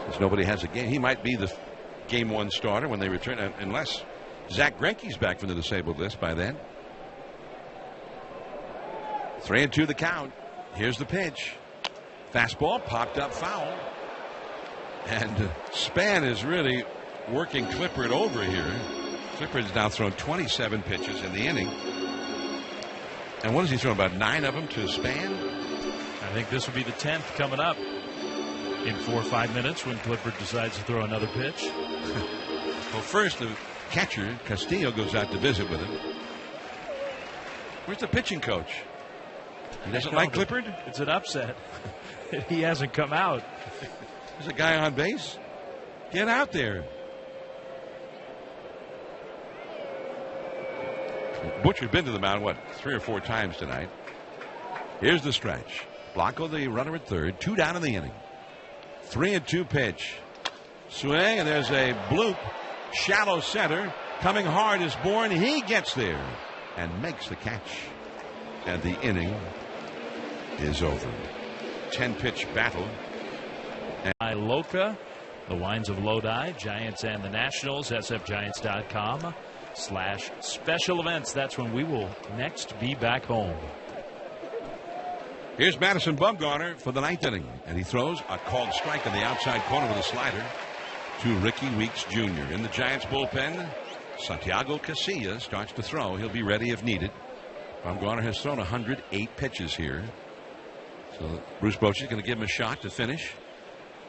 Since nobody has a game, he might be the game one starter when they return, unless Zach Greinke's back from the disabled list by then. 3-2 the count. Here's the pitch. Fastball popped up foul. And Span is really working Clippard over here. Clippard's now thrown 27 pitches in the inning. And what has he thrown? About 9 of them to Span? I think this will be the 10th coming up in 4 or 5 minutes when Clippard decides to throw another pitch. Well, first the catcher, Castillo, goes out to visit with him. Where's the pitching coach? He doesn't like Clippard? It's an upset. He hasn't come out. There's a guy on base. Get out there. Butcher's been to the mound, 3 or 4 times tonight. Here's the stretch. Blanco, the runner at third. 2 down in the inning. 3-2 pitch. Swing, and there's a bloop. Shallow center. Coming hard is Bourne. He gets there and makes the catch. And the inning is over. 10-pitch battle. Loca, the Wines of Lodi, Giants and the Nationals, sfgiants.com/special events. That's when we will next be back home. Here's Madison Bumgarner for the 9th inning, and he throws a called strike in the outside corner with a slider to Ricky Weeks Jr. In the Giants bullpen, Santiago Casillas starts to throw. He'll be ready if needed. Bumgarner has thrown 108 pitches here. So Bruce Bochy is going to give him a shot to finish.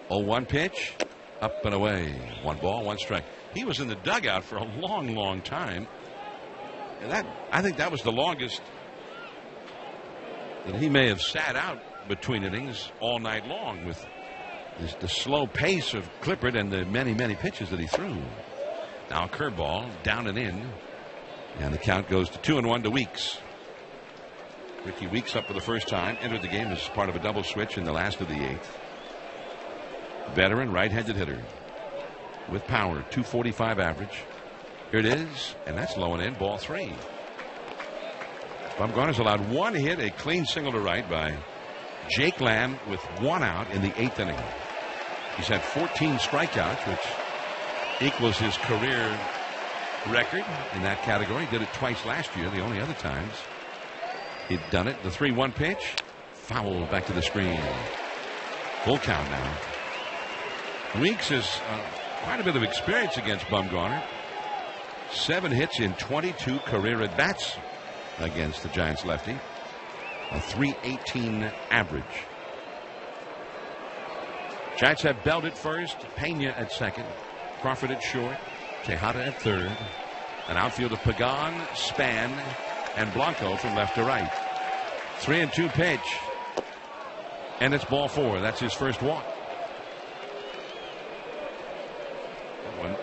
0-1 pitch. Up and away. 1 ball, 1 strike. He was in the dugout for a long, long time. And I think that was the longest that he may have sat out between innings all night long, with the slow pace of Clippard and the many, many pitches that he threw. Now a curveball down and in. And the count goes to 2-1 to Weeks. Ricky Weeks up for the first time. Entered the game as part of a double switch in the last of the 8th. Veteran right-handed hitter with power, 245 average. Here it is, and that's low and in, ball 3. Bumgarner's allowed 1 hit, a clean single to right by Jake Lamb with 1 out in the 8th inning. He's had 14 strikeouts, which equals his career record in that category. He did it twice last year, the only other times he'd done it. The 3-1 pitch, foul back to the screen. Full count now. Weeks has quite a bit of experience against Bumgarner. 7 hits in 22 career at-bats against the Giants lefty. A .318 average. Giants have Belt at first, Pena at second, Crawford at short, Tejada at third, an outfield of Pagan, Span, and Blanco from left to right. 3-2 pitch, and it's ball 4. That's his first walk. One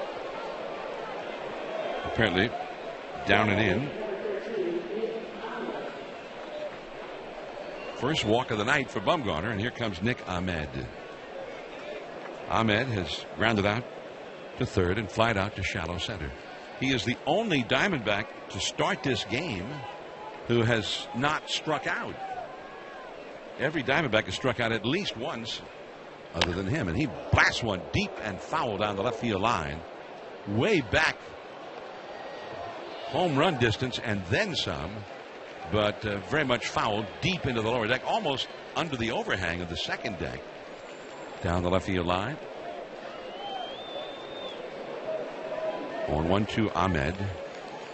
apparently down and in. First walk of the night for Bumgarner, and here comes Nick Ahmed. Ahmed has grounded out to third and flied out to shallow center. He is the only Diamondback to start this game who has not struck out. Every Diamondback has struck out at least once other than him, and he blasts one deep and foul down the left field line, way back, home run distance and then some, but very much foul deep into the lower deck, almost under the overhang of the second deck, down the left field line. On 1-2 Ahmed.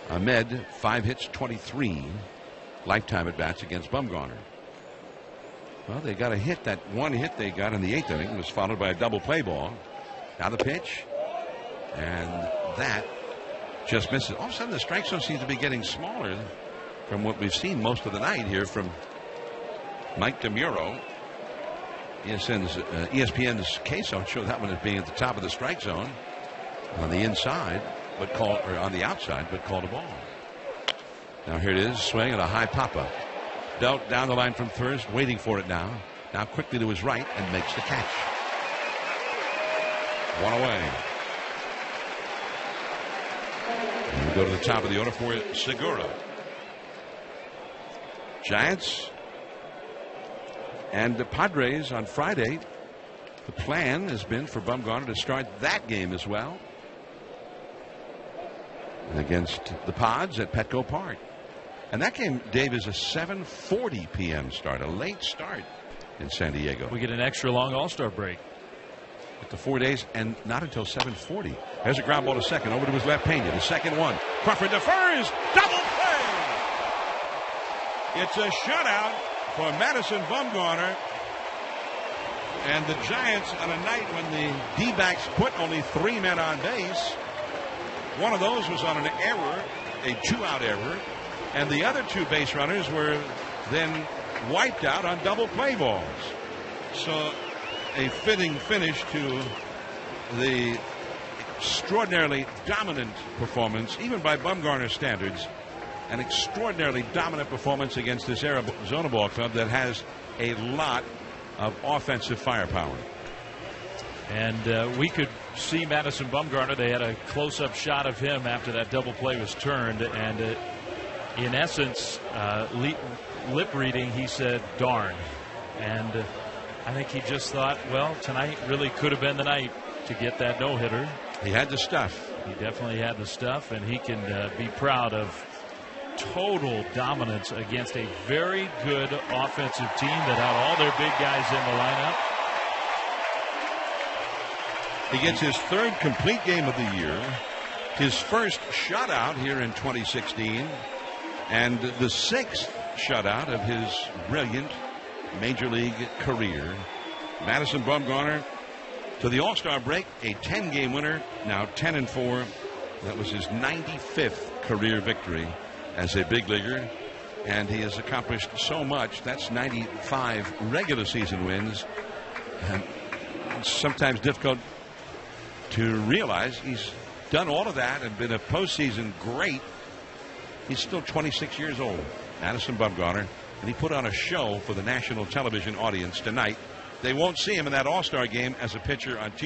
Ahmed 5 hits, 23 lifetime at bats against Bumgarner. Well, they got a hit. That 1 hit they got in the 8th inning was followed by a double play ball. Now the pitch, and that just misses. All of a sudden the strike zone seems to be getting smaller from what we've seen most of the night here from Mike DeMuro. ESPN's K-Zone showed that one as being at the top of the strike zone on the inside, on the outside, but called a ball. Now here it is, swing and a high pop-up. Dealt down the line from first, waiting for it now. Now quickly to his right and makes the catch. One away. And we go to the top of the order for Segura. Giants and the Padres on Friday. The plan has been for Bumgarner to start that game as well. And against the Pods at Petco Park. And that game, Dave, is a 7:40 p.m. start, a late start in San Diego. We get an extra long All-Star break. At the 4 days, and not until 7:40. There's a ground ball to second, over to his left, Pena. The second one. Crawford defers, double play! It's a shutout for Madison Bumgarner. And the Giants, on a night when the D-backs put only 3 men on base, one of those was on an error, a 2-out error, and the other 2 base runners were then wiped out on double play balls. So a fitting finish to the extraordinarily dominant performance, even by Bumgarner standards, an extraordinarily dominant performance against this Arizona ball club that has a lot of offensive firepower. And we could see Madison Bumgarner. They had a close-up shot of him after that double play was turned, and in essence, lip reading, he said, darn. And I think he just thought, well, tonight really could have been the night to get that no-hitter. He had the stuff. He definitely had the stuff, and he can be proud of total dominance against a very good offensive team that had all their big guys in the lineup. He gets his 3rd complete game of the year, his first shutout here in 2016, and the 6th shutout of his brilliant Major League career. Madison Bumgarner to the All-Star break, a 10-game winner, now 10-4. That was his 95th career victory as a big leaguer, and he has accomplished so much. That's 95 regular season wins, and it's sometimes difficult to realize he's done all of that and been a postseason great. He's still 26 years old, Madison Bumgarner, and he put on a show for the national television audience tonight. They won't see him in that All-Star game as a pitcher on TV.